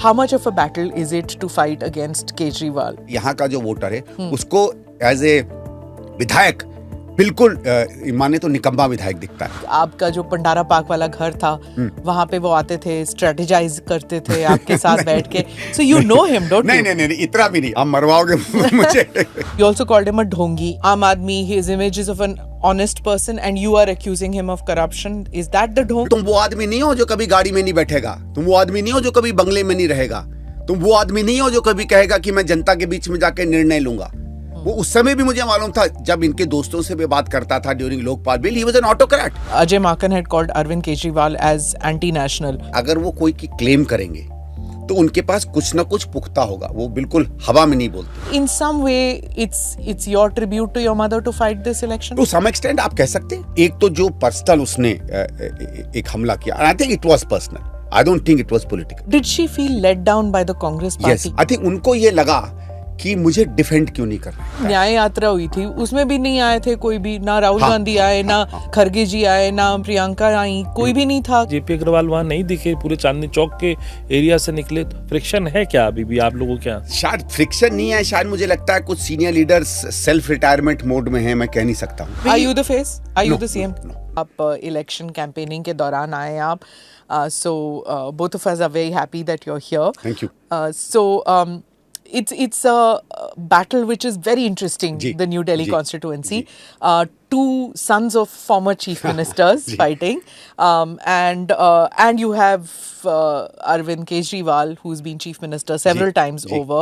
How much of a battle is it to fight against Kejriwal? यहाँ का जो voter है उसको एज ए विधायक बिल्कुल माने तो निकम्मा विधायक दिखता है। आपका जो पंडारा पार्क वाला घर था, वहां पे वो आते थे, स्ट्रेटेजाइज करते थे आपके साथ बैठ के। So you know him, don't you? नहीं, इतना भी नहीं, आप मरवाओगे मुझे। You also called him a ढोंगी। आम आदमी, his image is of an honest person and you are accusing him of corruption. Is that the ढोंग? तुम वो आदमी नहीं हो जो कभी गाड़ी में नहीं बैठेगा, तुम वो आदमी नहीं हो जो कभी बंगले में नहीं रहेगा, तुम वो आदमी नहीं हो जो कभी कहेगा कि मैं जनता के बीच में जाकर निर्णय लूंगा। वो उस समय भी मुझे मालूम था जब इनके दोस्तों से भी बात करता था during Lokpal bill, he was an autocrat. Ajay Makan had called Arvind Kejriwal as anti-national. अगर वो कोई की क्लेम करेंगे तो उनके पास कुछ ना कुछ पुख्ता होगा, वो बिल्कुल हवा में नहीं बोलते। In some way, it's your tribute to your mother to fight this election. To some extent आप कह सकते हैं। एक तो जो पर्सनल उसने एक हमला किया, I think it was personal. I don't think it was political. Did she feel let down by the Congress party? Yes, I think उनको ये लगा कि मुझे डिफेंड क्यों नहीं करना है। न्याय यात्रा हुई थी, उसमें भी नहीं आए थे कोई भी, ना राहुल गांधी आए, ना खरगे जी आए, ना प्रियंका आई, कोई भी नहीं था। जेपी अग्रवाल वहाँ नहीं दिखे, पूरे चांदनी चौक के एरिया से निकले। फ्रिक्शन है क्या अभी भी आप लोगों के यहाँ? शायद फ्रिक्शन नहीं है, शायद मुझे लगता है कुछ senior leaders self retirement mode में हैं, मैं कह नहीं सकता हूँ। Are you the face? Are you No, the CM? no. आप इलेक्शन कैंपेनिंग के दौरान आए आप, so both of us are very happy that you're here. Thank you. So it's a battle which is very interesting. जी, the New Delhi जी, constituency, two sons of former chief ministers fighting, and you have Arvind Kejriwal, who's been chief minister several times over.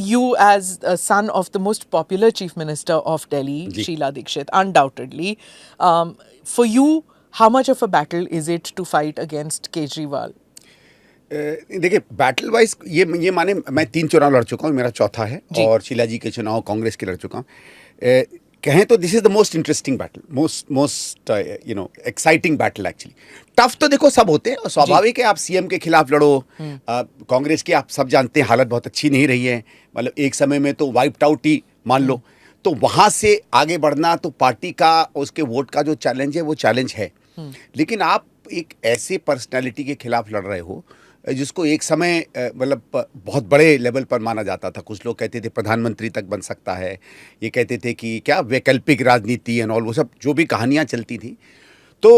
You as a son of the most popular chief minister of Delhi, Sheila Dikshit, undoubtedly. For you, how much of a battle is it to fight against Kejriwal? देखिए, battle wise ये माने मैं 3 चुनाव लड़ चुका हूँ, मेरा चौथा है, और शीला जी के चुनाव कांग्रेस के लड़ चुका हूँ। कहें तो this is the most interesting battle, most exciting battle actually. Tough तो देखो सब होते हैं, और स्वाभाविक है आप सीएम के खिलाफ लड़ो। कांग्रेस की आप सब जानते हैं हालत बहुत अच्छी नहीं रही है, मतलब एक समय में तो वाइप्ड आउट ही मान लो। तो वहाँ से आगे बढ़ना तो पार्टी का, उसके वोट का जो चैलेंज है वो चैलेंज है। लेकिन आप एक ऐसे पर्सनैलिटी के खिलाफ लड़ रहे हो जिसको एक समय मतलब बहुत बड़े लेवल पर माना जाता था। कुछ लोग कहते थे प्रधानमंत्री तक बन सकता है, ये कहते थे कि क्या वैकल्पिक राजनीति एंड ऑल, वो सब जो भी कहानियाँ चलती थी। तो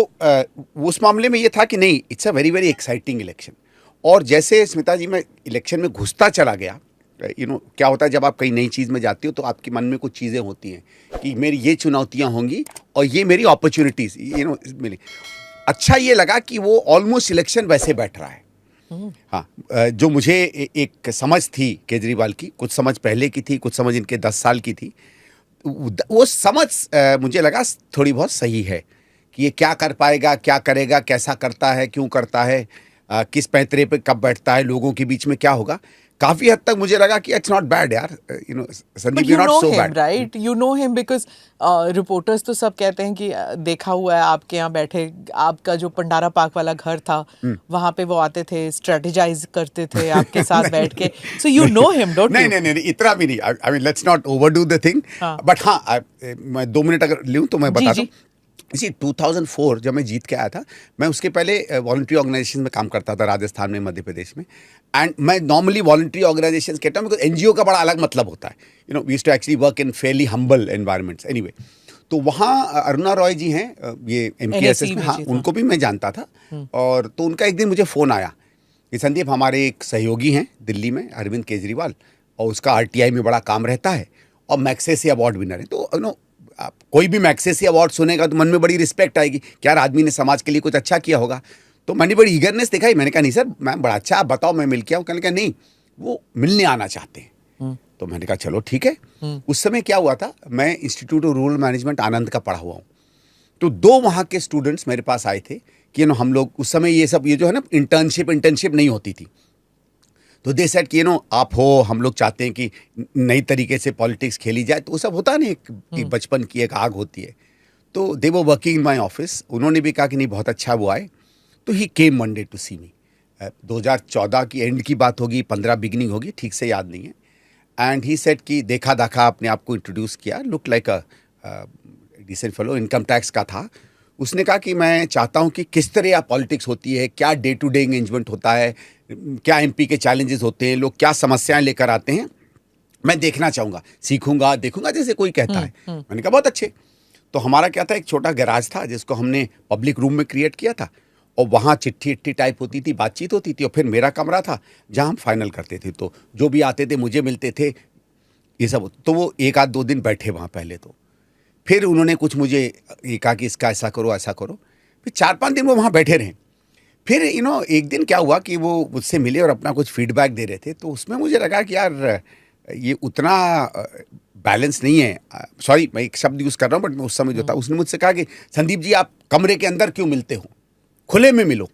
उस मामले में ये था कि नहीं, it's a very very exciting election. और जैसे स्मिता जी, मैं इलेक्शन में घुसता चला गया, क्या होता है जब आप कई नई चीज़ में जाती हो तो आपके मन में कुछ चीज़ें होती हैं कि मेरी ये चुनौतियाँ होंगी और ये मेरी अपॉर्चुनिटीज़ मिली। अच्छा ये लगा कि वो ऑलमोस्ट इलेक्शन वैसे बैठ रहा है। हाँ, जो मुझे एक समझ थी केजरीवाल की, कुछ समझ पहले की थी, कुछ समझ इनके 10 साल की थी, वो समझ मुझे लगा थोड़ी बहुत सही है कि ये क्या कर पाएगा, क्या करेगा, कैसा करता है, क्यों करता है, किस पैंतरे पे कब बैठता है, लोगों के बीच में क्या होगा। काफी हद तक मुझे लगा कि इट्स नॉट बैड यार, Sandeep, you not so bad, right? You know him because reporters तो सब कहते हैं कि देखा हुआ है आपके यहाँ बैठे, आपका जो पंडारा पार्क वाला घर था, वहां पे वो आते थे, स्ट्रेटेजाइज करते थे आपके साथ बैठ के। So you know him, don't you? नहीं, इतना भी नहीं। I mean let's not overdo the thing, but हाँ, मैं 2 मिनट अगर लूँ तो मैं बता दूँ। इसी 2004 जब मैं जीत के आया था, मैं उसके पहले वॉलंटरी ऑर्गेनाइजेशन में काम करता था, राजस्थान में, मध्य प्रदेश में। एंड मैं नॉर्मली वॉलंटरी ऑर्गेनाइजेशन कहता हूँ बिकॉज एनजीओ का बड़ा अलग मतलब होता है। We used to actually work in fairly humble environments. Anyway, तो वहाँ अरुणा रॉय जी हैं, ये MKSS में, हाँ, उनको भी मैं जानता था। और तो उनका एक दिन मुझे फ़ोन आया कि संदीप, हमारे एक सहयोगी हैं दिल्ली में, अरविंद केजरीवाल, और उसका RTI में बड़ा काम रहता है और मैग्सेसे अवार्ड विनर है। तो आप कोई भी मैग्सेसे अवार्ड सुनेगा तो मन में बड़ी रिस्पेक्ट आएगी कि यार आदमी ने समाज के लिए कुछ अच्छा किया होगा। तो मैंने बड़ी ईगरनेस दिखाई, मैंने कहा नहीं सर, मैं बड़ा अच्छा, आप बताओ, मैं मिल के आऊँ। कहने का नहीं, वो मिलने आना चाहते हैं। तो मैंने कहा चलो ठीक है। उस समय क्या हुआ था, मैं इंस्टीट्यूट ऑफ रूरल मैनेजमेंट आनंद का पढ़ा हुआ हूँ। तो 2 वहाँ के स्टूडेंट्स मेरे पास आए थे कि हम लोग उस समय ये जो है ना, इंटर्नशिप नहीं होती थी। तो दे सेड कि आप हो, हम लोग चाहते हैं कि नई तरीके से पॉलिटिक्स खेली जाए। तो वो सब होता है ना, एक बचपन की एक आग होती है। तो दे were working in my office. उन्होंने भी कहा कि नहीं, बहुत अच्छा वो आए। तो ही केम वन डे टू सी मी। 2014 की एंड की बात होगी, 15 बिगिनिंग होगी, ठीक से याद नहीं है। एंड ही सेड कि देखा दाखा अपने आप को इंट्रोड्यूस किया, look like a decent fellow, income tax का था। उसने कहा कि मैं चाहता हूं कि किस तरह पॉलिटिक्स होती है, क्या डे टू डे एंगेजमेंट होता है, क्या एमपी के चैलेंजेस होते हैं, लोग क्या समस्याएं लेकर आते हैं, मैं देखना चाहूंगा, सीखूंगा, देखूंगा, जैसे कोई कहता है। मैंने कहा बहुत अच्छे। तो हमारा क्या था, एक छोटा गैराज था जिसको हमने पब्लिक रूम में क्रिएट किया था, और वहाँ चिट्ठी इट्ठी टाइप होती थी, बातचीत होती थी, और फिर मेरा कमरा था जहाँ हम फाइनल करते थे। तो जो भी आते थे मुझे मिलते थे, ये सब। तो वो 1 आध 2 दिन बैठे वहाँ पहले, तो फिर उन्होंने कुछ मुझे ये कहा कि इसका ऐसा करो, ऐसा करो। फिर 4-5 दिन वो वहाँ बैठे रहे। फिर एक दिन क्या हुआ कि वो मुझसे मिले और अपना कुछ फीडबैक दे रहे थे। तो उसमें मुझे लगा कि यार ये उतना बैलेंस नहीं है। सॉरी, मैं एक शब्द यूज़ कर रहा हूँ, बट मैं उस समय जो था, उसने मुझसे कहा कि संदीप जी, आप कमरे के अंदर क्यों मिलते हो, खुले में मिलो।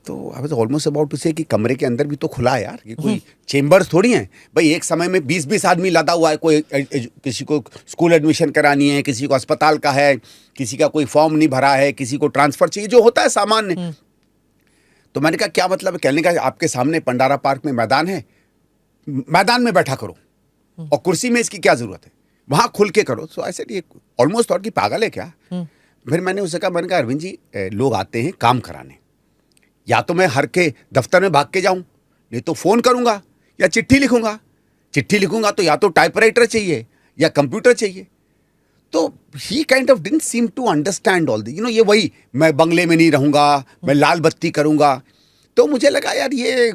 तो I was almost about to say कि कमरे के अंदर भी तो खुला है यार, ये कोई चेम्बर्स थोड़ी हैं भाई। एक समय में 20-20 आदमी लदा हुआ है, कोई किसी को स्कूल एडमिशन करानी है, किसी को अस्पताल का है, किसी का कोई फॉर्म नहीं भरा है, किसी को ट्रांसफर चाहिए, जो होता है सामान्य। तो मैंने कहा क्या मतलब है? कहने का आपके सामने पंडारा पार्क में मैदान है, मैदान में बैठा करो, और कुर्सी में इसकी क्या जरूरत है, वहां खुल के करो। सो ऐसे ये ऑलमोस्ट थॉट कि पागल है क्या। फिर मैंने उससे कहा, मैंने कहा अरविंद जी, लोग आते हैं काम कराने, या तो मैं हर के दफ्तर में भाग के जाऊं, नहीं तो फोन करूंगा या चिट्ठी लिखूंगा। चिट्ठी लिखूंगा तो या तो टाइपराइटर चाहिए या कंप्यूटर चाहिए। तो he kind of didn't seem to understand all the, ये वही, मैं बंगले में नहीं रहूंगा, मैं लाल बत्ती करूंगा। तो मुझे लगा यार ये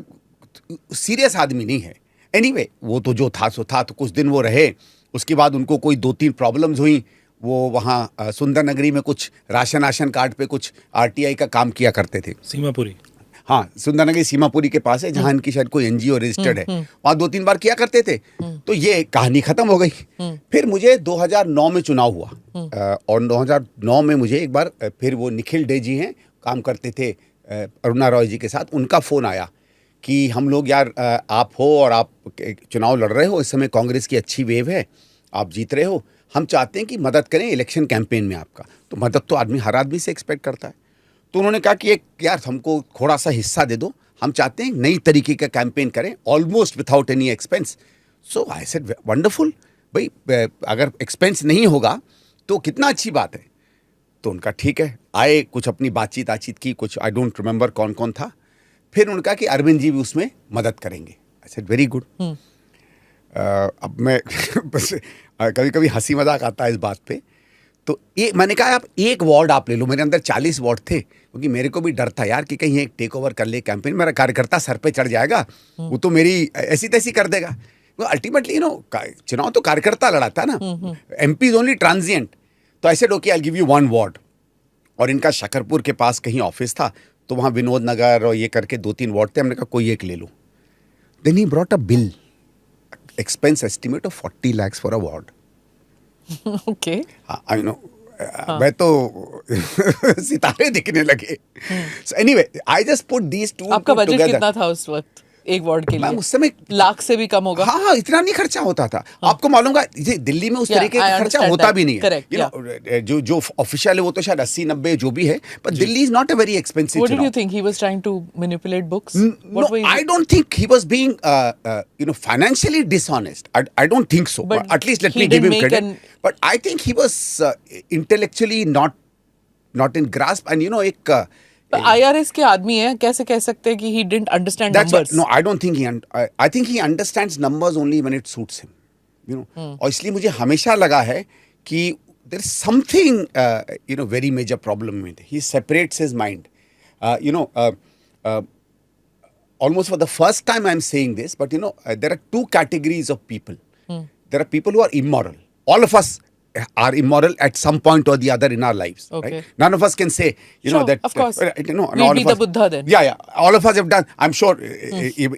सीरियस आदमी नहीं है। एनीवे, वो तो जो था सो था। तो कुछ दिन वो रहे, उसके बाद उनको कोई 2-3 प्रॉब्लम्स हुई। वो वहाँ सुंदर नगरी में कुछ राशन कार्ड पे कुछ आरटीआई का काम किया करते थे। सीमापुरी, हाँ, सुंदर नगरी सीमापुरी के पास है, जहाँ इनकी शायद कोई एनजीओ रजिस्टर्ड है। वहाँ 2-3 बार किया करते थे। तो ये कहानी खत्म हो गई। फिर मुझे 2009 में चुनाव हुआ, और 2009 में मुझे एक बार फिर वो निखिल डे जी हैं, काम करते थे अरुणा रॉय जी के साथ, उनका फ़ोन आया कि हम लोग यार, आप हो और आप चुनाव लड़ रहे हो, इस समय कांग्रेस की अच्छी वेव है, आप जीत रहे हो, हम चाहते हैं कि मदद करें इलेक्शन कैंपेन में आपका। तो मदद तो हर आदमी से एक्सपेक्ट करता है। तो उन्होंने कहा कि एक यार हमको थोड़ा सा हिस्सा दे दो, हम चाहते हैं नई तरीके का कैंपेन करें, almost without any expense. So I said wonderful भाई, अगर एक्सपेंस नहीं होगा तो कितना अच्छी बात है। तो उनका ठीक है, आए, कुछ अपनी बातचीत की, कुछ आई डोंट रिमेंबर कौन कौन था। फिर उन्होंने कहा कि अरविंद जी भी उसमें मदद करेंगे। I said very good. अब मैं बस कभी कभी हंसी मजाक आता है इस बात पे। तो मैंने कहा आप एक वार्ड आप ले लो, मेरे अंदर 40 वार्ड थे, क्योंकि मेरे को भी डर था यार कि कहीं एक टेक ओवर कर ले कैंपेन, मेरा कार्यकर्ता सर पे चढ़ जाएगा, वो तो मेरी ऐसी तैसी कर देगा। अल्टीमेटली चुनाव तो कार्यकर्ता लड़ाता है ना, एमपी इज ओनली ट्रांजिएंट। तो ऐसे डोके आई गिव यू 1 वार्ड। और इनका शकरपुर के पास कहीं ऑफिस था, तो वहाँ विनोद नगर और ये करके 2-3 वार्ड थे। हमने कहा कोई एक ले लो। Then he brought a bill, expense estimate of 40 lakhs for a ward. Okay, I know, मैं तो सितारे दिखने लगे। So anyway, I just put these two. आपका बजट कितना था उस वक्त एक वार्ड के लिए? उस समय लाख से भी कम होगा। हाँ, इतना नहीं खर्चा होता था। आपको मालूम है दिल्ली में उस तरीके का खर्चा होता भी नहीं है। जो ऑफिशियल है वो तो शायद 80-90 जो भी है, पर Delhi is not a very expensive. What did you think? He was trying to manipulate books? No, I don't think he was being financially dishonest. I don't think so. But at least let he me give didn't him make credit. But I think he was intellectually not in grasp, and एक IRS के आदमी है, कैसे कह सकते हैं कि he didn't understand That's numbers? no, I don't think I think he understands numbers only when it suits him. और इसलिए मुझे हमेशा लगा है कि there is something very major problem with it. He separates his mind. Almost for the first time I'm saying this, but there are 2 categories of people. There are people who are immoral. All of us are immoral at some point or the other in our lives. Okay. Right? None of us can say, Sure, that. of course. We'll be the Buddha then. Yeah. All of us have done. I'm sure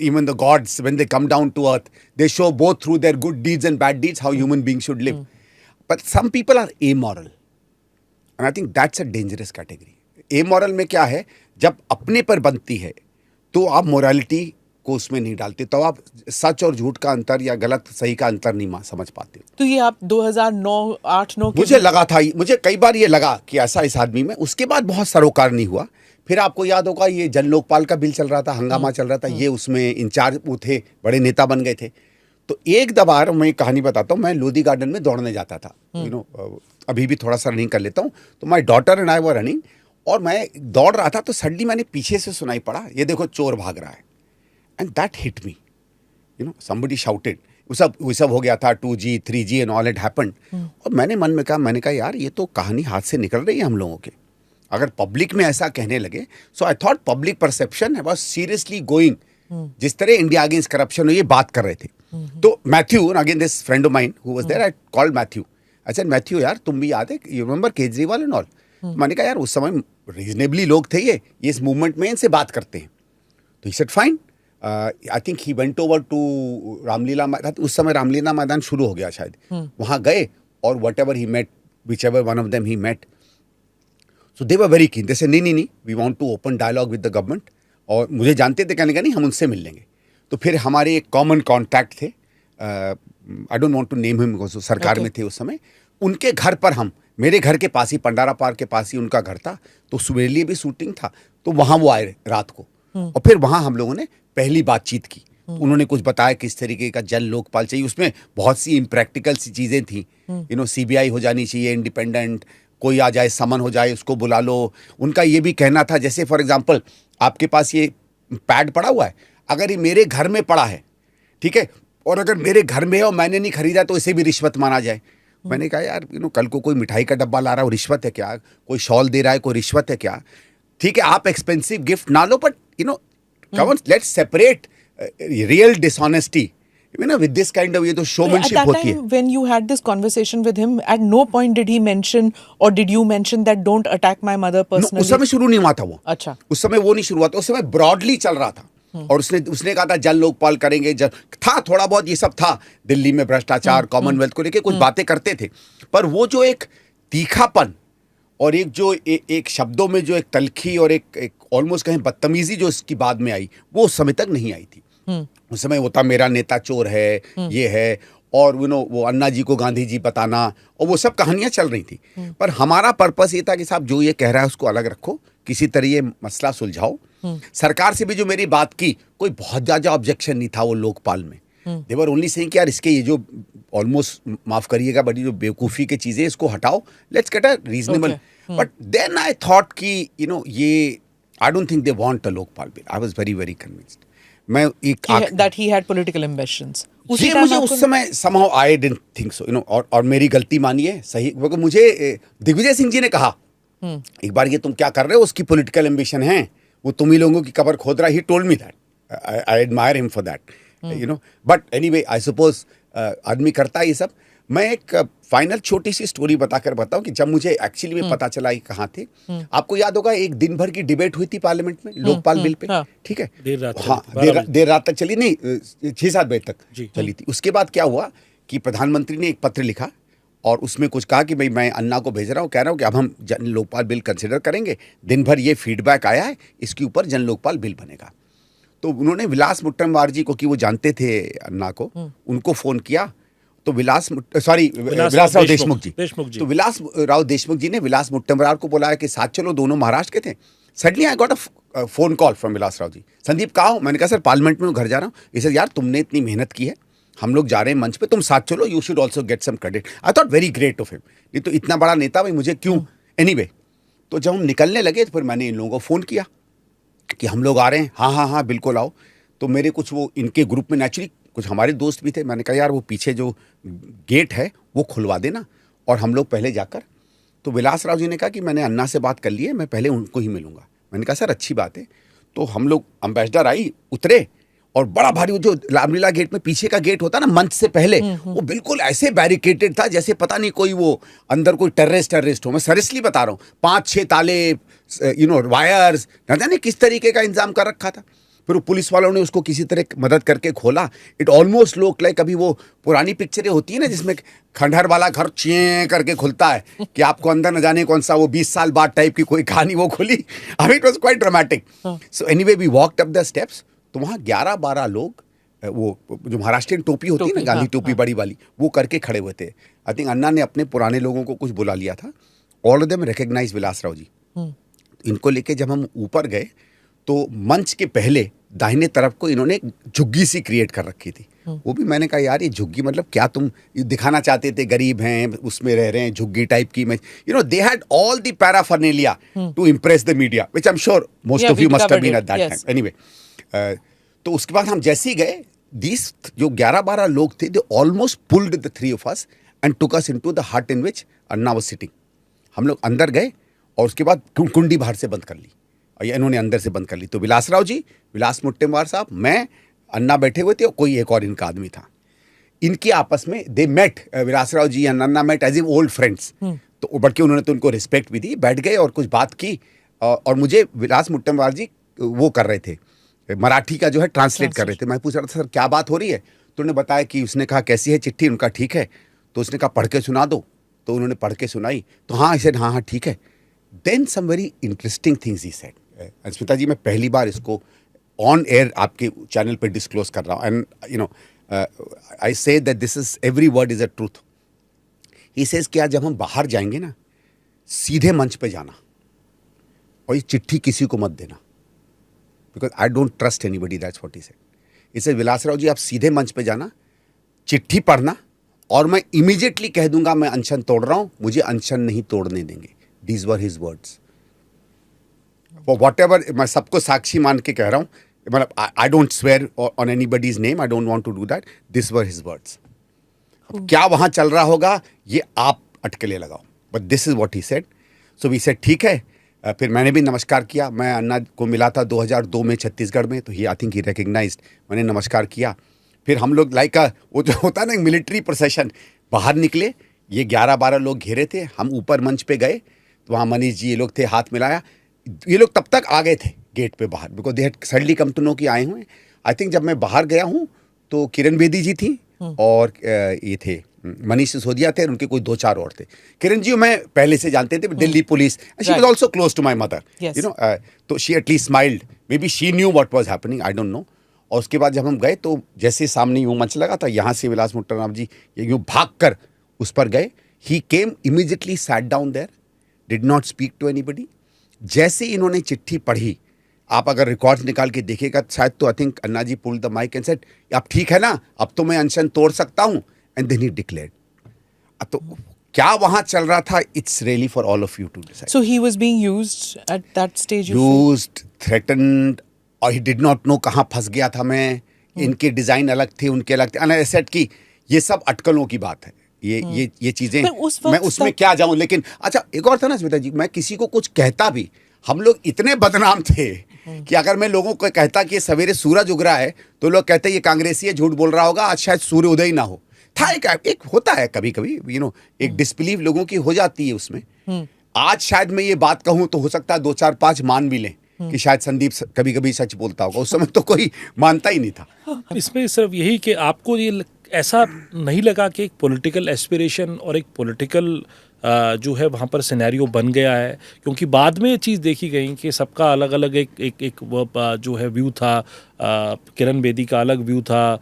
even the gods, when they come down to earth, they show both through their good deeds and bad deeds how human beings should live. But some people are amoral. And I think that's a dangerous category. Amoral में क्या है? जब अपने पर बनती है, तो आप मोरालिटी को उसमें नहीं डालते, तो आप सच और झूठ का अंतर या गलत सही का अंतर नहीं समझ पाते। तो ये आप 2009-8-9 मुझे लगा था, मुझे कई बार ये लगा कि ऐसा इस आदमी में। उसके बाद बहुत सरोकार नहीं हुआ। फिर आपको याद होगा ये जन लोकपाल का बिल चल रहा था, हंगामा चल रहा था, ये उसमें इंचार्ज वो थे, बड़े नेता बन गए थे। तो एक दबार मैं कहानी बताता हूँ, मैं लोधी गार्डन में दौड़ने जाता था, अभी भी थोड़ा सा रनिंग कर लेता हूँ। तो my daughter and I were running, और मैं दौड़ रहा था तो सडनली मैंने पीछे से सुनाई पड़ा, ये देखो चोर भाग रहा है। And that hit me, somebody shouted। वो सब हो गया था, 2G 3G and all it happened. और मैंने मन में कहा यार ये तो कहानी हाथ से निकल रही है हम लोगों के, अगर पब्लिक में ऐसा कहने लगे। So I thought public perception was seriously going, जिस तरह इंडिया अगेंस्ट करप्शन ये बात कर रहे थे। तो Matthew, again this friend of mine who was there, I called Matthew. I said Matthew यार तुम भी याद है, you remember Kejriwal and all? मैंने कहा यार उस समय रीजनेबली लोग थे ये इस मूवमेंट में इनसे बात करते हैं। तो he said fine. I think he went over to Ramlila Maidan, उस समय रामलीला मैदान शुरू हो गया शायद, वहां गए और whatever he met, whichever one of them he met, so they were very keen. जैसे नहीं we want to open dialogue with the government, और मुझे जानते थे, कहने का नहीं हम उनसे मिल लेंगे। तो फिर हमारे एक कॉमन कॉन्टैक्ट थे, I don't want to name him, सरकार में थे उस समय, उनके घर पर हम, मेरे घर के पास ही, पंडारा पार्क के पास ही उनका घर था, तो सुबह लिए भी शूटिंग था, तो वहाँ वो आए रात को, और फिर वहाँ हम लोगों ने पहली बातचीत की। उन्होंने कुछ बताया किस तरीके का जन लोकपाल चाहिए, उसमें बहुत सी इम्प्रैक्टिकल सी चीज़ें थी, CBI हो जानी चाहिए इंडिपेंडेंट, कोई आ जाए समन हो जाए उसको बुला लो। उनका ये भी कहना था, जैसे फॉर एग्जांपल आपके पास ये पैड पड़ा हुआ है, अगर ये मेरे घर में पड़ा है, ठीक है, और अगर मेरे घर में है और मैंने नहीं खरीदा तो इसे भी रिश्वत माना जाए। मैंने कहा यार कल को कोई मिठाई का डब्बा ला रहा है, रिश्वत है क्या? कोई शॉल दे रहा है, कोई रिश्वत है क्या? ठीक है, आप एक्सपेंसिव गिफ्ट ना लो, but come on, let's separate real dishonesty with this kind of ये तो showmanship At that होती है। time, when you had this conversation with him, at no point did he mention or did you mention that don't attack my mother personally? उस समय शुरू नहीं हुआ था वो। अच्छा, उस समय वो नहीं शुरू हुआ था, उस समय ब्रॉडली चल रहा था। और उसने कहा था जन लोकपाल करेंगे, था थोड़ा बहुत ये सब था, दिल्ली में भ्रष्टाचार, कॉमनवेल्थ को लेके कुछ बातें करते थे, पर वो जो एक तीखापन और एक जो एक शब्दों में जो एक तलखी और एक ऑलमोस्ट कहें बदतमीजी जो इसकी बाद में आई, वो उस समय तक नहीं आई थी। उस समय वो था मेरा नेता चोर है, ये है, और वो अन्ना जी को गांधी जी बताना, और वो सब कहानियां चल रही थी। पर हमारा पर्पस ये था कि साहब जो ये कह रहा है उसको अलग रखो, किसी तरह ये मसला सुलझाओ। सरकार से भी जो मेरी बात की, कोई बहुत ज्यादा ऑब्जेक्शन नहीं था वो लोकपाल में। दे वर ओनली सेइंग कि यार इसके ये जो ऑलमोस्ट, माफ करिएगा, बड़ी जो बेवकूफ़ी की चीज़ें, इसको हटाओ, let's get a reasonable. But then I thought कि ये I don't think they want a Lokpal bill. I was very very convinced. मैं एक that he had political ambitions. ये मुझे उस समय somehow I didn't think so, और मेरी गलती मानिए, सही, क्योंकि मुझे दिग्विजय सिंह जी ने कहा एक बार, ये तुम क्या कर रहे हो, उसकी पॉलिटिकल एम्बिशन है, वो तुम ही लोगों की कबर खोद रहा है। He told me that, I admire him for that, but anyway I suppose आदमी करता है ये सब। मैं एक फाइनल छोटी सी स्टोरी बताकर बताऊं कि जब मुझे एक्चुअली में पता चला कि कहाँ थे। आपको याद होगा एक दिन भर की डिबेट हुई थी पार्लियामेंट में लोकपाल बिल पे, ठीक है, देर रात तक चली, नहीं 6-7 बजे तक चली थी। उसके बाद क्या हुआ कि प्रधानमंत्री ने एक पत्र लिखा और उसमें कुछ कहा कि भाई मैं अन्ना को भेज रहा हूँ, कह रहा हूँ कि अब हम जन लोकपाल बिल कंसिडर करेंगे। दिन भर ये फीडबैक आया है, इसके ऊपर जन लोकपाल बिल बनेगा। तो उन्होंने विलास मुट्टमवार जी को, कि वो जानते थे अन्ना को, उनको फोन किया। तो विलास राव देशमुख जी, तो विलास राव देशमुख जी ने विलास मुट्टमवार को बुलाया कि साथ चलो, दोनों महाराष्ट्र के थे। Suddenly I got a phone call from Vilas Rao ji, Sandeep कहाँ हो? मैंने कहा सर पार्लियामेंट में घर जा रहा हूँ। इसे यार तुमने इतनी मेहनत की है, हम लोग जा रहे हैं मंच पे, तुम साथ चलो, you should also get some credit. I thought very great of him, नहीं तो इतना बड़ा नेता भाई मुझे क्यों। एनीवे, तो जब हम निकलने लगे तो फिर मैंने इन लोगों को फ़ोन किया कि हम लोग आ रहे हैं। हाँ बिल्कुल आओ। तो मेरे कुछ वो इनके ग्रुप में नेचुरली कुछ हमारे दोस्त भी थे। मैंने कहा यार वो पीछे जो गेट है वो खुलवा देना और हम लोग पहले जाकर। तो विलास राव जी ने कहा कि मैंने अन्ना से बात कर ली है, मैं पहले उनको ही मिलूंगा। मैंने कहा सर अच्छी बात है। तो हम लोग एम्बेसडर आई, उतरे, और बड़ा भारी वो जो रामलीला गेट में पीछे का गेट होता ना मंच से पहले, वो बिल्कुल ऐसे बैरिकेटेड था जैसे पता नहीं कोई वो अंदर कोई टेररिस्ट हो। मैं सीरियसली बता रहा हूँ, 5-6 ताले, वायर्स, न जाने किस तरीके का इंतजाम कर रखा था। फिर वो पुलिस वालों ने उसको किसी तरह मदद करके खोला। इट ऑलमोस्ट लुक लाइक अभी वो पुरानी पिक्चरें होती है ना जिसमें खंडहर वाला घर चें करके खुलता है कि आपको अंदर न जाने कौन सा वो 20 साल बाद टाइप की कोई कहानी वो खुली। I mean it was quite dramatic. So anyway we walked up the steps. तो वहाँ 11-12 लोग, वो जो महाराष्ट्रियन टोपी होती है ना, गांधी टोपी बड़ी वाली, वो करके खड़े हुए थे। आई थिंक अन्ना ने अपने पुराने लोगों को कुछ बुला लिया था। ऑल ऑफ देम रिकॉग्नाइज विलास राव जी। इनको लेके जब हम ऊपर गए तो मंच के पहले दाहिने तरफ को इन्होंने झुग्गी सी क्रिएट कर रखी थी। वो भी मैंने कहा यार ये झुग्गी मतलब क्या तुम ये दिखाना चाहते थे गरीब हैं उसमें रह रहे हैं झुग्गी टाइप की मैं they had all the paraphernalia to impress the media which I am sure most of you must have been at that time anyway. तो उसके बाद हम जैसे ही गए दीस जो 11-12 लोग थे they almost pulled the three of us and took us into the हट इन विच अन्ना वाज सिटिंग। हम लोग अंदर गए और उसके बाद कुंडी बाहर से बंद कर ली और इन्होंने अंदर से बंद कर ली। तो विलासराव जी, विलास मुट्टेमवार साहब, मैं, अन्ना बैठे हुए थे और कोई एक और इनका आदमी था। इनकी आपस में they met, Vilasrao ji and Anna met as a old friends. तो उबड़ के उन्होंने तो उनको रिस्पेक्ट भी दी, बैठ गए और कुछ बात की और मुझे विलास मुट्टेमवार जी वो कर रहे थे, मराठी का जो है ट्रांसलेट कर रहे थे। मैं पूछ रहा था सर क्या बात हो रही है, तो उन्होंने बताया कि उसने कहा कैसी है चिट्ठी, उनका ठीक है। तो उसने कहा पढ़ के सुना दो, तो उन्होंने पढ़ के सुनाई। तो हाँ आई सेड हाँ ठीक है। Then some very interesting things he said. Smita ji मैं पहली बार इसको ऑन एयर आपके चैनल पे डिस्क्लोज कर रहा हूँ and you know I say that this is every word is a truth. He says कि आज जब हम बाहर जाएंगे ना सीधे मंच पे जाना और ये चिट्ठी किसी को मत देना because I don't trust anybody, that's what he said. इसे विलासराव जी आप सीधे मंच पे जाना, चिट्ठी पढ़ना और मैं इमीडिएटली कह दूंगा मैं अनशन तोड़ रहा हूं, मुझे अनशन नहीं तोड़ने देंगे। These were his words. Whatever, मैं सबको साक्षी मान के कह रहा हूं, मतलब I don't swear on anybody's name, I don't want to do that, this were his words. क्या वहां चल रहा होगा ये आप अटकले लगाओ, but this is what he said. So we said ठीक है। फिर मैंने भी नमस्कार किया। मैं अन्ना को मिला था 2002 में छत्तीसगढ़ में, तो ही आई थिंक ही रिकग्नाइज्ड। मैंने नमस्कार किया। फिर हम लोग लाइक वो जो होता है ना मिलिट्री प्रोसेशन, बाहर निकले। ये 11-12 लोग घेरे थे। हम ऊपर मंच पे गए तो वहाँ मनीष जी ये लोग थे, हाथ मिलाया। ये लोग तब तक आ गए थे गेट पे बाहर, because they had suddenly come to know कि आए हुए। आई थिंक जब मैं बाहर गया हूँ तो किरण बेदी जी थी और ये थे मनीष सिसोदिया थे, उनके कोई 2-4 और थे। किरण जी मैं पहले से जानते थे, Delhi police, she was also close to my mother, you know. तो she at least smiled, maybe she knew what was happening, I don't know. और उसके बाद जब हम गए तो जैसे सामने यूँ मंच लगा था, यहाँ से विलास मुट्टेमवार जी यूँ भाग कर उस पर गए। He came immediately, sat down there, did not speak to anybody. जैसे इन्होंने चिट्ठी पढ़ी, आप अगर रिकॉर्ड्स निकाल के देखेगा शायद, तो I think Anna ji pulled the mic and said अब ठीक है ना, अब तो मैं अनशन तोड़ सकता हूँ। And then he declared. अब तो क्या वहां चल रहा था, it's really for all of you to decide. So he was being used at that stage? Used, threatened, और ही डिड नॉट नो कहाँ फंस गया था मैं। इनके डिजाइन अलग थे, उनके अलग थे। एंड सेड कि ये सब अटकलों की बात है, ये चीजें मैं उसमें क्या जाऊं। लेकिन अच्छा एक और था ना स्मिता जी, मैं किसी को कुछ कहता भी, हम लोग इतने बदनाम थे कि अगर मैं लोगों को कहता कि सवेरे सूरज उग रहा है तो लोग कहते ये कांग्रेसी है, झूठ बोल रहा होगा, आज शायद सूर्य उदय ना हो। था एक होता है कभी कभी, यू नो, एक डिसबिलीव लोगों की हो जाती है उसमें। आज शायद मैं ये बात कहूं तो हो सकता है 2-4-5 मान भी लें कि शायद संदीप कभी कभी सच बोलता होगा। उस समय तो कोई मानता ही नहीं था। इसमें सिर्फ यही कि आपको ये ऐसा नहीं लगा कि एक पॉलिटिकल एस्पिरेशन और एक पॉलिटिकल जो है वहाँ पर सिनेरियो बन गया है, क्योंकि बाद में ये चीज़ देखी गई कि सबका अलग अलग एक जो है व्यू था। किरण बेदी का अलग व्यू था,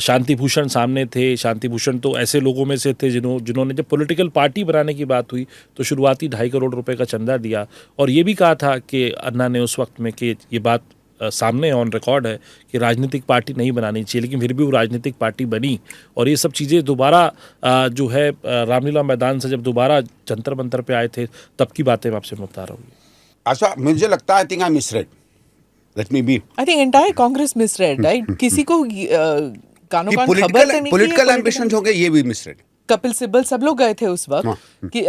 शांति भूषण सामने थे। शांति भूषण तो ऐसे लोगों में से थे जिन्होंने जब पॉलिटिकल पार्टी बनाने की बात हुई तो शुरुआती 2.5 करोड़ रुपए का चंदा दिया, और ये भी कहा था कि अन्ना ने उस वक्त में कि ये बात सामने ऑन रिकॉर्ड है कि राजनीतिक पार्टी नहीं बनानी चाहिए, लेकिन फिर भी वो राजनीतिक पार्टी बनी। और ये सब चीज़ें दोबारा जो है रामलीला मैदान से जब दोबारा जंतर मंतर पे आए थे तब की बातें मैं आपसे बता रहा हूँ। अच्छा मुझे लगता है, I think I misread, let me be, I think entire Congress misread, right? किसी को कानों कान खबर तो नहीं, पॉलिटिकल एम्बिशंस हो गए, ये भी मिसरेड। कपिल सिब्बल सब लोग गए थे उस वक्त कि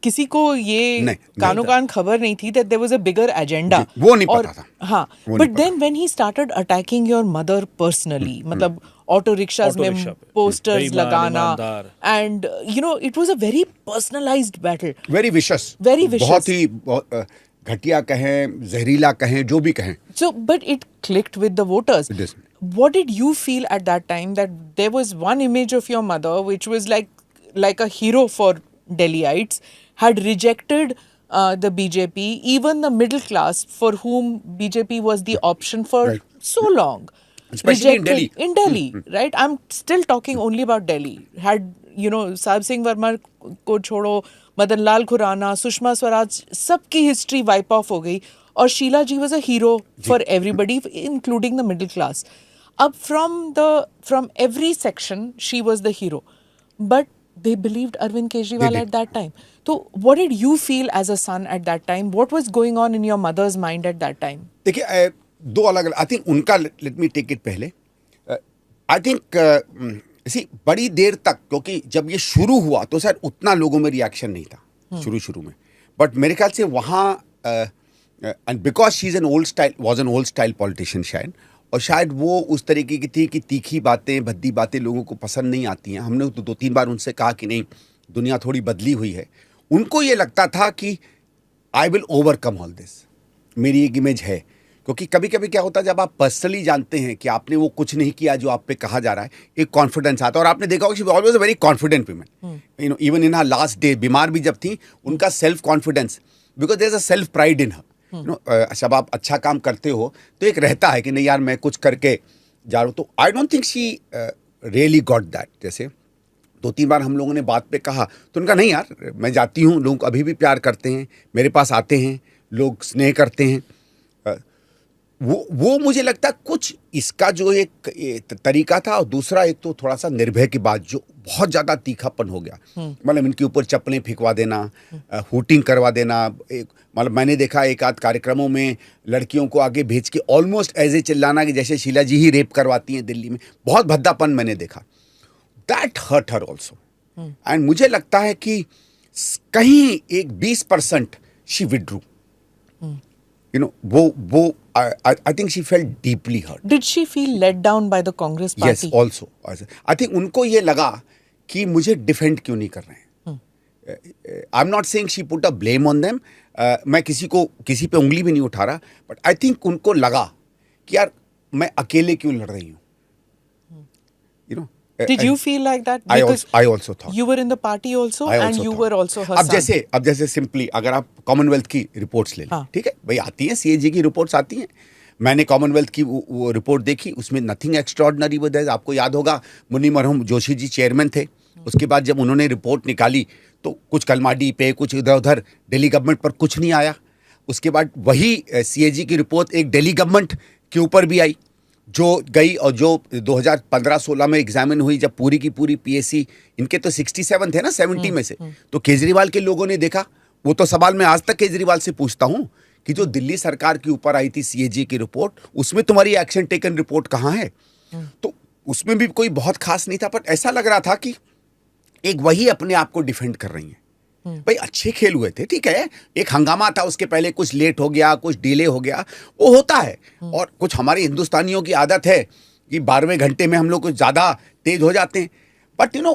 किसी को ये कानों कान खबर नहीं थी that there was a bigger agenda. वो नहीं पता था। हाँ, but then when he started attacking your mother personally, मतलब ऑटो रिक्शाज में पोस्टर्स लगाना, and you know it was a very personalized battle. Very vicious. Very vicious. बहुत ही घटिया कहें, जहरीला कहें, जो भी कहें। So, but it clicked with the voters. It is. What did you feel at that time that there was one image of your mother which was like a hero for Delhiites, had rejected the BJP, even the middle class for whom BJP was the option for so long. Especially in Delhi. In Delhi, right? I'm still talking only about Delhi. Had, you know, Sahib Singh Verma को छोड़ो, मदन लाल खुराना, सुषमा स्वराज, सबकी history wipe off हो गई और शीला जी was a hero for everybody, including the middle class. Up from every section, she was the hero, but they believed Arvind Kejriwal at that time. So, what did you feel as a son at that time? What was going on in your mother's mind at that time? देखिए दो अलग I think उनका let me take it पहले I think इसी बड़ी देर तक क्योंकि जब ये शुरू हुआ तो शायद उतना लोगों में रिएक्शन नहीं था शुरू में बट मेरे ख्याल से वहाँ and because she is an old style was an old style politician शायद और शायद वो उस तरीके की थी कि तीखी बातें भद्दी बातें लोगों को पसंद नहीं आती हैं हमने तो 2-3 बार उनसे कहा कि नहीं दुनिया थोड़ी बदली हुई है उनको ये लगता था कि I will overcome all this मेरी एक इमेज है क्योंकि कभी कभी क्या होता है जब आप पर्सनली जानते हैं कि आपने वो कुछ नहीं किया जो आप पे कहा जा रहा है एक कॉन्फिडेंस आता है और आपने देखा होगा she always a very confident woman you know even in her last day बीमार भी जब थी उनका self confidence because there is a self pride in her you know जब आप अच्छा काम करते हो तो एक रहता है कि नहीं यार मैं कुछ करके जा रहा हूँ तो आई don't think she really got that जैसे 2-3 बार हम लोगों ने बात पे कहा तो उनका नहीं यार मैं जाती हूँ लोग अभी भी प्यार करते हैं मेरे पास आते हैं लोग स्नेह करते हैं वो मुझे लगता है कुछ इसका जो एक तरीका था और दूसरा एक तो थोड़ा सा निर्भय की बात जो बहुत ज़्यादा तीखापन हो गया मतलब इनके ऊपर चप्पलें फेंकवा देना हूटिंग करवा देना मतलब मैंने देखा एक आध कार्यक्रमों में लड़कियों को आगे भेज के ऑलमोस्ट ऐसे चिल्लाना कि जैसे शीला जी ही रेप करवाती हैं दिल्ली में बहुत भद्दापन मैंने देखा that hurt her also and मुझे लगता है कि कहीं एक 20% she withdrew you know wo I think she felt deeply hurt Did she feel let down by the Congress party? Yes also I think उनको ये लगा कि मुझे डिफेंड क्यों नहीं कर रहे हैं I am not saying she put a blame on them मैं किसी पे उंगली भी नहीं उठा रहा बट आई थिंक उनको लगा कि यार मैं अकेले क्यों लड़ रही हूँ you know Did you feel like that? I Because also thought. You were in the party also and you were also her son. अब जैसे सिंपली अगर आप कॉमनवेल्थ की रिपोर्ट्स ले लें ठीक है भाई आती हैं सीएजी की रिपोर्ट्स आती हैं मैंने कॉमनवेल्थ की वो रिपोर्ट देखी उसमें नथिंग एक्स्ट्राऑर्डिनरी विद दैट आपको याद होगा मुन्नी मरहूम जोशी जी चेयरमैन थे उसके बाद जब उन्होंने रिपोर्ट निकाली तो कुछ कलमाडी पे कुछ इधर उधर दिल्ली गवर्नमेंट पर कुछ नहीं आया उसके बाद वही सीएजी की रिपोर्ट एक दिल्ली गवर्नमेंट के ऊपर भी आई जो गई और जो 2015-16 में एग्जामिन हुई जब पूरी की पूरी पीएससी इनके तो 67 थे ना 70 में से तो केजरीवाल के लोगों ने देखा वो तो सवाल मैं आज तक केजरीवाल से पूछता हूं कि जो दिल्ली सरकार के ऊपर आई थी सीएजी की रिपोर्ट उसमें तुम्हारी एक्शन टेकन रिपोर्ट कहाँ है तो उसमें भी कोई बहुत खास नहीं था पर ऐसा लग रहा था कि एक वही अपने आप को डिफेंड कर रही है भाई अच्छे खेल हुए थे ठीक है एक हंगामा था उसके पहले कुछ लेट हो गया कुछ डिले हो गया वो होता है और कुछ हमारे हिंदुस्तानियों की आदत है कि 12वें घंटे में हम लोग कुछ ज़्यादा तेज हो जाते हैं but you know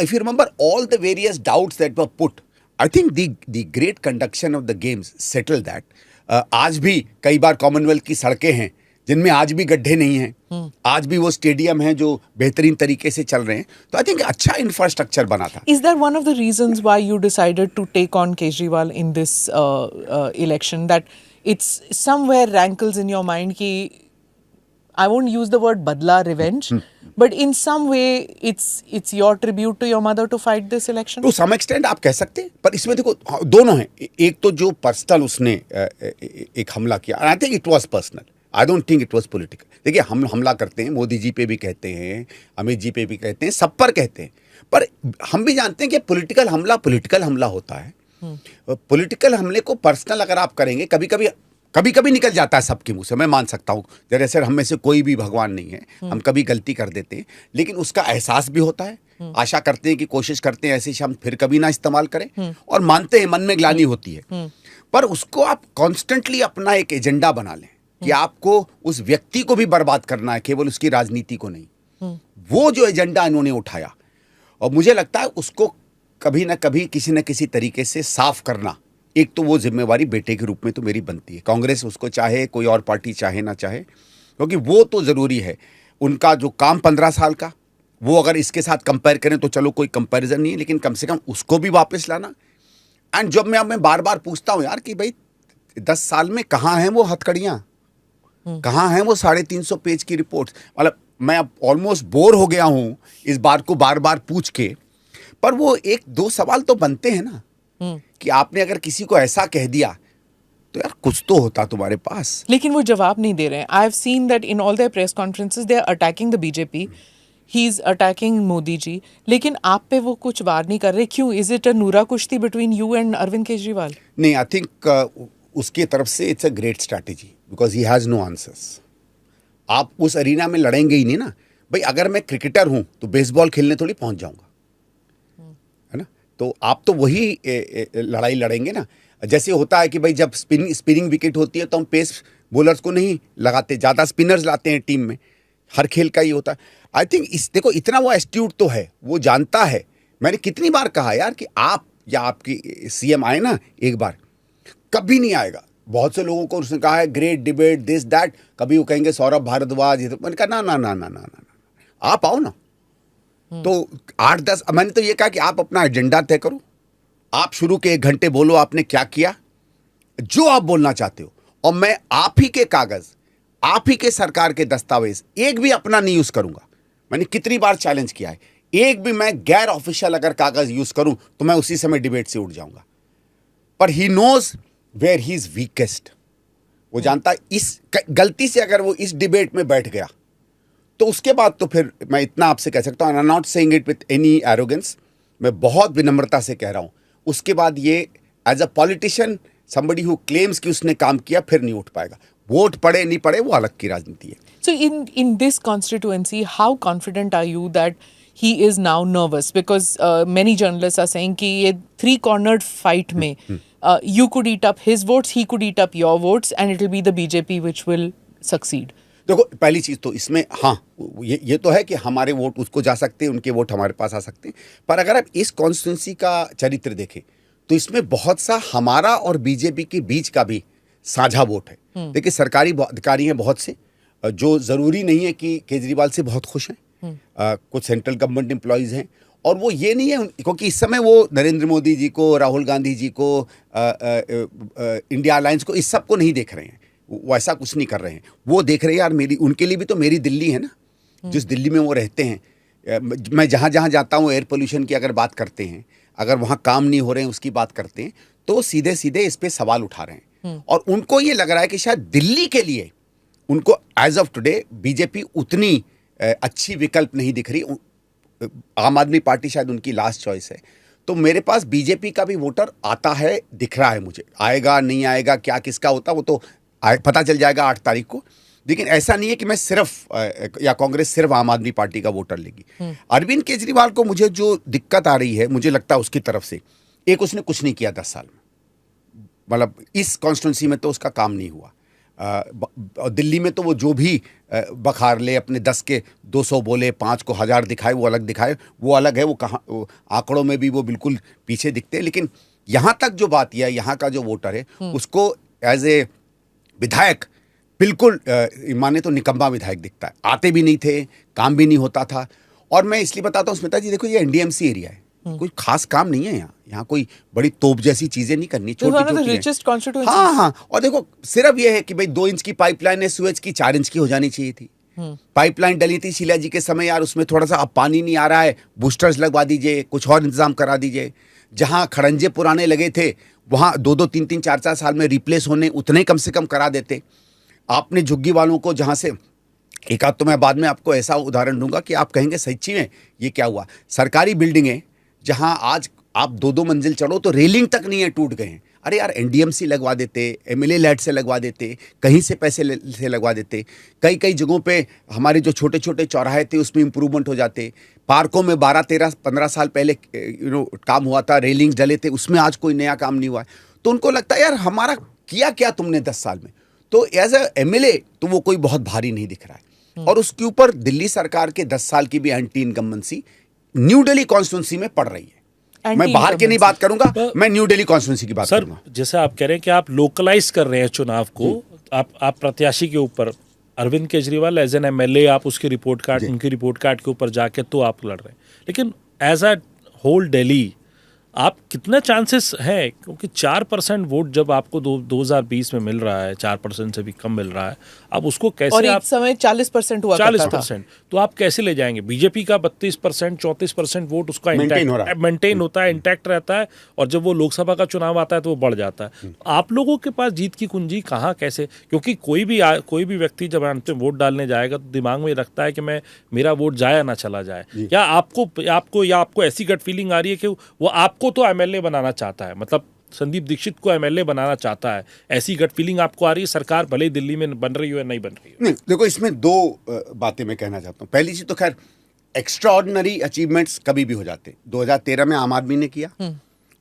if you remember all the various doubts that were put I think the great conduction of the games settle that आज भी कई बार कॉमनवेल्थ की सड़कें हैं जिनमें आज भी गड्ढे नहीं हैं आज भी वो स्टेडियम हैं जो बेहतरीन तरीके से चल रहे हैं तो आई थिंक अच्छा इंफ्रास्ट्रक्चर बना था Is that one of the reasons why you decided to take on Kejriwal in this election that it's somewhere rankles in your mind ki I won't use the word badla revenge but in some way it's your tribute to your mother to fight this election to some extent आप कह सकते हैं पर इसमें देखो दोनों हैं एक तो जो पर्सनल उसने एक हमला किया I think it was personal I don't think it was political देखिए हम हमला करते हैं मोदी जी पे भी कहते हैं अमित जी पे भी कहते हैं सब पर कहते हैं पर हम भी जानते हैं कि पॉलिटिकल हमला होता है पॉलिटिकल हमले को पर्सनल अगर आप करेंगे कभी कभी निकल जाता है सबके मुंह से मैं मान सकता हूँ दरअसल हम में से कोई भी भगवान नहीं है हम कभी गलती कर देते हैं लेकिन उसका एहसास भी होता है आशा करते हैं कि कोशिश करते हैं ऐसे हम फिर कभी ना इस्तेमाल करें और मानते हैं मन में ग्लानि होती है पर उसको आप कॉन्स्टेंटली अपना एक एजेंडा बना लें कि आपको उस व्यक्ति को भी बर्बाद करना है केवल उसकी राजनीति को नहीं वो जो एजेंडा इन्होंने उठाया और मुझे लगता है उसको कभी ना कभी किसी न किसी तरीके से साफ करना एक तो वो जिम्मेवारी बेटे के रूप में तो मेरी बनती है कांग्रेस उसको चाहे कोई और पार्टी चाहे ना चाहे क्योंकि वो तो ज़रूरी है उनका जो काम 15 साल का वो अगर इसके साथ कंपेयर करें तो चलो कोई कंपैरिजन नहीं है लेकिन कम से कम उसको भी वापस लाना एंड जब मैं बार बार पूछता हूँ यार कि भाई 10 साल में कहाँ हैं वो हथकड़ियाँ कहाँ हैं वो 350 पेज की रिपोर्ट मतलब मैं अब ऑलमोस्ट बोर हो गया हूँ इस बात को बार बार पूछ के पर वो 1-2 सवाल तो बनते हैं ना कि आपने अगर किसी को ऐसा कह दिया तो यार कुछ तो होता तुम्हारे पास। लेकिन वो जवाब नहीं दे रहे हैं. I have seen that in all their press conferences they are attacking the BJP, he is attacking Modi ji, लेकिन आप पे वो कुछ वार नहीं कर रहे. क्यों? इज इट अ नूरा कुश्ती between you and Arvind Kejriwal? नहीं, आई थिंक उसकी तरफ से it's a great strategy because he has no answers. आप उस अरीना में लड़ेंगे ही नहीं ना भाई. अगर मैं क्रिकेटर हूं तो बेसबॉल खेलने थोड़ी पहुंच जाऊंगा, है ना. तो आप तो वही लड़ाई लड़ेंगे ना. जैसे होता है कि भाई जब स्पिनिंग विकेट होती है तो हम पेस बॉलर्स को नहीं लगाते, ज़्यादा स्पिनर्स लाते हैं टीम में. हर खेल का ही होता है. आई थिंक देखो इतना वो एस्ट्यूट तो है, वो जानता है. मैंने कितनी बार कहा यार कि आप या आपकी सीएम आए ना एक बार, कभी नहीं आएगा. बहुत से लोगों को उसने कहा है ग्रेट डिबेट दिस दैट, कभी वो कहेंगे सौरभ भारद्वाज. मैंने कहा ना ना ना ना ना ना, आप आओ ना. तो 8-10 मैंने तो ये कहा कि आप अपना एजेंडा तय करो, आप शुरू के 1 घंटे बोलो आपने क्या किया, जो आप बोलना चाहते हो, और मैं आप ही के कागज, आप ही के सरकार के दस्तावेज एक भी अपना नहीं यूज करूंगा. मैंने कितनी बार चैलेंज किया है, एक भी मैं गैर ऑफिशियल अगर कागज यूज करूं तो मैं उसी समय डिबेट से उठ जाऊंगा. पर he knows where he is weakest. वो जानता है इस गलती से अगर वो इस डिबेट में बैठ गया तो उसके बाद तो फिर मैं इतना आपसे कह सकता हूं, आई am not saying it with any arrogance, मैं बहुत विनम्रता से कह रहा हूं, उसके बाद ये as a politician somebody who claims कि उसने काम किया फिर नहीं उठ पाएगा. वोट पड़े नहीं पड़े वो अलग की राजनीति है. So in this constituency, how confident are you that he is now nervous? Because many journalists are saying कि ये three-cornered fight में you could eat up his votes, he could eat up your votes, and it will be the BJP which will succeed. देखो पहली चीज तो इसमें हाँ ये तो है कि हमारे वोट उसको जा सकते हैं, उनके वोट हमारे पास आ सकते हैं. पर अगर आप इस कॉन्स्टिट्यूंसी का चरित्र देखें तो इसमें बहुत सा हमारा और बीजेपी के बीच का भी साझा वोट है. देखिए सरकारी अधिकारी हैं बहुत से जो ज़रूरी नहीं है कि केजरीवाल से बहुत खुश हैं. कुछ सेंट्रल गवर्नमेंट एम्प्लॉयज़ हैं और वो ये नहीं है क्योंकि इस समय वो नरेंद्र मोदी जी को, राहुल गांधी जी को, इंडिया अलायंस को, इस सब को नहीं देख रहे हैं. वो ऐसा कुछ नहीं कर रहे हैं. वो देख रहे हैं यार मेरी, उनके लिए भी तो मेरी दिल्ली है ना, जिस दिल्ली में वो रहते हैं. मैं जहाँ जहाँ जाता हूँ एयर पोल्यूशन की अगर बात करते हैं, अगर वहाँ काम नहीं हो रहे हैं उसकी बात करते हैं, तो सीधे सीधे इस पे सवाल उठा रहे हैं. और उनको ये लग रहा है कि शायद दिल्ली के लिए उनको एज ऑफ टुडे बीजेपी उतनी अच्छी विकल्प नहीं दिख रही. आम आदमी पार्टी शायद उनकी लास्ट चॉइस है. तो मेरे पास बीजेपी का भी वोटर आता है, दिख रहा है मुझे. आएगा नहीं आएगा क्या किसका होता वो तो पता चल जाएगा 8 तारीख को. लेकिन ऐसा नहीं है कि मैं सिर्फ या कांग्रेस सिर्फ आम आदमी पार्टी का वोटर लेगी. अरविंद केजरीवाल को मुझे जो दिक्कत आ रही है, मुझे लगता है उसकी तरफ से, एक उसने कुछ नहीं किया 10 साल में. मतलब इस कॉन्स्टिट्यूंसी में तो उसका काम नहीं हुआ. दिल्ली में तो वो जो भी बखार ले, अपने 10 के 200 बोले, 5 को 1000 दिखाए, वो अलग दिखाए, वो अलग है. वो कहाँ आंकड़ों में भी वो बिल्कुल पीछे दिखते हैं. लेकिन यहाँ तक जो बात यह, यहाँ का जो वोटर है उसको एज ए विधायक बिल्कुल माने तो निकम्मा विधायक दिखता है. आते भी नहीं थे, काम भी नहीं होता था. और मैं इसलिए बताता हूँ स्मिता जी, देखो ये एनडीएमसी एरिया है, कोई खास काम नहीं है यहाँ कोई बड़ी तोप जैसी चीजें नहीं करनी, छोटी. हाँ. और देखो सिर्फ ये है कि भाई 2 इंच की पाइपलाइन है सुएज की, 4 इंच की हो जानी चाहिए थी. पाइपलाइन डली थी शीला जी के समय, यार उसमें थोड़ा सा अब पानी नहीं आ रहा है, बूस्टर्स लगवा दीजिए, कुछ और इंतजाम करा दीजिए. जहाँ खड़ंजे पुराने लगे थे वहाँ 2-2, 3-3, 4-4 साल में रिप्लेस होने, उतने कम से कम करा देते. आपने झुग्गी वालों को जहाँ से, एक आध तो मैं बाद में आपको ऐसा उदाहरण दूंगा कि आप कहेंगे सच्ची में ये क्या हुआ. सरकारी बिल्डिंगें जहाँ आज आप 2-2 मंजिल चढ़ो तो रेलिंग तक नहीं है, टूट गए हैं. अरे यार एनडीएमसी लगवा देते, एमएलए लैड से लगवा देते, कहीं से पैसे से लगवा देते. कई कई जगहों पे हमारे जो छोटे छोटे चौराहे थे उसमें इंप्रूवमेंट हो जाते. पार्कों में 12, 13, 15 साल पहले काम हुआ था, रेलिंग्स डले थे, उसमें आज कोई नया काम नहीं हुआ है. तो उनको लगता है यार हमारा किया क्या तुमने 10 साल में. तो एज ए एमएलए तो वो कोई बहुत भारी नहीं दिख रहा है. और उसके ऊपर दिल्ली सरकार के 10 साल की भी anti incumbency new Delhi constituency में पड़ रही है. मैं बाहर की नहीं बात करूंगा, मैं न्यू दिल्ली कॉन्स्टिट्यूंसी की बात करूंगा. जैसे आप कह रहे हैं कि आप लोकलाइज कर रहे हैं चुनाव को, आप प्रत्याशी के ऊपर, Arvind Kejriwal as an MLA आप उसकी रिपोर्ट कार्ड, उनकी रिपोर्ट कार्ड के ऊपर जाके तो आप लड़ रहे हैं. लेकिन एज अ होल दिल्ली आप कितना चांसेस है, क्योंकि 4% वोट जब आपको 2020 में मिल रहा है, 4% से भी कम मिल रहा है, अब उसको कैसे और आप एक समय 40% हुआ करता था। 40%, तो आप कैसे ले जाएंगे? बीजेपी का 32%, 34% वोट उसका Maintain हो रहा है। मेंटेन होता है, इंटैक्ट रहता है, और जब वो लोकसभा का चुनाव आता है तो वो बढ़ जाता है। आप लोगों के पास जीत की कुंजी कहाँ, कैसे? क्योंकि कोई भी व्यक्ति जब अंतिम वोट डालने जाएगा तो दिमाग में रखता है कि मेरा वोट जाया ना चला जाए। क्या आपको ऐसी गट फीलिंग आ रही है कि वो आपको तो एमएलए बनाना चाहता है, मतलब संदीप दीक्षित को एमएलए बनाना चाहता है, ऐसी गट फीलिंग आपको आ रही है? सरकार भले ही दिल्ली में बन रही हो या नहीं बन रही हो। नहीं, देखो इसमें दो बातें मैं कहना चाहता हूँ। पहली चीज तो खैर एक्स्ट्रा ऑर्डिनरी अचीवमेंट्स कभी भी हो जाते। 2013 में आम आदमी ने किया,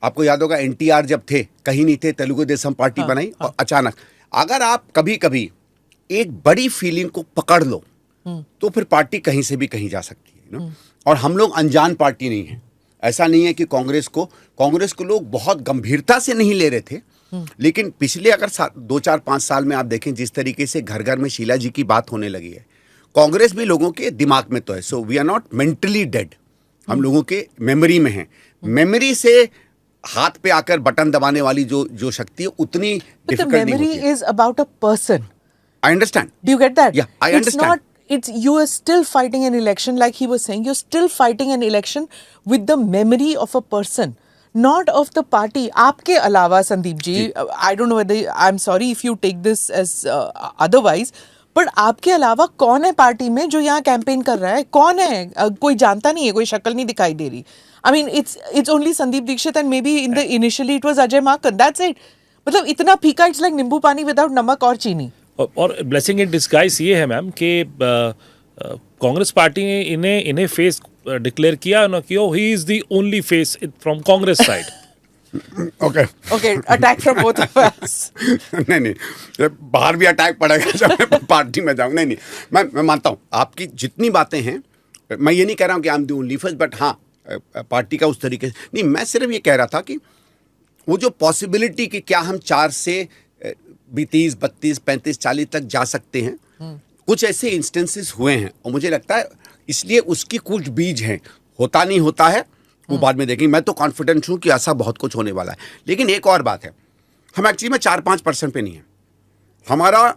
आपको याद होगा एनटीआर जब थे कहीं नहीं थे, तेलुगु देशम पार्टी बनाई और अचानक, अगर आप कभी कभी एक बड़ी फीलिंग को पकड़ लो तो फिर पार्टी कहीं से भी कहीं जा सकती है ना। और हम लोग अनजान पार्टी नहीं है। ऐसा नहीं है कि कांग्रेस को लोग बहुत गंभीरता से नहीं ले रहे थे, लेकिन पिछले अगर 2-4-5 साल में आप देखें जिस तरीके से घर घर में शीला जी की बात होने लगी है, कांग्रेस भी लोगों के दिमाग में तो है। So we are not mentally dead, हम लोगों के मेमोरी में है। मेमोरी से हाथ पे आकर बटन दबाने वाली जो शक्ति है उतनी डिफिकल्ट नहीं होती है। is about a person. I understand. Do you get that? Yeah, I understand. You are still fighting an election, like he was saying. You're still fighting an election with the memory of a person, not of the party. आपके अलावा Sandeep ji, I don't know whether I'm sorry if you take this as otherwise, but आपके अलावा कौन है party में जो यहाँ campaign कर रहा है? कौन है? कोई जानता नहीं है, कोई शक्ल नहीं दिखाई दे रही. I mean, it's only Sandeep Dikshit and maybe initially it was Ajay Makan. That's it. मतलब इतना फीका, it's like नींबू पानी without नमक और चीनी. और ब्लेसिंग इन डिस्गाइज ये है मैम कि कांग्रेस पार्टी ने इन्हें फेस डिक्लेयर किया ना कि he is the only face from Congress side. Okay, attack from both of us. नहीं, बाहर भी अटैक पड़ेगा जब मैं पार्टी में जाऊँ. नहीं, मैं मानता हूँ आपकी जितनी बातें हैं. मैं ये नहीं कह रहा हूँ कि I am the only face, but हाँ पार्टी का उस तरीके से नहीं. मैं सिर्फ ये कह रहा था कि वो जो पॉसिबिलिटी कि क्या हम 4 से 30, 32, 35, 40 तक जा सकते हैं, कुछ ऐसे इंस्टेंसेस हुए हैं और मुझे लगता है इसलिए उसकी कुछ बीज हैं. होता नहीं होता है वो बाद में देखेंगे. मैं तो कॉन्फिडेंट हूँ कि ऐसा बहुत कुछ होने वाला है. लेकिन एक और बात है, हम एक्चुअली में 4-5% पे नहीं है. हमारा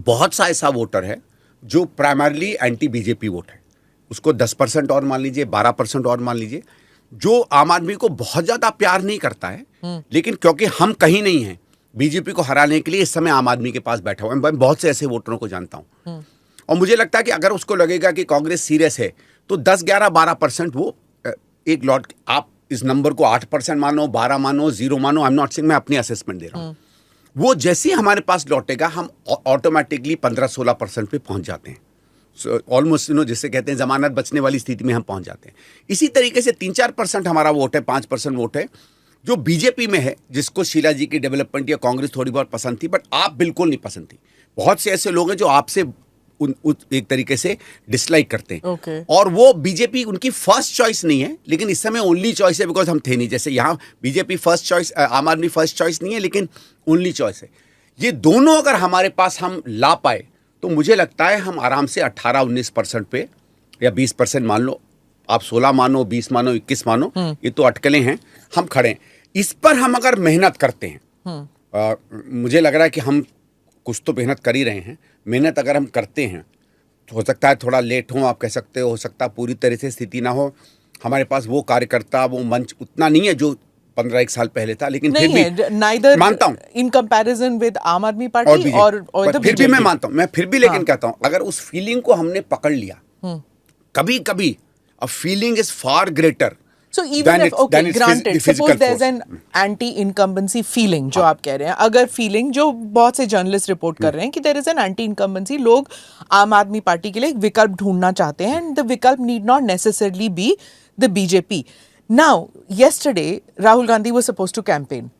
बहुत सा ऐसा वोटर है जो प्राइमरली एंटी बीजेपी वोट है. उसको 10% और मान लीजिए, 12% और मान लीजिए, जो आम आदमी को बहुत ज़्यादा प्यार नहीं करता है, लेकिन क्योंकि हम कहीं नहीं हैं, बीजेपी को हराने के लिए इस समय आम आदमी के पास बैठा हुआ है. मैं बहुत से ऐसे वोटरों को जानता हूँ और मुझे लगता है कि अगर उसको लगेगा कि कांग्रेस सीरियस है तो 10, 11, 12% वो एक लॉट. आप इस नंबर को 8% मानो, 12 मानो, 0 मानो, आई एम नॉट सेइंग, मैं अपनी असेसमेंट दे रहा हूँ. वो जैसे ही हमारे पास लौटेगा हम ऑटोमेटिकली 15-16% पे पहुंच जाते हैं. ऑलमोस्ट जिसे कहते हैं जमानत बचने वाली स्थिति में हम पहुंच जाते हैं. इसी तरीके से 3-4% हमारा वोट है, 5% वोट है जो बीजेपी में है, जिसको शीला जी की डेवलपमेंट या कांग्रेस थोड़ी बहुत पसंद थी, बट आप बिल्कुल नहीं पसंद थी. बहुत से ऐसे लोग हैं जो आपसे एक तरीके से डिसलाइक करते हैं. Okay. और वो बीजेपी उनकी फर्स्ट चॉइस नहीं है, लेकिन इस समय ओनली चॉइस है, बिकॉज हम थे नहीं. जैसे यहाँ बीजेपी फर्स्ट चॉइस, आम आदमी फर्स्ट चॉइस नहीं है, लेकिन ओनली चॉइस है. ये दोनों अगर हमारे पास हम ला पाए तो मुझे लगता है हम आराम से 18-19% पे या 20% मान लो, आप 16 मानो, 20 मानो, 21 मानो, ये तो अटकलें हैं, हम खड़े हैं. इस पर हम अगर मेहनत करते हैं, मुझे लग रहा है कि हम कुछ तो मेहनत कर ही रहे हैं. मेहनत अगर हम करते हैं तो हो सकता है थोड़ा लेट हो, आप कह सकते हो सकता है पूरी तरह से स्थिति ना हो. हमारे पास वो कार्यकर्ता, वो मंच उतना नहीं है जो 15-1 साल पहले था, लेकिन फिर भी मानता हूँ इन कंपैरिजन विद आम आदमी पार्टी और फिर भी मैं मानता हूँ, मैं फिर भी लेकिन कहता हूँ अगर उस फीलिंग को हमने पकड़ लिया, कभी कभी a feeling is far greater. So even if, okay, granted, suppose there's an anti-incumbency feeling, जो आप कह रहे हैं, अगर feeling जो बहुत से जर्नलिस्ट रिपोर्ट कर रहे हैं कि there is an anti-incumbency, लोग आम आदमी पार्टी के लिए एक विकल्प ढूंढना चाहते हैं, and the विकल्प need not necessarily be the BJP. Now, yesterday, Rahul Gandhi was supposed to campaign.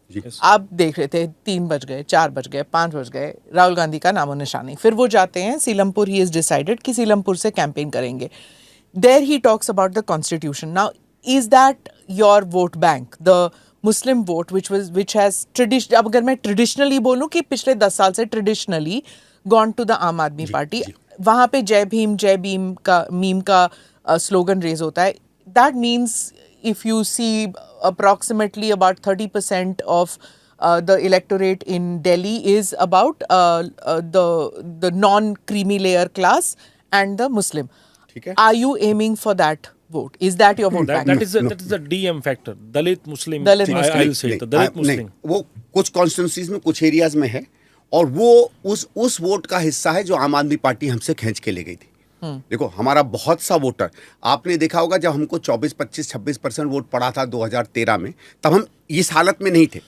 आप देख रहे थे 3 बज गए, 4 बज गए, 5 बज गए, राहुल गांधी का नामो निशान नहीं. फिर वो जाते हैं सीलमपुर. ही इज डिसाइडेड कि सीलमपुर से कैंपेन करेंगे. There he talks about the constitution. Now, is that your vote bank, the Muslim vote, which has tradition? अब अगर मैं traditionally बोलूँ कि पिछले 10 साल से traditionally gone to the आम आदमी पार्टी, वहाँ पे जय भीम का मीम का स्लोगन रेज होता है. That means if you see approximately about 30% of the electorate in Delhi is about the non-creamy layer class and the Muslim. ठीक है. Are you aiming for that vote? Is that your vote bank? that is the DM factor. Dalit Muslim. Dalit Muslim. I'll say the Dalit Muslim. वो कुछ constituencies में कुछ areas में है और वो उस वोट का हिस्सा है जो आम आदमी पार्टी हमसे खींच के ले गई थी. देखो हमारा बहुत सा वोटर, आपने देखा होगा जब हमको 24, 25, 26% वोट पड़ा था 2013 में, तब हम इस हालत में नहीं थे.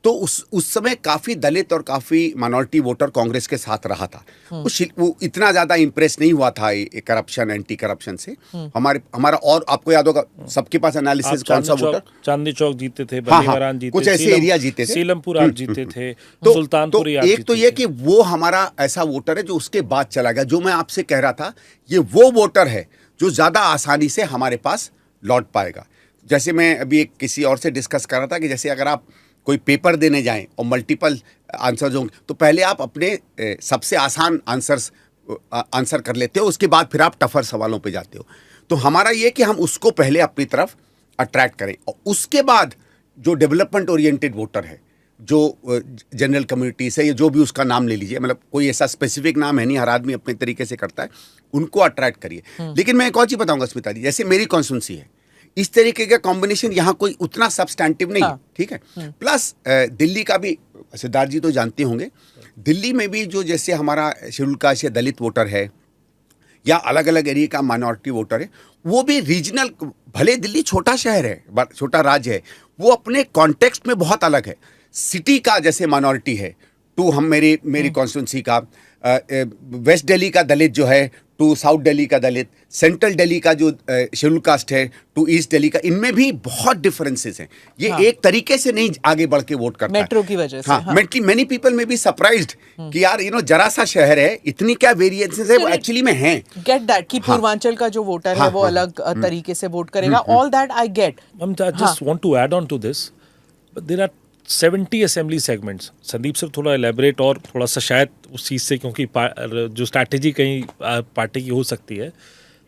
तो उस समय काफी दलित और काफी माइनॉरिटी वोटर कांग्रेस के साथ रहा था. वो इतना ज्यादा इंप्रेस नहीं हुआ था करप्शन, एंटी करप्शन से. हमारा और आपको याद होगा सबके पास एनालिसिस कौन सा वोटर, चांदनी चौक जीते थे, हाँ, कुछ ऐसे एरिया जीते थे, सीलमपुर आप जीते थे, तो सुल्तानपुर आप एक तो ये कि वो हमारा ऐसा वोटर है जो उसके बाद चला गया. जो मैं आपसे कह रहा था, ये वो वोटर है जो ज्यादा आसानी से हमारे पास लौट पाएगा. जैसे मैं अभी एक किसी और से डिस्कस कर रहा था कि जैसे अगर आप कोई पेपर देने जाएं और मल्टीपल आंसर्स होंगे तो पहले आप अपने सबसे आसान आंसर कर लेते हो, उसके बाद फिर आप टफर सवालों पे जाते हो. तो हमारा ये कि हम उसको पहले अपनी तरफ अट्रैक्ट करें और उसके बाद जो डेवलपमेंट ओरिएंटेड वोटर है, जो जनरल कम्युनिटी से, या जो भी उसका नाम ले लीजिए, मतलब कोई ऐसा स्पेसिफिक नाम है नहीं, हर आदमी अपने तरीके से करता है, उनको अट्रैक्ट करिए. लेकिन मैं एक और चीज़ बताऊंगा स्मिता जी, जैसे मेरी कॉन्स्टिट्यूंसी है, इस तरीके का कॉम्बिनेशन यहाँ कोई उतना सब्सटैंटिव नहीं है. ठीक है. प्लस दिल्ली का भी सिद्धार्थ जी तो जानते होंगे, दिल्ली में भी जो जैसे हमारा शेड्यूल कास्ट या दलित वोटर है या अलग अलग एरिया का माइनॉरिटी वोटर है, वो भी रीजनल, भले दिल्ली छोटा शहर है, छोटा राज्य है, वो अपने कॉन्टेक्स्ट में बहुत अलग है. सिटी का जैसे माइनॉरिटी है, टू हम मेरी कॉन्स्टिट्यूंसी का वेस्ट दिल्ली का दलित जो है, टू साउथ दिल्ली का दलित, सेंट्रल दिल्ली का जो शेड्यूल कास्ट है, टू ईस्ट दिल्ली का, इनमें भी बहुत डिफरेंसेस हैं. ये एक तरीके से नहीं आगे बढ़ के वोट करता मेट्रो की वजह से. हाँ, मेनी पीपल में भी सरप्राइज्ड कि यार जरा सा शहर है, इतनी क्या वेरिएंसेस है वो एक्चुअली में हैं. गेट दैट कि पूर्वांचल का जो वोटर है वो अलग तरीके से वोट करेगा. All that I get. I just want to add on to this. But there are 70 assembly segments. Sandeep sir थोड़ा एलेबरेट और थोड़ा सा शायद उस चीज़ से, क्योंकि जो स्ट्रैटेजी कहीं पार्टी की हो सकती है.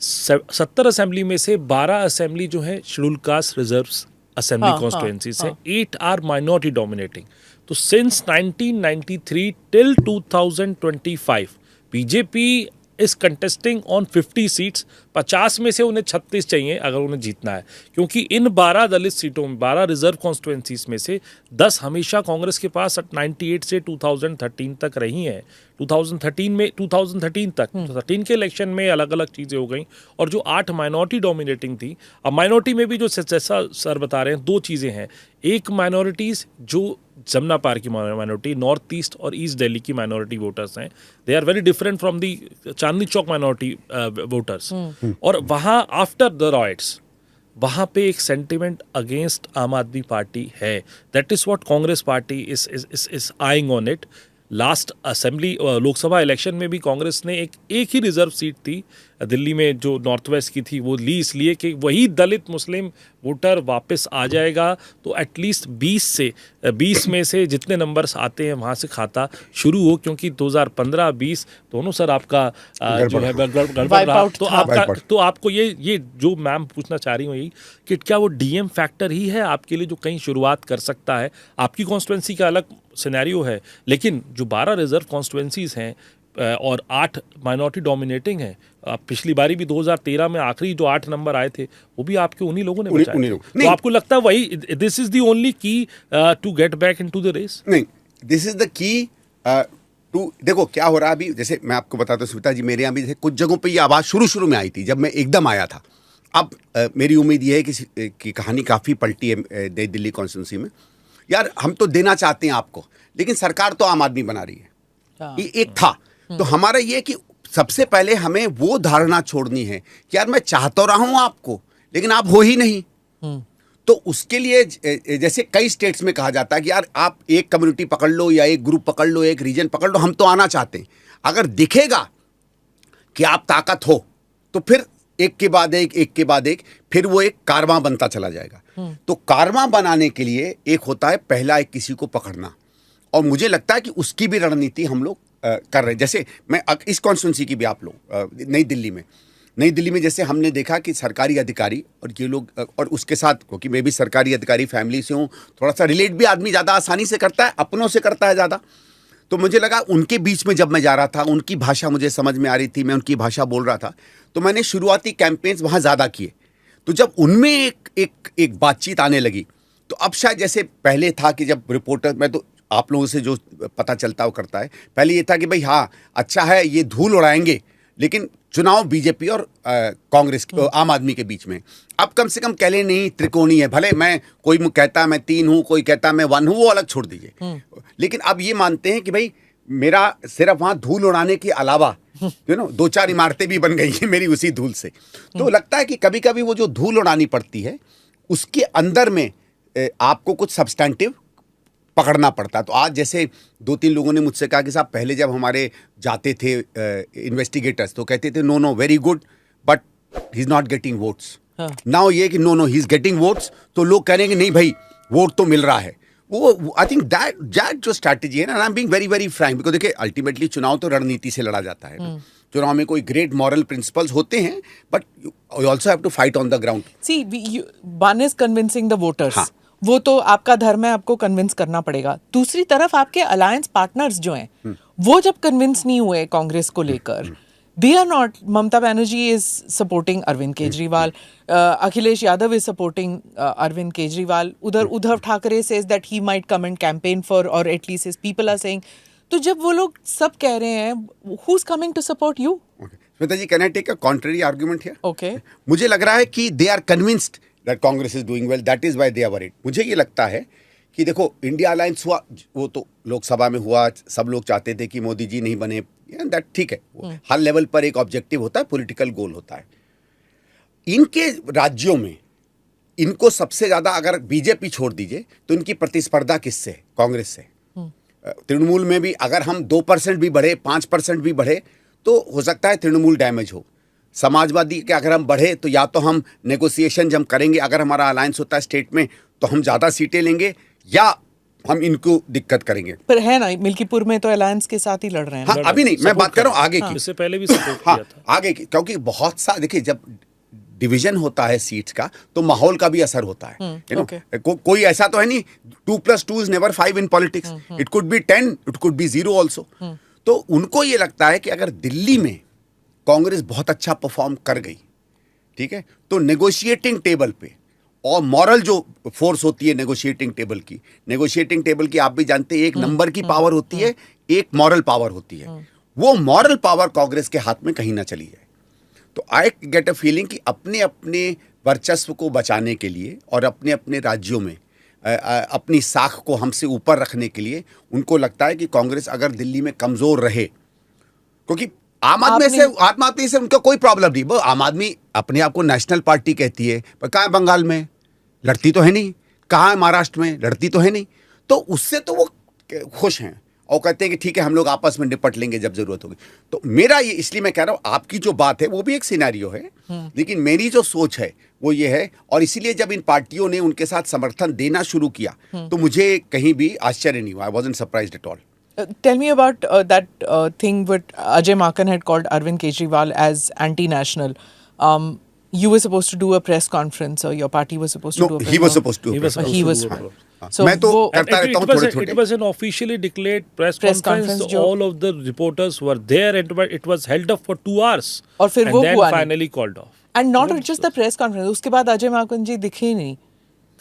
70 असेंबली में से 12 असेंबली जो है schedule caste reserves assembly constituencies हैं, 8 आर माइनॉरिटी डोमिनेटिंग. तो since 1993 till 2025 BJP is contesting on 50 seats. 50 में से उन्हें 36 चाहिए अगर उन्हें जीतना है, क्योंकि इन 12 दलित सीटों में, 12 रिजर्व कॉन्स्टिट्यूएंसीज में से 10 हमेशा कांग्रेस के पास 98 से 2013 तक रही हैं. 2013 तक 13 के इलेक्शन में अलग अलग चीज़ें हो गई. और जो 8 माइनॉरिटी डोमिनेटिंग थी, अब माइनॉरिटी में भी जो जैसा सर बता रहे हैं, 2 चीज़ें हैं. एक माइनॉरिटीज़ जो जमुना पार की माइनॉरिटी, नॉर्थ ईस्ट और ईस्ट दिल्ली की माइनॉरिटी वोटर्स हैं, they are very different from the Chandni Chowk minority voters. और वहाँ आफ्टर द राइट्स, वहाँ पे एक सेंटिमेंट अगेंस्ट आम आदमी पार्टी है. That is what Congress party is eyeing on it. Last assembly Lok Sabha election में भी कांग्रेस ने एक ही रिजर्व सीट थी दिल्ली में जो नॉर्थ वेस्ट की थी, वो ली इसलिए कि वही दलित मुस्लिम वोटर वापस आ जाएगा तो एटलीस्ट 20 में से जितने नंबर्स आते हैं वहाँ से खाता शुरू हो. क्योंकि 2015-20 दोनों सर आपका जो है गड़बड़ रहा. तो आपको ये जो मैम पूछना चाह रही हूँ यही कि क्या वो डीएम फैक्टर ही है आपके लिए जो कहीं शुरुआत कर सकता है. आपकी कॉन्स्टिट्यूएंसी का अलग सिनेरियो है, लेकिन जो 12 रिजर्व कॉन्स्टिट्यूएंसीज हैं और 8 माइनॉरिटी डोमिनेटिंग है. पिछली बारी भी 2013 में आखिरी जो 8 नंबर आए थे वो भी आपके उन्हीं लोगों ने बचाए. तो आपको लगता है वही this is the only key to get back into the race? नहीं, this is the key to. देखो क्या हो रहा है अभी, जैसे मैं आपको बताता हूँ स्मिता जी, मेरे यहाँ भी जैसे कुछ जगहों पे ये आवाज़ शुरू में आई थी जब मैं एकदम आया था. अब मेरी उम्मीद ये है कि कहानी काफ़ी पलटी है दिल्ली कॉन्स्टिट्यूंसी में. यार हम तो देना चाहते हैं आपको, लेकिन सरकार तो आम आदमी बना रही है. ये एक था. तो हमारा ये कि सबसे पहले हमें वो धारणा छोड़नी है कि यार मैं चाह तो रहा हूं आपको, लेकिन आप हो ही नहीं. तो उसके लिए जैसे कई स्टेट्स में कहा जाता है कि यार आप एक कम्युनिटी पकड़ लो या एक ग्रुप पकड़ लो, एक रीजन पकड़ लो, हम तो आना चाहते हैं. अगर दिखेगा कि आप ताकत हो तो फिर एक के बाद एक फिर वो एक कारवां बनता चला जाएगा. तो कारवां बनाने के लिए एक होता है पहला एक किसी को पकड़ना, और मुझे लगता है कि उसकी भी रणनीति हम लोग कर रहे हैं. जैसे मैं इस कॉन्स्टिट्यूंसी की भी आप लोग नई दिल्ली में नई दिल्ली में जैसे हमने देखा कि सरकारी अधिकारी और ये लोग और उसके साथ, क्योंकि मैं भी सरकारी अधिकारी फैमिली से हूँ, थोड़ा सा रिलेट भी आदमी ज़्यादा आसानी से करता है, अपनों से करता है ज़्यादा। तो मुझे लगा उनके बीच में जब मैं जा रहा था, उनकी भाषा मुझे समझ में आ रही थी, मैं उनकी भाषा बोल रहा था, तो मैंने शुरुआती कैंपेन्स वहाँ ज़्यादा किए। तो जब उनमें एक बातचीत आने लगी, तो अब शायद जैसे पहले था कि जब रिपोर्टर, मैं तो आप लोगों से जो पता चलता वो करता है, पहले ये था कि भाई हाँ अच्छा है ये धूल उड़ाएंगे, लेकिन चुनाव बीजेपी और कांग्रेस आम आदमी के बीच में। अब कम से कम कह ले नहीं त्रिकोणीय है, भले मैं कोई कहता मैं 3 हूँ, कोई कहता मैं 1 हूँ, वो अलग छोड़ दीजिए, लेकिन अब ये मानते हैं कि भाई मेरा सिर्फ वहाँ धूल उड़ाने के अलावा 2-4 इमारतें भी बन गई हैं मेरी उसी धूल से। तो लगता है कि कभी कभी वो जो धूल उड़ानी पड़ती है उसके अंदर में आपको कुछ सब्सटेंटिव पकड़ना पड़ता है। तो आज जैसे 2-3 लोगों ने मुझसे कहा कि साहब पहले जब हमारे जाते थे इन्वेस्टिगेटर्स तो कहते थे no very good but he is not getting votes. Now ये कि no he is getting votes, तो लोग कहेंगे नहीं भाई वोट तो मिल रहा है। वो आई थिंक दैट जो स्ट्रैटेजी है ना, I am being very very Frank, because देखिए अल्टीमेटली चुनाव तो रणनीति से लड़ा जाता है। चुनाव में कोई ग्रेट मॉरल प्रिंसिपल्स होते हैं, but you also have to fight on the ground. See one is convincing the voters, वो तो आपका धर्म है, आपको कन्विंस करना पड़ेगा। दूसरी तरफ आपके अलायंस पार्टनर्स जो हैं वो जब कन्विंस नहीं हुए कांग्रेस को लेकर, they are not, Mamata Banerjee is supporting Arvind Kejriwal, Akhilesh Yadav is supporting Arvind Kejriwal, उधर Uddhav Thackeray says that he might come and campaign for, और at least his people are saying. तो जब वो लोग सब कह रहे हैं, who is coming to support you? Shweta ji, can I take a contrary argument here? Okay, मुझे लग रहा है कि they are convinced that Congress is doing well, that is why they are worried। मुझे ये लगता है कि देखो इंडिया अलायंस हुआ, वो तो लोकसभा में हुआ, सब लोग चाहते थे कि मोदी जी नहीं बने, दैट ठीक है, हर लेवल पर एक ऑब्जेक्टिव होता है, पॉलिटिकल गोल होता है। इनके राज्यों में इनको सबसे ज्यादा, अगर बीजेपी छोड़ दीजिए तो इनकी प्रतिस्पर्धा किससे है? कांग्रेस से। तृणमूल में भी अगर हम 2% भी बढ़े, 5% भी बढ़े, तो हो सकता है तृणमूल डैमेज हो। समाजवादी के अगर हम बढ़े तो या तो हम नेगोशिएशन जब करेंगे, अगर हमारा अलायंस होता है स्टेट में तो हम ज़्यादा सीटें लेंगे, या हम इनको दिक्कत करेंगे। पर है ना, मिल्कीपुर में तो अलायंस के साथ ही लड़ रहे हैं। हाँ, अभी नहीं, मैं बात कर रहा हूँ आगे की। इससे पहले भी सपोर्ट किया था। आगे की, क्योंकि बहुत सा देखिए जब डिवीजन होता है सीट्स का तो माहौल का भी असर होता है। कोई ऐसा तो है नहीं 2+2 is never 5 in politics, it could be 10, it could be 0 also. तो उनको ये लगता है कि अगर दिल्ली में कांग्रेस बहुत अच्छा परफॉर्म कर गई, ठीक है, तो नेगोशिएटिंग टेबल पे, और मॉरल जो फोर्स होती है नेगोशिएटिंग टेबल की आप भी जानते हैं, एक नंबर की पावर होती है, एक मॉरल पावर होती है। वो मॉरल पावर कांग्रेस के हाथ में कहीं ना चली जाए। तो आई गेट अ फीलिंग कि अपने अपने वर्चस्व को बचाने के लिए और अपने अपने राज्यों में अपनी साख को हमसे ऊपर रखने के लिए उनको लगता है कि कांग्रेस अगर दिल्ली में कमजोर रहे, क्योंकि आम आदमी से उनका कोई प्रॉब्लम नहीं, वो आम आदमी अपने आप को नेशनल पार्टी कहती है, पर कहाँ है बंगाल में, लड़ती तो है नहीं, कहाँ है महाराष्ट्र में, लड़ती तो है नहीं, तो उससे तो वो खुश हैं और कहते हैं कि ठीक है हम लोग आपस में निपट लेंगे जब जरूरत होगी। तो मेरा ये, इसलिए मैं कह रहा हूँ आपकी जो बात है वो भी एक सिनेरियो है, लेकिन मेरी जो सोच है वो ये है, और इसीलिए जब इन पार्टियों ने उनके साथ समर्थन देना शुरू किया तो मुझे कहीं भी आश्चर्य नहीं हुआ, I wasn't surprised at all. Tell me about that thing with Ajay Makan had called Arvind Kejriwal as anti-national. You were supposed to do a press conference, or your party was supposed to do a press he was supposed to. He was. So मैं तो करता रहता हूँ थोड़े-थोड़े। It was an officially declared press conference. All of the reporters were there, and it was held up for 2 hours. और फिर वो then हुआ नहीं। finally called off. And not just the press conference. उसके बाद अजय माकन जी दिखे ही नहीं।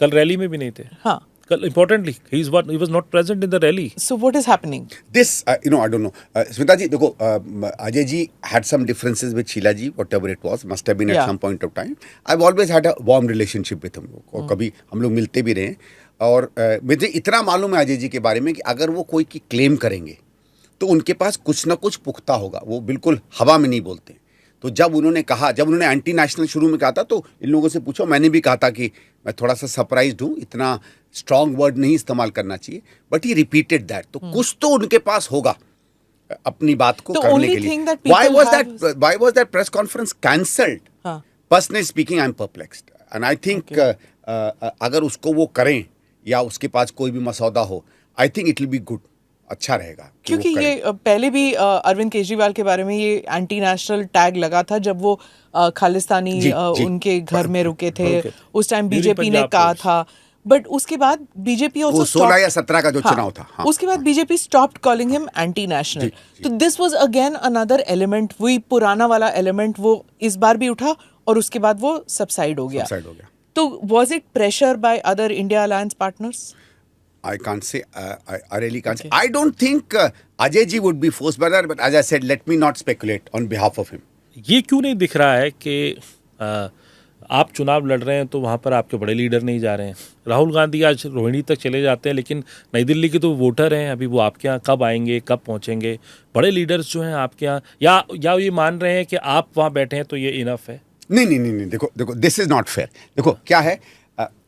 कल रैली में भी नहीं थे। हाँ। Importantly, he was not present in the rally. So what is happening? This, I don't know. Smita ji, देखो, Ajay ji had some differences with Sheila ji, whatever it was, must have been at some point of time. I've always had a warm relationship with him. और कभी हम लोग मिलते भी रहे, और मुझे इतना मालूम है अजय जी के बारे में कि अगर वो कोई की क्लेम करेंगे तो उनके पास कुछ ना कुछ पुख्ता होगा, वो बिल्कुल हवा में नहीं बोलते। तो जब उन्होंने एंटी नेशनल शुरू में कहा था, तो इन लोगों से पूछो, मैंने भी कहा था कि मैं थोड़ा सा सरप्राइज्ड हूँ, इतना स्ट्रॉन्ग वर्ड नहीं इस्तेमाल करना चाहिए, बट ही रिपीटेड दैट। तो कुछ तो उनके पास होगा अपनी बात को करने के लिए। Why was that press conference cancelled? Personally speaking, I'm perplexed, and I think अगर उसको वो करें या उसके पास कोई भी मसौदा हो, I think it will be good, अच्छा रहेगा कि क्योंकि वो ये पहले भी अरविंद केजरीवाल के बारे में ये एंटी नेशनल टैग लगा था जब वो खालिस्तानी जी, जी। उनके घर में रुके थे। रुके थे। उस टाइम During बीजेपी ने पंजाब कहा polls। था, बट उसके बाद बीजेपी वो ऑल्सो 16 या 17 का जो चुनाव था, हाँ, उसके बाद BJP stopped calling him anti national. जी, जी। तो this was again another element, वही पुराना वाला एलिमेंट वो इस बार भी उठा और उसके बाद वो सबसाइड हो गया। सबसाइड हो गया। तो was it pressure by other India alliance partners? I can't say. I really can't say. I don't think Ajay ji would be forced by that. But as I said, let me not speculate on behalf of him. ये क्यों नहीं दिख रहा है कि आप चुनाव लड़ रहे हैं तो वहाँ पर आपके बड़े लीडर नहीं जा रहे हैं? राहुल गांधी आज रोहिणी तक चले जाते हैं, लेकिन नई दिल्ली के तो वोटर हैं, अभी वो आपके यहाँ कब आएंगे, कब पहुँचेंगे? बड़े लीडर्स जो हैं आपके यहाँ, या ये मान रहे हैं कि आप वहाँ बैठे हैं तो ये इनफ है? नहीं, देखो, दिस इज नॉट फेयर। देखो क्या है,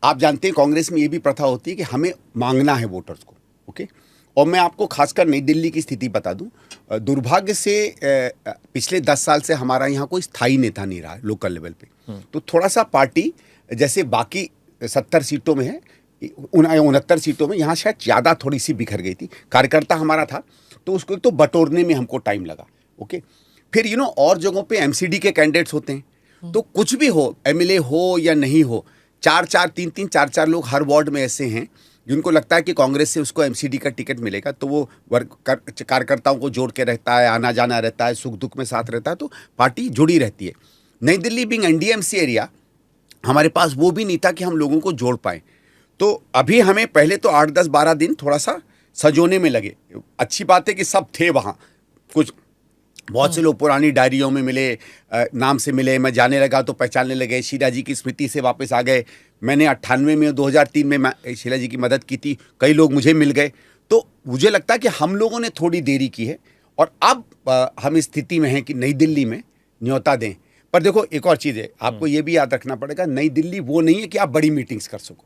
आप जानते हैं कांग्रेस में ये भी प्रथा होती है कि हमें मांगना है वोटर्स को, ओके। और मैं आपको खासकर नई दिल्ली की स्थिति बता दूं, दुर्भाग्य से पिछले 10 साल से हमारा यहाँ कोई स्थायी नेता नहीं रहा है लोकल लेवल पे। तो थोड़ा सा पार्टी जैसे बाकी 70 सीटों में है, 69 सीटों में, यहाँ शायद ज़्यादा थोड़ी सी बिखर गई थी। कार्यकर्ता हमारा था तो उसको तो बटोरने में हमको टाइम लगा, ओके। फिर और जगहों पे एमसीडी के कैंडिडेट्स होते हैं, तो कुछ भी हो, एमएलए हो या नहीं हो, 4-4 लोग हर वार्ड में ऐसे हैं जिनको लगता है कि कांग्रेस से उसको एमसीडी का टिकट मिलेगा, तो वो कार्यकर्ताओं को जोड़ के रहता है, आना जाना रहता है, सुख दुख में साथ रहता है, तो पार्टी जुड़ी रहती है। नई दिल्ली बिंग एनडीएमसी एरिया, हमारे पास वो भी नहीं था कि हम लोगों को जोड़ पाएँ। तो अभी हमें पहले तो 8-10-12 दिन थोड़ा सा सजोने में लगे। अच्छी बात है कि सब थे वहाँ, कुछ बहुत से लोग पुरानी डायरियों में मिले, नाम से मिले, मैं जाने लगा तो पहचानने लगे, शीला जी की स्मृति से वापस आ गए। मैंने 98 में 2003 में शीला जी की मदद की थी, कई लोग मुझे मिल गए। तो मुझे लगता है कि हम लोगों ने थोड़ी देरी की है और अब हम इस स्थिति में हैं कि नई दिल्ली में न्योता दें। पर देखो एक और चीज़ है, आपको ये भी याद रखना पड़ेगा, नई दिल्ली वो नहीं है कि आप बड़ी मीटिंग्स कर सको।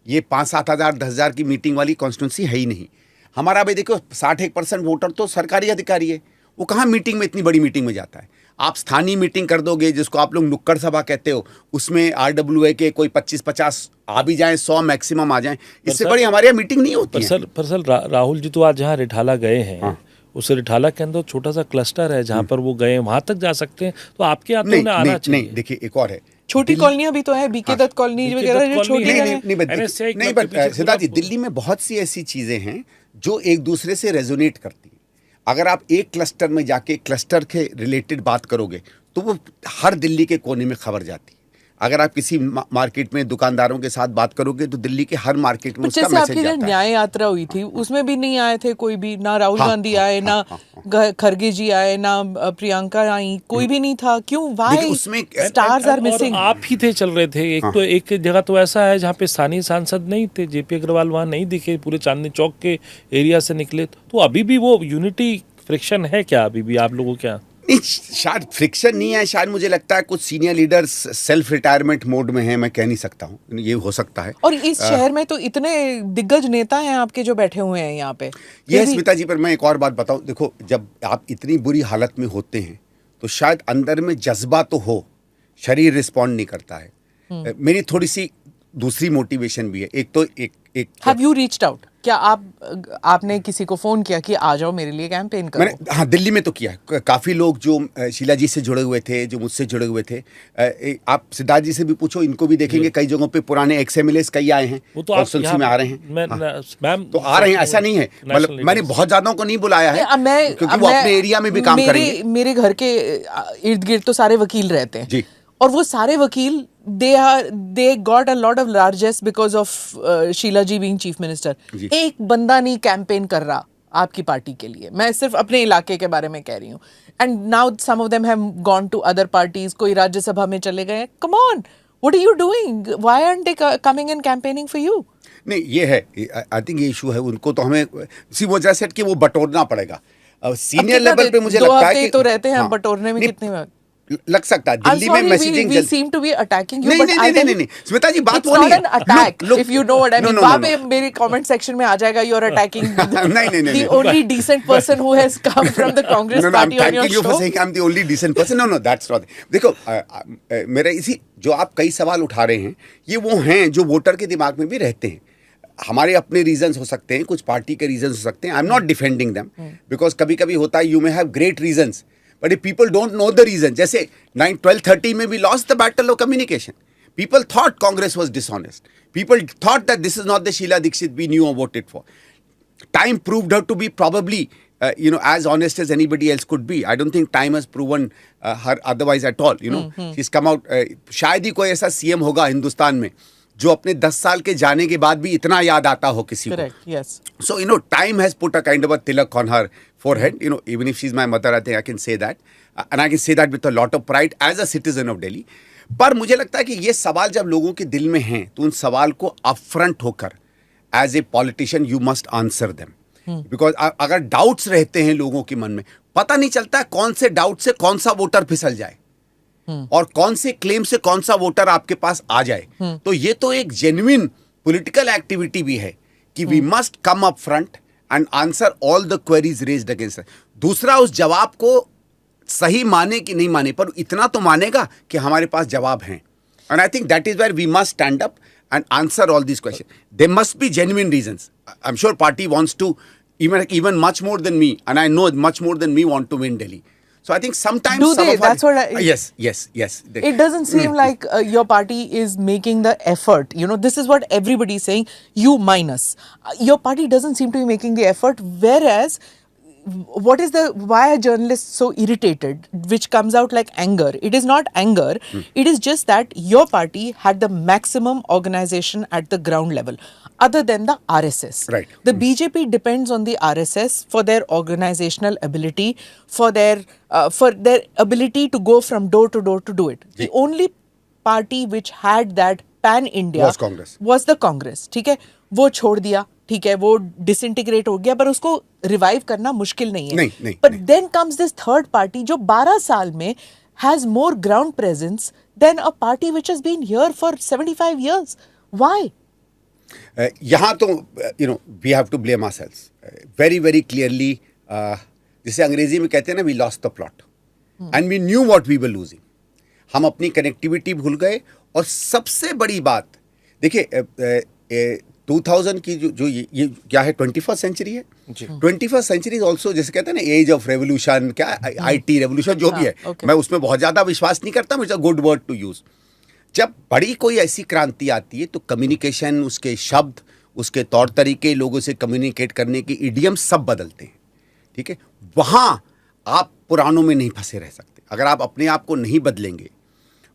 ये 5-7 हज़ार 10 हज़ार की मीटिंग वाली कॉन्स्टिट्यूंसी है ही नहीं। हमारा भाई देखो 61% वोटर तो सरकारी अधिकारी है, वो कहाँ मीटिंग में, इतनी बड़ी मीटिंग में जाता है। आप स्थानीय मीटिंग कर दोगे, जिसको आप लोग नुक्कड़ सभा कहते हो, उसमें आरडब्ल्यूए के कोई 25-50 आ भी जाएं, 100 मैक्सिमम आ जाएं, इससे बड़ी हमारे यहाँ मीटिंग नहीं होती है। पर सर राहुल जी तो आज जहाँ रिठाला गए हैं, हाँ। उस रिठाला के अंदर छोटा सा क्लस्टर है जहाँ पर वो गए, वहाँ तक जा सकते हैं, तो आपके यहाँ तो उन्हें आना चाहिए। नहीं, देखिए एक और है, छोटी कॉलोनियां भी तो है, बीके दत्त कॉलोनी वगैरह जो छोटी है। नहीं, बट सिद्धार्थ जी, दिल्ली में बहुत सी ऐसी चीजें हैं जो एक दूसरे से रेजोनेट करती हैं। अगर आप एक क्लस्टर में जाके क्लस्टर के रिलेटेड बात करोगे तो वो हर दिल्ली के कोने में खबर जाती है। अगर आप किसी मार्केट में दुकानदारों के साथ बात करोगे तो दिल्ली के हर मार्केट में उसका मैसेज जाता है। आपकी जो न्याय यात्रा हुई थी उसमें भी नहीं आए थे कोई भी, ना राहुल गांधी आए, ना खरगे जी आए, ना प्रियंका आई, कोई भी नहीं था। क्यों? व्हाई उसमें स्टार्स आर मिसिंग? आप ही थे चल रहे थे। तो एक जगह तो ऐसा है जहाँ पे स्थानीय सांसद नहीं थे, जेपी अग्रवाल वहाँ नहीं दिखे, पूरे चांदनी चौक के एरिया से निकले। तो अभी भी वो यूनिटी फ्रिक्शन है क्या अभी भी आप लोगों क्या? नहीं, शायद फ्रिक्शन नहीं है, शायद मुझे लगता है कुछ senior leaders self retirement mode में हैं, मैं कह नहीं सकता हूँ, ये हो सकता है। और इस शहर में तो इतने दिग्गज नेता हैं आपके जो बैठे हुए हैं यहाँ पे। ये स्मिता जी, पर मैं एक और बात बताऊं, देखो जब आप इतनी बुरी हालत में होते हैं तो शायद अंदर में जज्बा तो हो, शरीर रिस्पॉन्ड नहीं करता है। मेरी थोड़ी सी दूसरी मोटिवेशन भी है। एक तो एक हैव यू रीच्ड आउट? क्या आपने किसी को फोन किया कि आ जाओ मेरे लिए कैंपेन करो? मैंने, हाँ, दिल्ली में तो किया है। काफी लोग जो शीला जी से जुड़े हुए थे, जो मुझसे जुड़े हुए थे, आप सिद्धार्थ जी से भी पूछो, इनको भी देखेंगे कई जगहों पे पुराने एक्स-एमएलएस कई आए हैं, कॉन्स्टिट्यूंसी में आ रहे हैं। तो आ रहे हैं, ऐसा नहीं है, मतलब मैंने बहुत ज्यादा को नहीं बुलाया है क्योंकि वो अपने एरिया में भी काम करेंगे। मेरे घर के इर्द गिर्द तो सारे वकील रहते हैं जी, और वो सारे वकील they got a lot of largesse because of Sheila ji being chief minister. एक बंदा नहीं कैंपेन कर रहा आपकी पार्टी के लिए, मैं सिर्फ अपने इलाके के बारे में कह रही हूँ। And now some of them have gone to other parties, कोई राज्यसभा में चले गए। Come on, what are you doing? Why aren't they coming and campaigning for you? नहीं, ये है, आई थिंक ये इशू है, उनको तो हमें इसी वजह से कि वो बटोरना पड़ेगा सीनियर लेवल पे। मुझे लगता है कि तो रहते हैं बटोरने में कितने लग सकता है दिल्ली में messaging we seem to be attacking you, but नहीं स्मिता जी, बात वो नहीं है। It's not an attack, if you know what I mean। वहाँ पे मेरे comment section में आ जाएगा you're attacking the only decent person who has come from the Congress party on your show। for saying I'm the only decent person। No, that's not। देखो, मेरा इसी जो आप कई सवाल उठा रहे हैं, ये वो हैं जो वोटर के दिमाग में भी रहते हैं। हमारे अपने रीजंस हो सकते हैं, कुछ पार्टी के रीजंस हो सकते हैं. I am not defending them because कभी कभी होता है you may have great reasons but if people don't know the reason, जैसे 1230 में we lost the battle of communication. People thought Congress was dishonest. People thought that this is not the Sheila Dikshit we knew or voted for. Time proved her to be probably, as honest as anybody else could be. I don't think time has proven her otherwise at all. She's come out. शायद ही कोई ऐसा CM होगा हिंदुस्तान में जो अपने 10 साल के जाने के बाद भी इतना याद आता हो किसी को. Correct, yes. So, time has put a kind of a tilak on her forehead. Even if she's my mother, I think I can say that. And I can say that with a lot of pride as a citizen of Delhi. पर मुझे लगता है कि ये सवाल जब लोगों के दिल में हैं तो उन सवाल को अपफ्रंट होकर as a politician you must answer them. Because अगर डाउट्स रहते हैं लोगों के मन में, पता नहीं चलता है कौन से डाउट से कौन सा वोटर फिसल जाए और कौन से क्लेम से कौन सा वोटर आपके पास आ जाए. तो ये तो एक जेन्युइन पॉलिटिकल एक्टिविटी भी है कि we must come up front and answer all the queries raised against. दूसरा, उस जवाब को सही माने कि नहीं माने, पर इतना तो मानेगा कि हमारे पास जवाब हैं. And I think that is where we must stand up and answer all this question. They must be genuine reasons. I am sure party wants to even much more than me, and I know much more than me want to win Delhi. So I think sometimes Do they? That's what I... Yes. It doesn't seem like your party is making the effort. This is what everybody is saying. You minus. Your party doesn't seem to be making the effort, whereas why are journalists so irritated, which comes out like anger? It is not anger. It is just that your party had the maximum organization at the ground level, other than the RSS. Right. The BJP depends on the RSS for their organizational ability, for their ability to go from door to door to do it. The only party which had that pan India was the Congress. ठीक है, वो छोड़ दिया. ठीक है, वो disintegrate हो गया, पर उसको रिवाइव करना मुश्किल नहीं है. नहीं. But then comes this third party जो 12 साल में has more ground presence than a party which has been here for 75 years. Why? यहाँ तो we have to blame ourselves very very clearly. जिसे अंग्रेजी में कहते हैं ना, we lost the plot and we knew what we were losing. हम अपनी कनेक्टिविटी भूल गए. और सबसे बड़ी बात देखिए, 2000 की जो ये क्या है, 21st सेंचुरी है. 21st सेंचुरी ऑल्सो, जैसे कहते हैं ना, एज ऑफ रेवोल्यूशन, क्या IT रेवोल्यूशन जो भी है. मैं उसमें बहुत ज़्यादा विश्वास नहीं करता, मुझे गुड वर्ड टू यूज़. जब बड़ी कोई ऐसी क्रांति आती है तो कम्युनिकेशन, उसके शब्द, उसके तौर तरीके, लोगों से कम्युनिकेट करने की इडियम सब बदलते हैं. ठीक है, वहाँ आप पुरानों में नहीं फंसे रह सकते. अगर आप अपने आप को नहीं बदलेंगे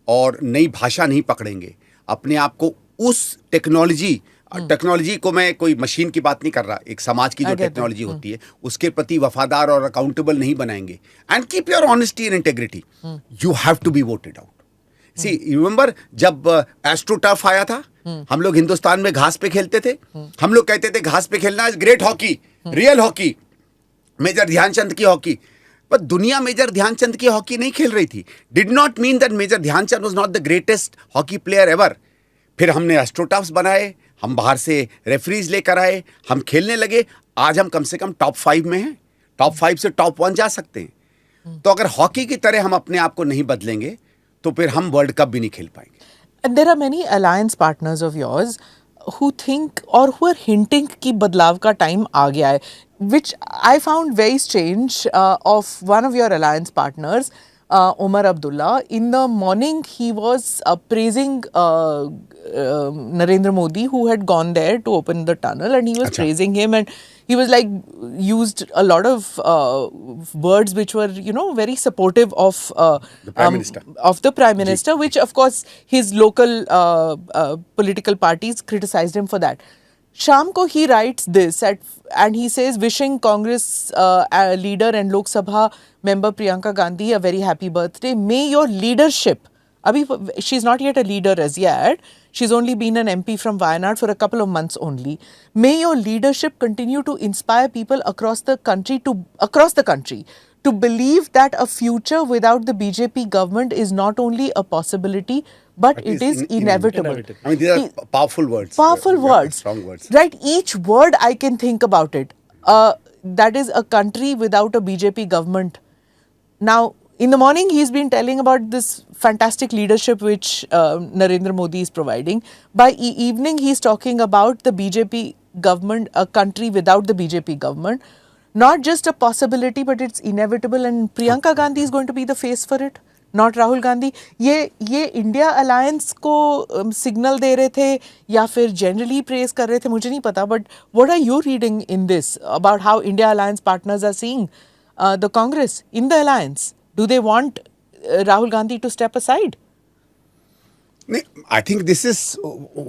और नई भाषा नहीं पकड़ेंगे, अपने आप को उस टेक्नोलॉजी को, मैं कोई मशीन की बात नहीं कर रहा, एक समाज की जो टेक्नोलॉजी होती है उसके प्रति वफादार और अकाउंटेबल नहीं बनाएंगे and keep your honesty and integrity, you have to be voted out. See remember जब एस्ट्रोटर्फ आया था, हम लोग हिंदुस्तान में घास पे खेलते थे. हम लोग कहते थे घास पे खेलना is great hockey, real hockey, major Dhyanchand की हॉकी. पर दुनिया मेजर ध्यानचंद की हॉकी नहीं खेल रही थी. Did not mean that major Dhyanchand was not the greatest hockey player ever. फिर हमने एस्ट्रोटर्फ्स बनाए, हम बाहर से रेफरीज लेकर आए, हम खेलने लगे. आज हम कम से कम टॉप 5 में हैं, टॉप 5 से टॉप 1 जा सकते हैं. तो अगर हॉकी की तरह हम अपने आप को नहीं बदलेंगे तो फिर हम वर्ल्ड कप भी नहीं खेल पाएंगे. And there are many alliance partners of yours who think or who are hinting कि बदलाव का टाइम आ गया है, which I found very strange of one of your alliance partners, Omar Abdullah. In the morning, he was praising Narendra Modi, who had gone there to open the tunnel, and he was praising him, and he was like used a lot of words which were very supportive of the Prime Minister. Of the Prime Minister, which of course his local political parties criticized him for that. Sham ko he writes this and he says, wishing Congress leader and Lok Sabha member Priyanka Gandhi a very happy birthday. May your leadership, she's not yet a leader as yet, she's only been an MP from Wayanad for a couple of months only. May your leadership continue to inspire people across the country to believe that a future without the BJP government is not only a possibility, but it is inevitable. I mean, these are powerful words. Powerful words. Strong words. Right. Each word I can think about it. That is a country without a BJP government. Now, In the morning, he's been telling about this fantastic leadership which Narendra Modi is providing. By evening, he's talking about the BJP government, a country without the BJP government. Not just a possibility, but it's inevitable. And Priyanka Gandhi is going to be the face for it, not Rahul Gandhi. ये India alliance को signal दे रहे थे या फिर generally praise कर रहे थे, मुझे नहीं पता. But what are you reading in this about how India alliance partners are seeing the Congress in the alliance? Do they want Rahul Gandhi to step aside? I think this is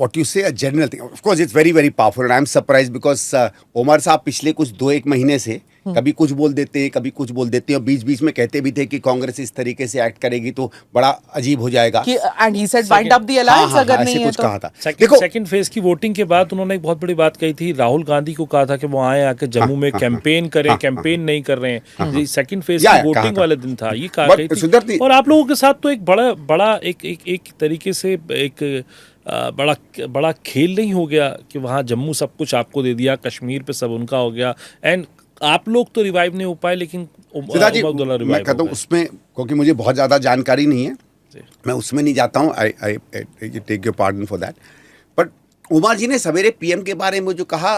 what you say, a general thing. Of course, it's very, very powerful, and I'm surprised because Omar साहब पिछले कुछ 2-1 महीने से कभी कुछ बोल देते हैं, कभी कुछ बोल देते हैं, और बीच बीच में कहते भी थे कि कांग्रेस इस तरीके से एक्ट करेगी तो बड़ा अजीब हो जाएगा. And he said wind up the alliance अगर नहीं है तो. कहा था. देखो, सेकंड फेज की वोटिंग के बाद उन्होंने एक बहुत बड़ी बात कही थी. राहुल गांधी को कहा था कि वो आए आके जम्मू में कैंपेन करें, कैंपेन नहीं कर रहे हैं. सेकंड फेज की वोटिंग वाले दिन था, ये कहा गई थी. और आप लोगों के साथ तो एक बड़ा एक तरीके से एक बड़ा खेल नहीं हो गया कि वहाँ जम्मू सब कुछ आपको दे दिया, कश्मीर पे सब उनका हो गया, एंड आप लोग तो रिवाइव नहीं हो पाए, लेकिन मैं कहता हूँ उसमें, क्योंकि मुझे बहुत ज़्यादा जानकारी नहीं है, मैं उसमें नहीं जाता हूँ. I take your pardon for that. But Uma ji ने सवेरे पीएम के बारे में जो कहा,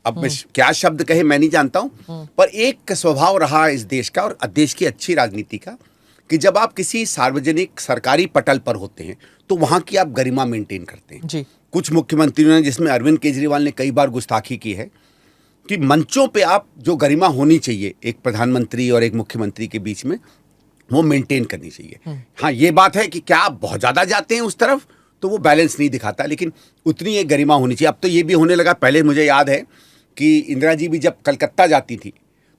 अब मैं क्या शब्द कहे मैं नहीं जानता हूँ, पर एक स्वभाव रहा इस देश का और देश की अच्छी राजनीति का कि जब आप किसी सार्वजनिक सरकारी पटल पर होते हैं तो वहाँ की आप गरिमा मेंटेन करते हैं जी. कुछ मुख्यमंत्रियों ने, जिसमें अरविंद केजरीवाल ने कई बार गुस्ताखी की है, कि मंचों पे आप जो गरिमा होनी चाहिए एक प्रधानमंत्री और एक मुख्यमंत्री के बीच में, वो मेंटेन करनी चाहिए. हाँ, ये बात है कि क्या आप बहुत ज़्यादा जाते हैं उस तरफ तो वो बैलेंस नहीं दिखाता, लेकिन उतनी एक गरिमा होनी चाहिए. अब तो ये भी होने लगा. पहले मुझे याद है कि इंदिरा जी भी जब कलकत्ता जाती थी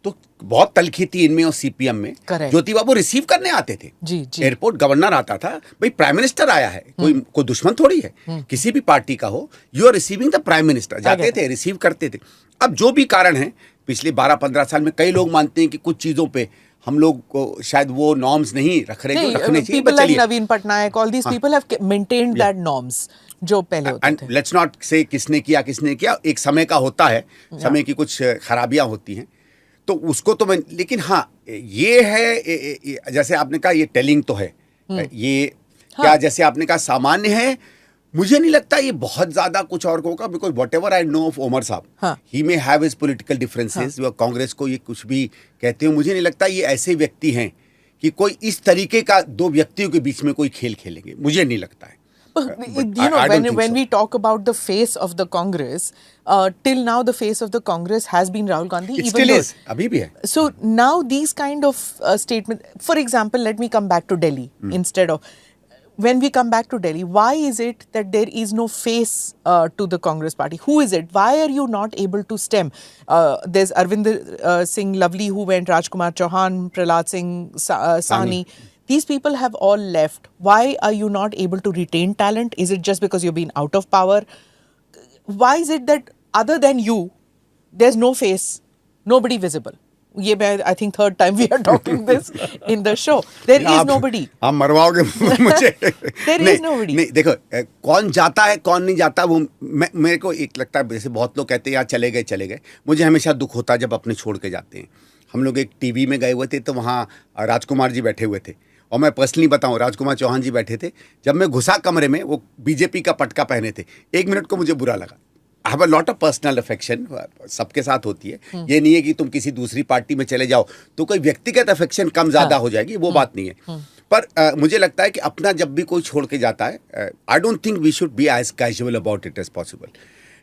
तो बहुत तलखी थी इनमें और सीपीएम में. ज्योति बाबू रिसीव करने आते थे जी. एयरपोर्ट गवर्नर आता था, भाई प्राइम मिनिस्टर आया है, कोई दुश्मन थोड़ी है, किसी भी पार्टी का हो, you are receiving the prime minister. जाते थे, रिसीव करते थे. अब जो भी कारण है, पिछले 12-15 साल में कई लोग मानते हैं कि कुछ चीजों पे हम लोग को शायद वो नॉर्म्स नहीं रख रहे जो रखने चाहिए. People like Naveen Patnaik, all these people have maintained that norms जो पहले होते थे. लेट्स नॉट से किसने किया, एक समय का होता है, समय की कुछ खराबियां होती हैं, तो उसको तो मैं, लेकिन हाँ ये है, जैसे आपने कहा ये टेलिंग तो है, ये क्या जैसे आपने कहा सामान्य है, मुझे नहीं लगता ये बहुत ज्यादा कुछ और होगा. Because whatever I know of Omar साहब, he may have his political differences. Congress को ये कुछ भी कहते हो, मुझे नहीं लगता ये ऐसे व्यक्ति हैं कि कोई इस तरीके का दो व्यक्तियों के बीच में कोई खेल खेलेंगे, मुझे नहीं लगता है. When we talk about the face of the Congress, till now the face of the Congress has been Rahul Gandhi. It still is. अभी भी है. So now these kind of statement, for example, let me come back to Delhi instead of. When we come back to Delhi, why is it that there is no face to the Congress party? Who is it? Why are you not able to stem? There's Arvind Singh Lovely who went, Rajkumar Chauhan, Prahlad Singh Sani. These people have all left. Why are you not able to retain talent? Is it just because you've been out of power? Why is it that other than you, there's no face, nobody visible? ये I think third time we are talking this in the show. There is nobody. आप मरवाओगे मुझे. There is nobody. नहीं, देखो कौन जाता है कौन नहीं जाता, वो मेरे को एक लगता है, जैसे बहुत लोग कहते हैं यार चले गए. मुझे हमेशा दुख होता है जब अपने छोड़ के जाते हैं. हम लोग एक टीवी में गए हुए थे तो वहाँ राजकुमार जी बैठे हुए थे, और मैं पर्सनली बताऊं, राजकुमार चौहान जी बैठे थे. जब मैं घुसा कमरे में, वो बीजेपी का पटका पहने थे. 1 मिनट को मुझे बुरा लगा. I have a lot of personal affection, सबके साथ होती है. ये नहीं है कि तुम किसी दूसरी पार्टी में चले जाओ तो कोई व्यक्तिगत अफेक्शन कम ज्यादा हो जाएगी, वो बात नहीं है. पर मुझे लगता है कि अपना जब भी कोई छोड़ के जाता है, I don't think we should be as casual about it as possible.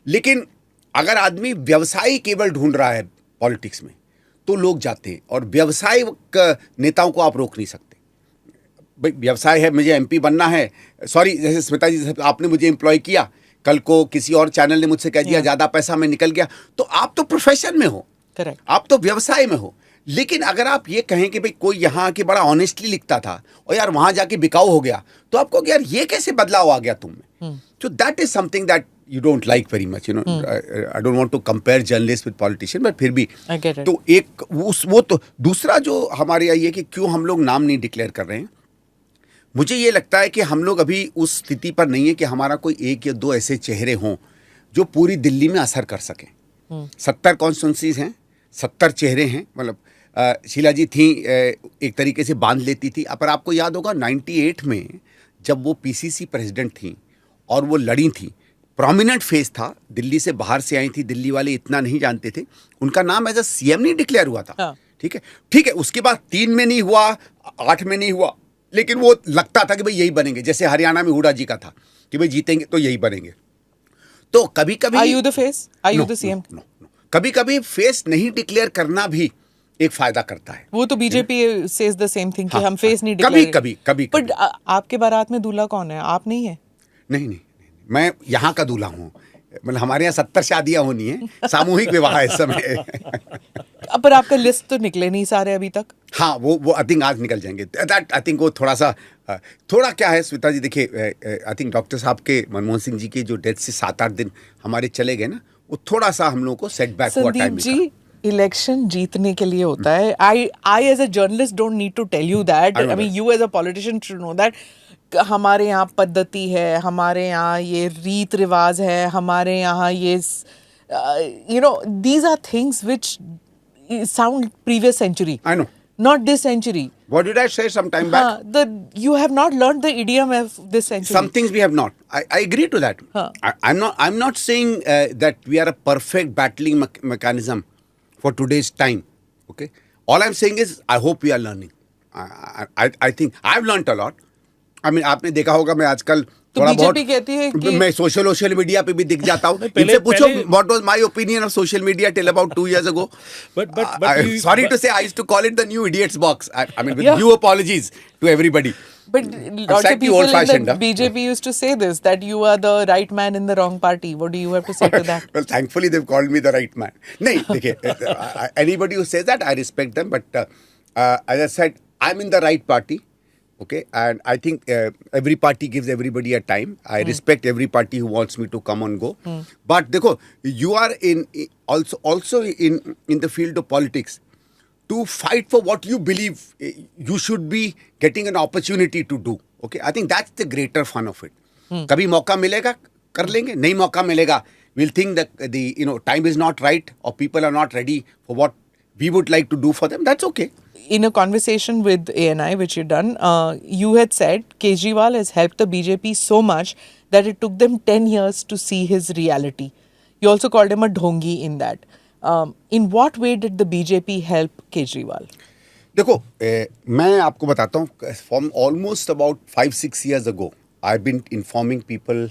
लेकिन अगर आदमी व्यवसायी केवल ढूंढ रहा है पॉलिटिक्स में तो लोग जाते हैं, और व्यवसायिक नेताओं को आप रोक नहीं सकते. भाई व्यवसाय है, मुझे एमपी बनना है, सॉरी जैसे स्मिता जी आपने मुझे एम्प्लॉय किया, कल को किसी और चैनल ने मुझसे कह दिया ज़्यादा पैसा में निकल गया, तो आप तो प्रोफेशन में हो, करेक्ट, आप तो व्यवसाय में हो. लेकिन अगर आप ये कहें कि भाई कोई यहाँ आके बड़ा ऑनेस्टली लिखता था और यार वहाँ जाके बिकाऊ हो गया, तो आपको यार ये कैसे बदलाव आ गया तुम में. So that is something that you don't like very much, you know. I don't want to compare journalists with politicians, but फिर भी तो एक वो तो दूसरा जो हमारे यहाँ ये कि क्यों हम लोग नाम नहीं डिक्लेयर कर रहे हैं. मुझे ये लगता है कि हम लोग अभी उस स्थिति पर नहीं है कि हमारा कोई 1 या 2 ऐसे चेहरे हों जो पूरी दिल्ली में असर कर सकें. 70 कॉन्स्टिट्यूंसीज हैं, 70 चेहरे हैं, मतलब शीला जी थी एक तरीके से बांध लेती थी। पर आपको याद होगा 98 में जब वो पीसीसी प्रेसिडेंट थी और वो लड़ी थी, प्रोमिनेंट फेस था, दिल्ली से बाहर से आई थी, दिल्ली वाले इतना नहीं जानते थे, उनका नाम एज अ सीएम नहीं डिक्लेयर हुआ था। हाँ। ठीक है, उसके बाद 3 में नहीं हुआ, 8 में नहीं हुआ, लेकिन वो लगता था कि भाई यही बनेंगे, जैसे हरियाणा में हुडा जी का था कि भाई जीतेंगे तो यही बनेंगे। तो कभी कभी Are you the face? Are you the CM? कभी कभी फेस नहीं डिक्लेयर करना भी एक फायदा करता है। वो तो BJP says the same thing कि हाँ, हम फेस नहीं कभी डिक्लेयर। कभी कभी बट आपके बारात में दूल्हा कौन है? आप नहीं है? नहीं, मैं यहाँ का दूल्हा हूँ। मतलब हमारे यहाँ 70 शादियां होनी है, सामूहिक विवाह है इस समय। पर आपका लिस्ट तो निकले नहीं सारे अभी तक। हाँ, वो आई थिंक आज निकल जाएंगे। दैट आई थिंक वो थोड़ा क्या है स्मिता जी, देखिए आई थिंक डॉक्टर साहब के, मनमोहन सिंह जी के जो डेथ से 7-8 दिन हमारे चले गए ना, वो थोड़ा सा हम लोगों को सेटबैक हुआ टाइम संदीप जी, इलेक्शन जीतने के लिए होता है। I as a journalist don't need to tell you that. I mean you as a politician should know that. हमारे यहाँ पद्धति है, हमारे यहाँ ये रीत रिवाज है, हमारे यहाँ ये you know these are things which sound previous century, I know, not this century. What did I say some time back? You have not learned the idiom of this century. Some things we have not. I agree to that. I'm not saying that we are a perfect battling mechanism for today's time. Okay. All I'm saying is I hope we are learning. I think I've learned a lot. I mean, आपने देखा होगा मैं आजकल तो थोड़ा बहुत BJP कहती है कि मैं सोशल मीडिया पे भी दिख जाता हूँ। इनसे पूछो what was my opinion of social media till about 2 years ago. Sorry to say, I used to call it the new idiots box. I mean, with due apologies to everybody. But lots of people in the BJP used to say this, that you are the right man in the wrong party. What do you have to say to that? Well, thankfully they've called me the right man. नहीं, देखिए, anybody who says that, I respect them. But as I said, I'm in the right party. Okay, and I think every party gives everybody a time. I respect every party who wants me to come and go. But देखो, you are also in the field of politics. To fight for what you believe, you should be getting an opportunity to do. Okay, I think that's the greater fun of it. कभी मौका मिलेगा कर लेंगे, नहीं मौका मिलेगा, we'll think that the time is not right or people are not ready for what we would like to do for them. That's okay. In a conversation with ANI, which you've done, you had said Kejriwal has helped the BJP so much that it took them 10 years to see his reality. You also called him a dhongi in that. In what way did the BJP help Kejriwal? देखो, मैं आपको बताता हूँ, from almost about 5-6 years ago, I've been informing people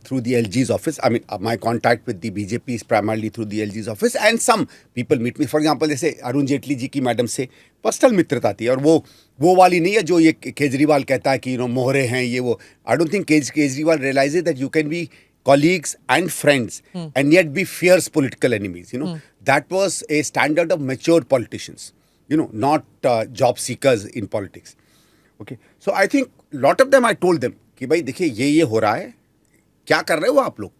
through the LG's office. I mean, my contact with the BJP is primarily through the LG's office, and some people meet me. For example, जैसे अरुण जेटली जी की madam से personal मित्रता थी, और वो वाली नहीं है जो ये केजरीवाल कहता है कि मोहरे हैं ये वो. I don't think Kejriwal realizes that you can be colleagues and friends and yet be fierce political enemies. That was a standard of mature politicians. Not job seekers in politics. Okay, so I think lot of them I told them कि भाई देखिए ये हो रहा है, क्या कर रहे हो आप लोग.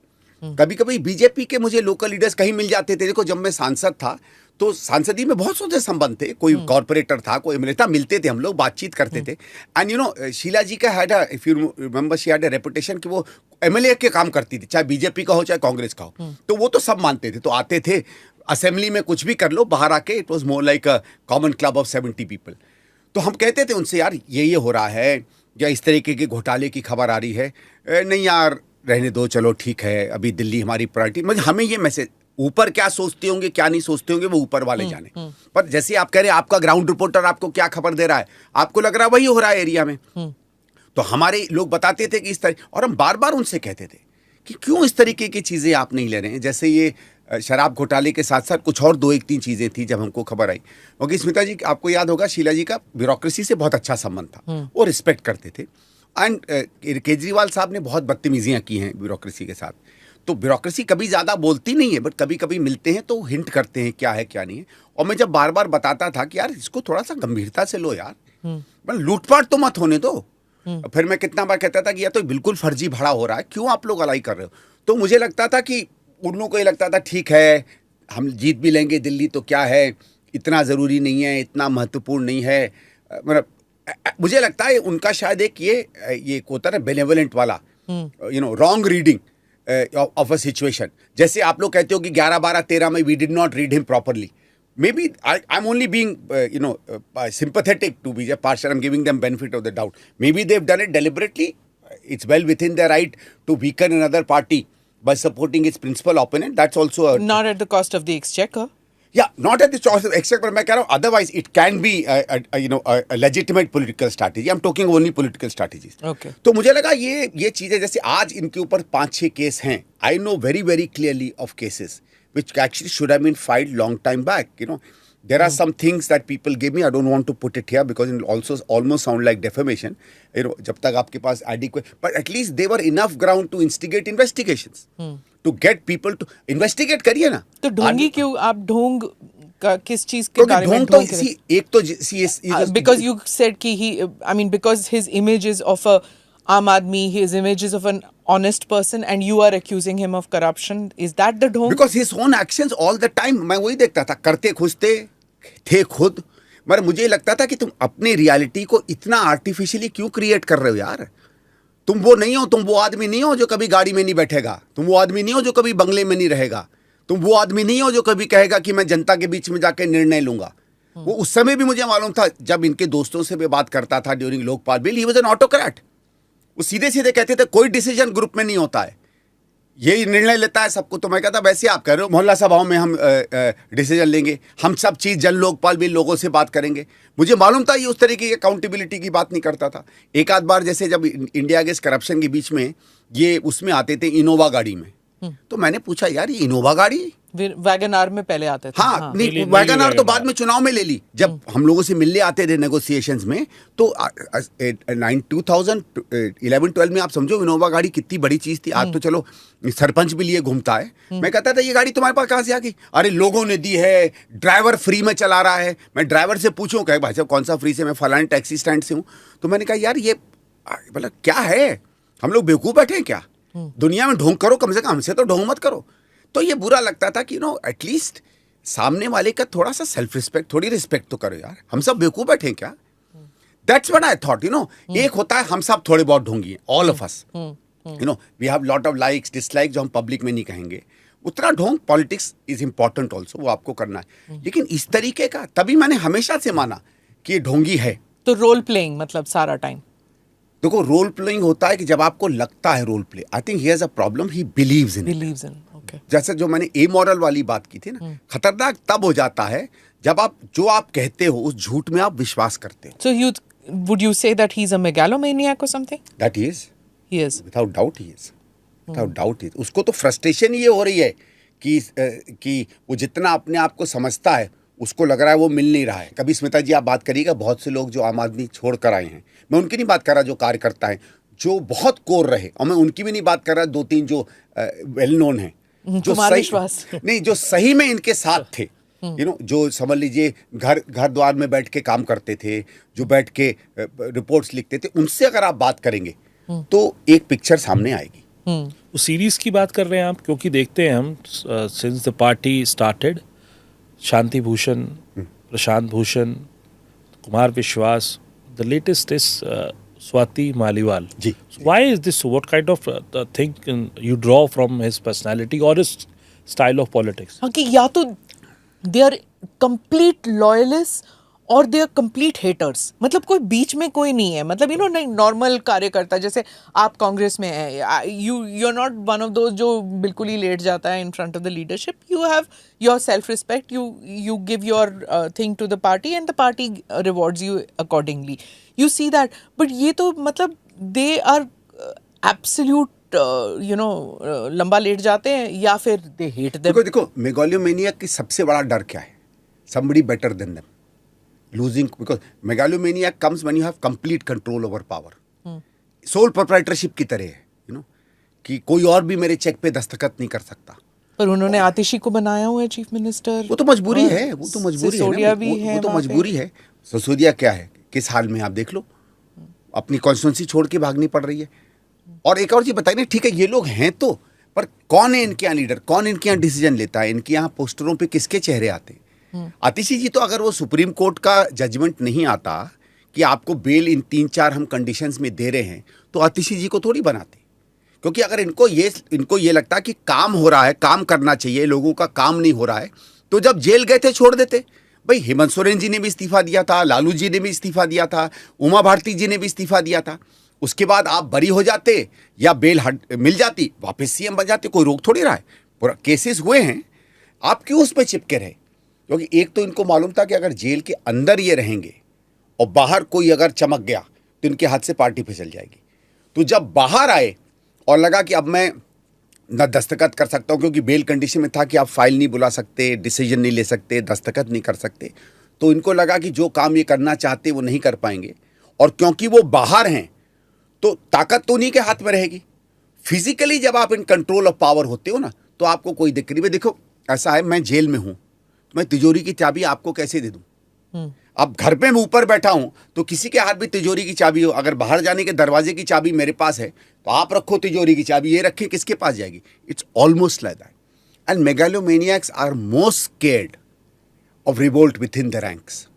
कभी कभी बीजेपी के मुझे लोकल लीडर्स कहीं मिल जाते थे. देखो, जब मैं सांसद था तो सांसदी में बहुत सारे संबंध थे, कोई कॉर्पोरेटर था, कोई एमएलए था, मिलते थे हम लोग, बातचीत करते थे. एंड शीला जी का had if you remember, she had a reputation कि वो एमएलए के काम करती थी, चाहे बीजेपी का हो चाहे कांग्रेस का हो. तो वो तो सब मानते थे, तो आते थे असेंबली में कुछ भी कर लो, बाहर आके it was more like a common club of 70 people. तो हम कहते थे उनसे, यार ये हो रहा है या इस तरीके के घोटाले की खबर आ रही है, नहीं यार रहने दो, चलो ठीक है, अभी दिल्ली हमारी प्रायोरिटी. मतलब हमें ये मैसेज, ऊपर क्या सोचते होंगे क्या नहीं सोचते होंगे वो ऊपर वाले जाने. पर जैसे आप कह रहे हैं, आपका ग्राउंड रिपोर्टर आपको क्या खबर दे रहा है, आपको लग रहा है वही हो रहा है एरिया में. तो हमारे लोग बताते थे कि इस तरह, और हम बार बार उनसे कहते थे कि क्यों इस तरीके की चीज़ें आप नहीं ले रहे हैं. जैसे ये शराब घोटाले के साथ साथ कुछ और 2-1-3 चीज़ें थी जब हमको खबर आई. क्योंकि स्मिता जी, आपको याद होगा, शीला जी का ब्यूरोक्रेसी से बहुत अच्छा संबंध था, वो रिस्पेक्ट करते थे. एंड केजरीवाल साहब ने बहुत बदतमीजियाँ की हैं ब्यूरोक्रेसी के साथ. तो ब्यूरोक्रेसी कभी ज़्यादा बोलती नहीं है, बट कभी कभी मिलते हैं तो हिंट करते हैं क्या है क्या नहीं है. और मैं जब बार बार बताता था कि यार इसको थोड़ा सा गंभीरता से लो यार, मतलब लूटपाट तो मत होने दो. फिर मैं कितना बार कहता था कि यह तो बिल्कुल फर्जी भरा हो रहा है, क्यों आप लोग अलाई कर रहे हो. तो मुझे लगता था कि उन लोगों को ये लगता था ठीक है हम जीत भी लेंगे दिल्ली तो क्या है, इतना ज़रूरी नहीं है, इतना महत्वपूर्ण नहीं है. मतलब मुझे लगता है उनका शायद एक ये होता है बेनेवलेंट वाला, wrong reading of a situation. जैसे आप लोग कहते हो कि 11, 12, 13 में we did not read him properly. maybe I'm only being, sympathetic to Vijay Parshar. I'm giving them benefit of the doubt. Maybe they've done it deliberately. It's well within their right to weaken another party by supporting its principal opponent. That's also a... Not at the cost of the exchequer. Yeah, not at the cost of exchequer, but मैं कह रहा हूँ, otherwise it can be a legitimate political strategy. I'm talking only political strategies. Okay. तो मुझे लगा ये चीजें, जैसे आज इनके ऊपर 5-6 केस हैं. I know very very clearly of cases which actually should have been filed long time back. There are some things that people give me. I don't want to put it here because it will also almost sound like defamation. जब तक आपके पास adequate, but at least they were enough ground to instigate investigations. To get people to investigate करिए ना. तो ढोंगी क्यों आप ढोंग का किस चीज के बारे में ढोंग तो एक तो because you said कि because his image is of a Aam Aadmi, his image is of an honest person, and you are accusing him of corruption. Is that the ढोंग? Because his own actions all the time, मैं वही देखता था, करते खुजते थे खुद. मगर मुझे लगता था कि तुम अपनी रियलिटी को इतना आर्टिफिशियली क्यों क्रिएट कर रहे हो यार. तुम वो नहीं हो, तुम वो आदमी नहीं हो जो कभी गाड़ी में नहीं बैठेगा. तुम वो आदमी नहीं हो जो कभी बंगले में नहीं रहेगा. तुम वो आदमी नहीं हो जो कभी कहेगा कि मैं जनता के बीच में जाके निर्णय लूंगा. वो उस समय भी मुझे मालूम था, जब इनके दोस्तों से भी बात करता था during Lokpal bill, he was an autocrat. वो सीधे सीधे कहते थे कोई डिसीजन ग्रुप में नहीं होता है, यही निर्णय लेता है सबको. तो मैं कहता वैसे आप कह रहे हो मोहल्ला सभाओं में हम डिसीजन लेंगे, हम सब चीज़ जन लोकपाल भी लोगों से बात करेंगे. मुझे मालूम था ये उस तरीके की अकाउंटेबिलिटी की बात नहीं करता था. एक आध बार जैसे जब इंडिया अगेंस्ट करप्शन के बीच में ये उसमें आते थे इनोवा गाड़ी में, तो मैंने पूछा यार ये इनोवा गाड़ी वैगन आर में पहले आते थे. हाँ, नहीं वैगन आर तो बाद में चुनाव में ले ली. जब हम लोगों से मिलने आते थे नेगोशिएशंस में, तो 2011-12 में आप समझो इनोवा गाड़ी कितनी बड़ी चीज थी. आज तो चलो सरपंच भी लिए घूमता है. मैं कहता था ये गाड़ी तुम्हारे पास कहाँ से आ गई? अरे लोगों ने दी है, ड्राइवर फ्री में चला रहा है. मैं ड्राइवर से पूछूं, कहे भाई साहब कौन सा फ्री से? मैं फलाने टैक्सी स्टैंड से हूँ. तो मैंने कहा यार ये मतलब क्या है, हम लोग बेवकूफ़ बैठे हैं क्या? दुनिया में ढोंग करो, कम से कम हमसे तो ढोंग मत करो. तो ये बुरा लगता था कि एटलीस्ट सामने वाले का थोड़ा सा सेल्फ रिस्पेक्ट, थोड़ी रिस्पेक्ट तो करो यार. हम सब बेवकूफ बैठे हैं क्या? That's what I thought. एक होता है हम सब थोड़े बहुत ढोंगी हैं, all of us. We have lot of likes dislikes जो हम पब्लिक में नहीं कहेंगे. उतना ढोंग पॉलिटिक्स इज इंपॉर्टेंट ऑल्सो, वो आपको करना है. लेकिन इस तरीके का तभी मैंने हमेशा से माना कि ये ढोंगी है. तो रोल प्लेइंग मतलब सारा टाइम. देखो रोल प्लेइंग होता है कि जब आपको लगता है role play. I think he has a problem, he believes in. जैसे जो मैंने ए मॉरल वाली बात की थी ना, खतरनाक तब हो जाता है जब आप जो आप कहते हो उस झूठ में आप विश्वास करते हो. So would you say that he's a megalomaniac or something? That he is. He is. Without doubt he is. Without doubt he is. उसको तो फ्रस्ट्रेशन ये हो रही है कि वो जितना अपने आप को समझता है उसको लग रहा है वो मिल नहीं रहा है. कभी स्मिता जी आप बात करिएगा, बहुत से लोग जो आम आदमी छोड़ कर आए हैं, मैं उनकी नहीं बात कर रहा जो कार्यकर्ता है जो बहुत कोर रहे, और मैं उनकी भी नहीं बात कर रहा 2-3 जो वेल नोन हैं, जो सही नहीं, जो सही में इनके साथ थे. जो समझ लीजिए घर द्वार में बैठ के काम करते थे, जो बैठ के रिपोर्ट्स लिखते थे, उनसे अगर आप बात करेंगे तो एक पिक्चर सामने आएगी. उस सीरीज की बात कर रहे हैं आप, क्योंकि देखते हैं हम since the party started, Shanti Bhushan, Prashant Bhushan, Kumar Vishwas, the latest is Swati Maliwal. Ji. So why is this? What kind of thing you draw from his personality or his style of politics? हाँ कि या तो they are complete loyalists और they are complete haters. मतलब कोई बीच में कोई नहीं है. मतलब नहीं नॉर्मल कार्यकर्ता जैसे आप कांग्रेस में है, you're not one of those जो बिल्कुल ही लेट जाता है in front of the leadership. You have your self respect. You give your thing to the party and the party rewards you accordingly. You see that. But ये तो मतलब they are absolute लंबा late जाते हैं या फिर they hate them. देखो megalomania की सबसे बड़ा डर क्या है? Somebody better than them. Losing, because megalomania comes when you have complete control over power. Sole proprietorship की तरह है, कि कोई और भी मेरे चेक पे दस्तखत नहीं कर सकता. पर उन्होंने आतिशी को बनाया हुआ है चीफ मिनिस्टर. वो तो मजबूरी है, वो तो मजबूरी सिसोदिया भी है, वो तो मजबूरी है. सिसोदिया क्या है, किस हाल में आप देख लो, अपनी कॉन्स्टिट्यूंसी छोड़ के भागनी पड़ रही है. और एक और चीज बताइए, ठीक है ये लोग हैं तो, पर कौन है इनके यहाँ लीडर, कौन इनके यहाँ डिसीजन लेता है, इनके यहाँ पोस्टरों पे किसके चेहरे आते हैं? आतिशी जी तो अगर वो सुप्रीम कोर्ट का जजमेंट नहीं आता कि आपको बेल इन 3-4 हम कंडीशंस में दे रहे हैं, तो आतिशी जी को थोड़ी बनाते. क्योंकि अगर इनको ये लगता कि काम हो रहा है, काम करना चाहिए, लोगों का काम नहीं हो रहा है, तो जब जेल गए थे छोड़ देते। भाई हेमंत सोरेन जी ने भी इस्तीफा दिया था, लालू जी ने भी इस्तीफा दिया था, उमा भारती जी ने भी इस्तीफा दिया था। उसके बाद आप बरी हो जाते या बेल मिल जाती, वापस सीएम बन जाते, कोई रोक थोड़ी रहा है। पूरा केसेस हुए हैं, आप क्यों उस पर चिपके रहे? क्योंकि एक तो इनको मालूम था कि अगर जेल के अंदर ये रहेंगे और बाहर कोई अगर चमक गया तो इनके हाथ से पार्टी फिसल जाएगी। तो जब बाहर आए और लगा कि अब मैं न दस्तखत कर सकता हूं, क्योंकि बेल कंडीशन में था कि आप फाइल नहीं बुला सकते, डिसीजन नहीं ले सकते, दस्तखत नहीं कर सकते, तो इनको लगा कि जो काम ये करना चाहते वो नहीं कर पाएंगे। और क्योंकि वो बाहर हैं तो ताकत तो उन्हीं के हाथ में रहेगी। फिजिकली जब आप इन कंट्रोल ऑफ पावर होते हो ना, तो आपको कोई दिक्कत नहीं। देखो ऐसा है, मैं जेल में हूं, मैं तिजोरी की चाबी आपको कैसे दे दूं? अब घर पे मैं ऊपर बैठा हूं तो किसी के हाथ भी तिजोरी की चाबी हो, अगर बाहर जाने के दरवाजे की चाबी मेरे पास है तो आप रखो तिजोरी की चाबी, ये रखें, किसके पास जाएगी? It's almost like that. And megalomaniacs are most scared of revolt within the ranks,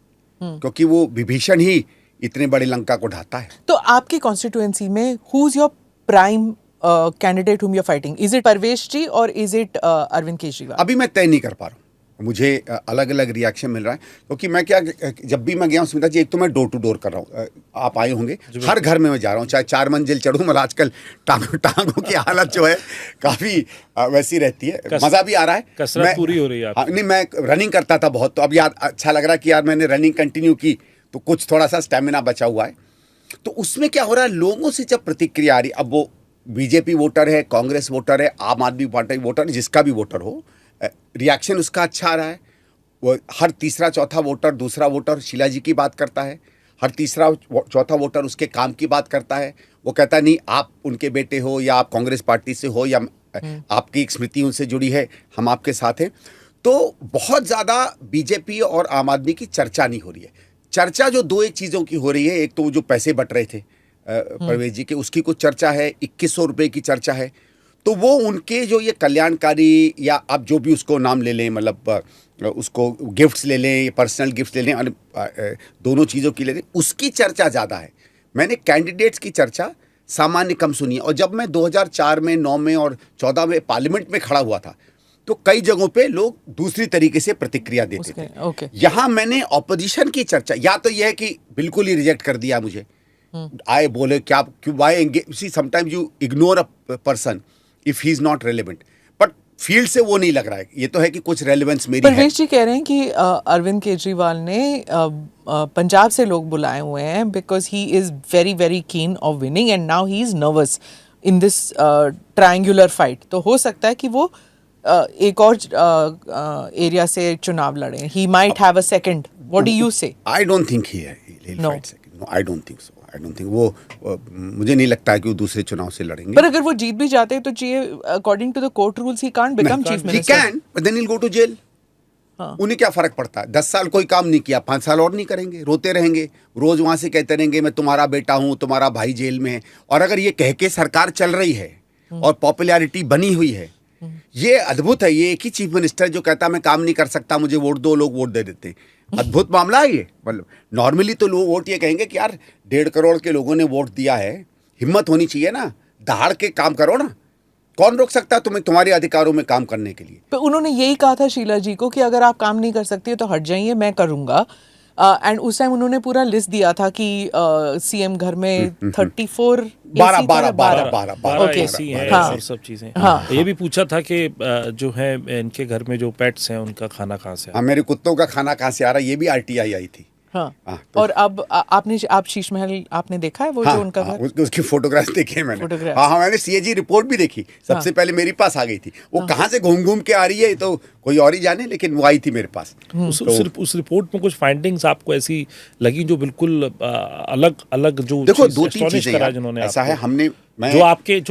क्योंकि वो विभीषण ही इतने बड़े लंका को ढाता है। तो आपकी कॉन्स्टिट्यूएंसी में who is your prime candidate whom you are fighting? Is it Parvesh ji और इज इट अरविंद केजरीवाल? अभी मैं तय नहीं कर पा रहा हूँ, मुझे अलग अलग रिएक्शन मिल रहा है। क्योंकि मैं क्या, जब भी मैं गया हूँ स्मिता जी, एक तो मैं डोर टू डोर कर रहा हूँ, आप आए होंगे, हर घर में मैं जा रहा हूँ, चाहे 4 मंजिल चढ़ूँ। मतलब आजकल टांगों की हालत जो है काफ़ी वैसी रहती है, मज़ा भी आ रहा है, कसरत पूरी हो रही है। नहीं, मैं रनिंग करता था बहुत, तो अब याद अच्छा लग रहा है कि यार मैंने रनिंग कंटिन्यू की तो कुछ थोड़ा सा स्टेमिना बचा हुआ है। तो उसमें क्या हो रहा है, लोगों से जब प्रतिक्रिया आ रही, अब वो बीजेपी वोटर है, कांग्रेस वोटर है, आम आदमी पार्टी वोटर है, जिसका भी वोटर हो, रिएक्शन उसका अच्छा आ रहा है। वो हर तीसरा चौथा वोटर, दूसरा वोटर शीला जी की बात करता है, हर तीसरा चौथा वोटर उसके काम की बात करता है। वो कहता नहीं आप उनके बेटे हो या आप कांग्रेस पार्टी से हो या आपकी एक स्मृति उनसे जुड़ी है, हम आपके साथ हैं। तो बहुत ज़्यादा बीजेपी और आम आदमी की चर्चा नहीं हो रही है। चर्चा जो दो एक चीज़ों की हो रही है, एक तो वो जो पैसे बट रहे थे परवेज जी के, उसकी कुछ चर्चा है, 2100 रुपये की चर्चा है। तो वो उनके जो ये कल्याणकारी, या आप जो भी उसको नाम ले लें, मतलब उसको गिफ्ट्स ले लें, पर्सनल गिफ्ट्स ले लें, दोनों चीज़ों की ले लें, उसकी चर्चा ज़्यादा है। मैंने कैंडिडेट्स की चर्चा सामान्य कम सुनी है। और जब मैं 2004 में, 9 में और 14 में पार्लियामेंट में खड़ा हुआ था, तो कई जगहों पे लोग दूसरी तरीके से प्रतिक्रिया देते थे। यहाँ मैंने ऑपोजिशन की चर्चा, या तो यह है कि बिल्कुल ही रिजेक्ट कर दिया मुझे, आए बोले क्या, क्यों, why see sometimes you ignore a person if he is not relevant, but field से वो नहीं लग रहा है। ये तो है कि कुछ रेलेवेंस मेरी है। परवेश जी कह रहे हैं कि अरविंद केजरीवाल ने पंजाब से लोग बुलाए हुए हैं because he is very very keen of winning and now he is nervous in this triangular fight. तो हो सकता है कि वो एक और एरिया से चुनाव लड़े। He might have a second. What do you say? I don't think he will fight second. No, I don't think so. I don't think वो, मुझे नहीं लगता है कि वो दूसरे चुनाव से लड़ेंगे। पर अगर वो जीत भी जाते हैं तो चाहिए, according to the court rules he can't become chief minister. He can, but then he will go to jail. उन्हें क्या फर्क पड़ता है? 10 साल कोई काम नहीं किया, 5 साल और नहीं करेंगे, रोते रहेंगे, रोज वहां से कहते रहेंगे मैं तुम्हारा बेटा हूं, तुम्हारा भाई जेल में है। और अगर ये कह के सरकार चल रही है और पॉपुलैरिटी बनी हुई है, ये अद्भुत है। ये एक ही चीफ मिनिस्टर जो कहता मैं काम नहीं कर सकता, मुझे वोट दो, लोग वोट दे देते हैं। अद्भुत मामला है ये। मतलब नॉर्मली तो लोग वोट ये कहेंगे कि यार 1.5 करोड़ के लोगों ने वोट दिया है, हिम्मत होनी चाहिए ना, दहाड़ के काम करो ना। कौन रोक सकता है तुम्हें तुम्हारे अधिकारों में काम करने के लिए? तो उन्होंने यही कहा था शीला जी को कि अगर आप काम नहीं कर सकती तो हट जाइए, मैं करूंगा। एंड उस टाइम उन्होंने पूरा लिस्ट दिया था कि सीएम घर में 34 12 एसी हैं और सब चीजें। ये भी पूछा था कि जो है इनके घर में जो पेट्स हैं उनका खाना कहाँ से आ रहा है? मेरे कुत्तों का खाना कहाँ से आ रहा है, ये भी आरटीआई आई थी। तो और अब आप शीश महल आपने देखा है वो जो उनका घर? उसकी फोटोग्राफ देखी है मैंने। हाँ, मैंने सीएजी रिपोर्ट भी देखी, सबसे पहले मेरे पास आ गई थी। वो कहाँ से घूम घूम के आ रही है तो कोई और ही जाने, लेकिन वो आई थी मेरे पास। उस रिपोर्ट में कुछ फाइंडिंग्स आपको ऐसी लगी जो बिल्कुल अलग अलग, जो देखो 2-3 चीजें जिन्होंने ऐसा है, हमने जो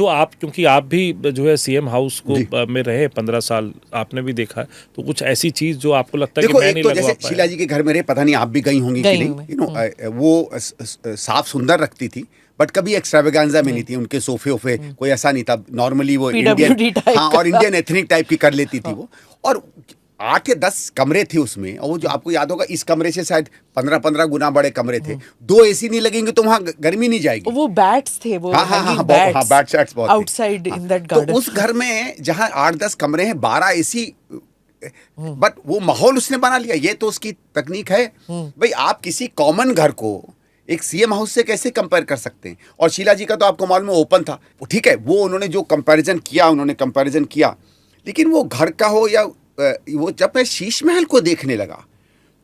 आप क्योंकि आप भी जो है सीएम हाउस को में रहे 15 साल, आपने भी देखा, तो कुछ ऐसी चीज जो आपको लगता है कि मैं नहीं लगवा पाया? जैसे शीला जी के घर में रहे, पता नहीं आप भी गई होंगी कि नहीं, यू नो, वो साफ सुंदर रखती थी, बट कभी एक्स्ट्रावेगांजा में नहीं थी। उनके सोफे वोफे कोई ऐसा नहीं था, नॉर्मली वो इंडियन, हाँ, और इंडियन एथनिक टाइप की कर लेती थी वो। और 8 या 10 कमरे थे उसमें, और वो जो आपको याद होगा, इस कमरे से शायद 15 गुना बड़े कमरे थे। 2 एसी नहीं लगेंगे तो वहां गर्मी नहीं जाएगी। वो बैट्स थे, वो बैट्स बहुत आउटसाइड इन दैट गार्डन। तो उस घर में जहां 8-10 कमरे हैं, 12 एसी बट वो माहौल उसने बना लिया, ये तो उसकी तकनीक है। भाई आप किसी कॉमन घर को एक सीएम हाउस से कैसे कंपेयर कर सकते हैं? और शीला जी का तो आपको मालूम है ओपन था, ठीक है, वो उन्होंने जो कंपैरिजन किया, लेकिन वो घर का हो या वो जब मैं शीश महल को देखने लगा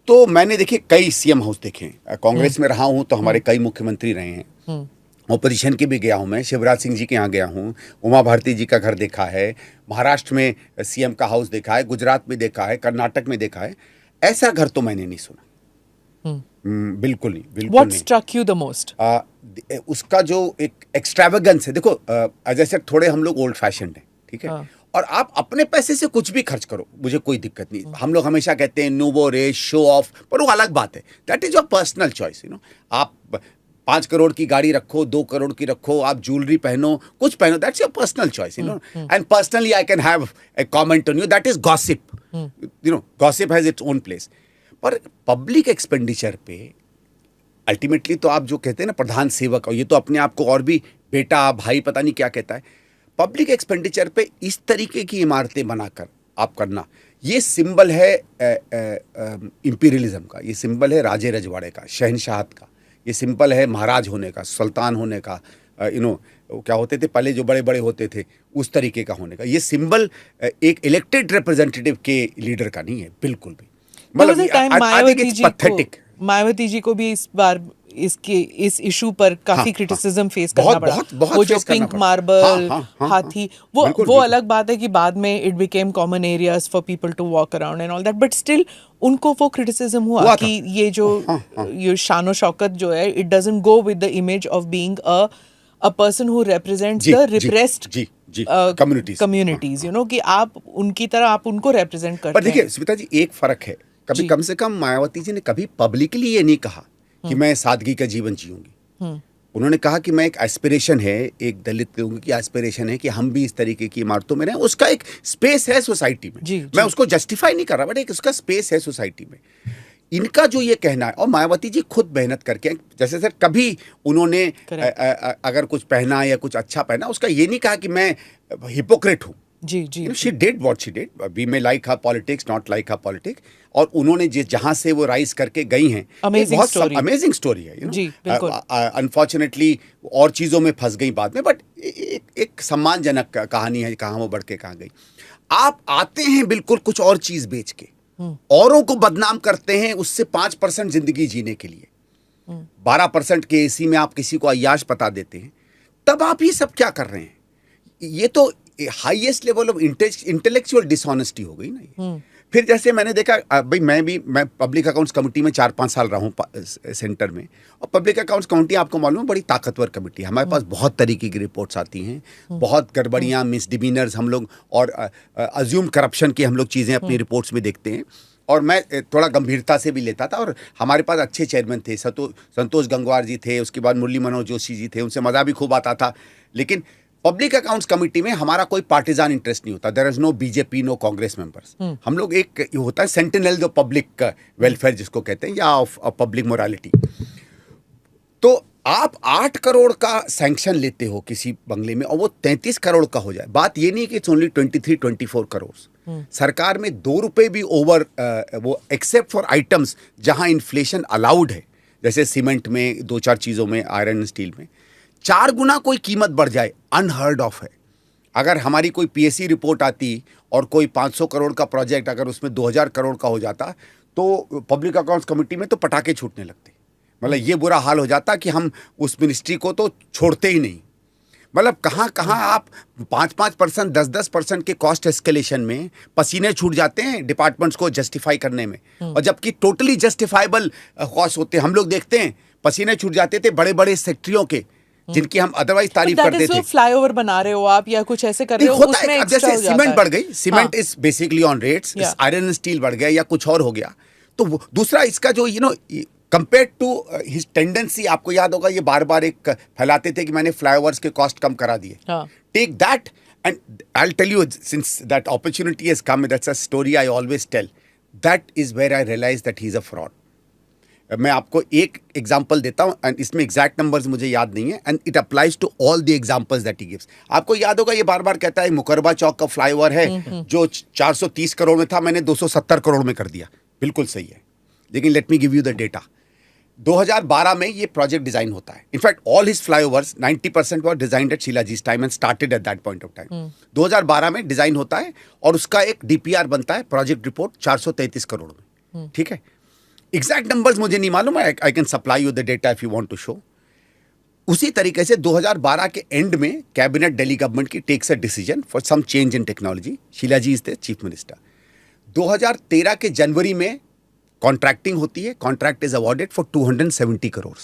तो मैंने देखिए कई सीएम हाउस देखे, कांग्रेस में रहा हूं तो हमारे कई मुख्यमंत्री रहे हैं, ऑपोजिशन के भी गया हूं, मैं शिवराज सिंह जी के यहाँ गया हूं, उमा भारती जी का घर देखा है, महाराष्ट्र में सीएम का हाउस देखा है, गुजरात में देखा है, कर्नाटक में देखा है, ऐसा घर तो मैंने नहीं सुना। बिल्कुल नहीं, बिल्कुल What नहीं। struck you the most? उसका जो एक एक्स्ट्रावेगेंस है, देखो जैसे थोड़े हम लोग ओल्ड फैशन्ड हैं, ठीक है, और आप अपने पैसे से कुछ भी खर्च करो, मुझे कोई दिक्कत नहीं। हम लोग हमेशा कहते हैं नोवो रेस, शो ऑफ, पर वो अलग बात है, that is your personal choice, you know. आप 5 करोड़ की गाड़ी रखो, 2 करोड़ की रखो, आप ज्वेलरी पहनो, कुछ पहनो, that's your personal choice, you know. And personally I can have a comment on you, that is gossip, you know, gossip has its own place. पर पब्लिक एक्सपेंडिचर पे अल्टीमेटली तो आप जो कहते हैं ना प्रधान सेवक, और ये तो अपने आप को और भी बेटा भाई पता नहीं क्या कहता है, पब्लिक एक्सपेंडिचर पे इस तरीके की इमारतें बनाकर आप करना, ये सिंबल है इंपीरियलिज्म का, ये सिंबल है राजे रजवाड़े का, शहनशाहत का, ये सिंबल है महाराज होने का, सुल्तान होने का, यू नो क्या होते थे पहले जो बड़े बड़े होते थे उस तरीके का होने का। ये सिंबल एक इलेक्टेड रिप्रेजेंटेटिव के लीडर का नहीं है बिल्कुल भी। मायावती जी को भी इस बार इस इशू पर काफी क्रिटिसिज्म फेस करना पड़ा। वो जो पिंक मार्बल हाथी, वो अलग बात है कि बाद में it became common areas for people to walk around and all that, but still उनको वो क्रिटिसिज्म हुआ कि ये जो ये शानो शौकत जो है, it doesn't go with the image of being a person who represents the repressed communities, you know, कि आप उनकी तरह आप उनको रिप्रेजेंट करते हैं। पर देखिए स्मिता जी, एक फर्क है, कभी कम से कम मायावती जी ने कभी पब्लिकली ये नहीं कहा कि मैं सादगी का जीवन जीऊंगी। उन्होंने कहा कि मैं एक एस्पिरेशन है, एक दलित लोगों की एस्पिरेशन है कि हम भी इस तरीके की इमारतों में रहें, उसका एक स्पेस है सोसाइटी में। मैं उसको जस्टिफाई नहीं कर रहा, बट एक उसका स्पेस है सोसाइटी में। इनका जो ये कहना है, और मायावती जी खुद मेहनत करके, जैसे सर कभी उन्होंने अगर कुछ पहना या कुछ अच्छा पहना, उसका ये नहीं कहा कि मैं हिपोक्रेट हूँ। She did what she did. We may like her politics, not like her politics. और उन्होंने जहां से वो राइज करके गई हैं, अमेजिंग स्टोरी है, यू नो। अनफॉर्चुनेटली और चीजों में फंस गई बाद में, बट एक सम्मानजनक कहानी है, कहाँ वो बढ़ के कहाँ गई। आप आते हैं बिल्कुल कुछ और चीज बेच के, औरों को बदनाम करते हैं उससे 5% जिंदगी जीने के लिए, 12% के एसी में आप किसी को अय्याश बता देते हैं, तब आप ये सब क्या कर रहे हैं? ये तो highest level of intellectual dishonesty हो गई ना। फिर जैसे मैंने देखा, भाई मैं पब्लिक अकाउंट्स कमेटी में 4-5 साल रहा हूँ सेंटर में, और पब्लिक अकाउंट्स कमेटी आपको मालूम है बड़ी ताकतवर कमेटी है। हमारे पास बहुत तरीके की रिपोर्ट्स आती हैं, बहुत गड़बड़ियाँ, मिसडिमीनर्स हम लोग और अज्यूम करप्शन की हम लोग चीज़ें अपनी रिपोर्ट्स में देखते हैं, और मैं थोड़ा गंभीरता से भी लेता था। और हमारे पास अच्छे चेयरमैन थे, संतोष गंगवार जी थे, उसके बाद मुरली मनोहर जोशी जी थे, उनसे मज़ा भी खूब आता था। लेकिन पब्लिक अकाउंट्स कमेटी में हमारा कोई पार्टिजान इंटरेस्ट नहीं होता। There is no BJP, no Congress members. हम लोग एक होता है सेंटिनल ऑफ पब्लिक वेलफेयर जिसको कहते हैं, या ऑफ पब्लिक मोरालिटी। तो आप 8 करोड़ का सैंक्शन लेते हो किसी बंगले में, और वो 33 करोड़ का हो जाए। बात ये नहीं कि इट्स ओनली 23-24 करोड़। सरकार में 2 रुपए भी ओवर वो एक्सेप्ट फॉर आइटम्स जहां इन्फ्लेशन अलाउड है, जैसे सीमेंट में, 2-4 चीजों में, आयरन स्टील में 4 गुना कोई कीमत बढ़ जाए, अनहर्ड ऑफ है। अगर हमारी कोई पीएससी रिपोर्ट आती और कोई 500 करोड़ का प्रोजेक्ट अगर उसमें 2000 करोड़ का हो जाता, तो पब्लिक अकाउंट्स कमेटी में तो पटाखे छूटने लगते। मतलब ये बुरा हाल हो जाता कि हम उस मिनिस्ट्री को तो छोड़ते ही नहीं। मतलब कहाँ कहाँ आप 5-5%, 10-10% के कॉस्ट एस्केलेशन में पसीने छूट जाते हैं डिपार्टमेंट्स को जस्टिफाई करने में, और जबकि टोटली जस्टिफाइबल कॉस्ट होते हैं। हम लोग देखते हैं पसीने छूट जाते थे बड़े बड़े सेक्टरियों के, जिनकी हम अदरवाइज तारीफ करते थे। फ्लाईओवर बना रहे हो आप या कुछ ऐसे कर रहे हो, उसमें अब जैसे सीमेंट बढ़ गई, cement is basically on rates, iron steel बढ़ गया या कुछ और हो गया। तो दूसरा इसका जो you know compared to his tendency, आपको याद होगा ये बार बार एक फैलाते थे कि मैंने फ्लाईओवर्स के कॉस्ट कम करा दिए। Take that and I will tell you, since that opportunity has come, that's a story I always tell, that is where I realize that he is a fraud. मैं आपको एक एग्जांपल देता हूं and इसमें exact numbers मुझे याद नहीं है and it applies to all the examples that he gives. आपको याद होगा ये बार बार कहता है मुकरबा चौक का फ्लाईओवर है जो 430 करोड़ में था, मैंने 270 करोड़ में कर दिया। बिल्कुल सही है, लेकिन let me give you the data. 2012 में ये प्रोजेक्ट डिजाइन होता है। In fact all his flyovers 90% were designed at शीलाजी's time and started at that point of time. 2012 में डिजाइन होता है और उसका एक डीपीआर बनता है, प्रोजेक्ट रिपोर्ट 433 करोड़ में। ठीक है, एग्जैक्ट नंबर्स मुझे नहीं मालूम, I can supply you the data if you want to show. उसी तरीके से 2012 के एंड में कैबिनेट दिल्ली गवर्नमेंट की takes a decision for some change in technology. Sheelaji is the chief minister. 2013 के जनवरी में कॉन्ट्रैक्टिंग होती है, contract is awarded for 270 crore.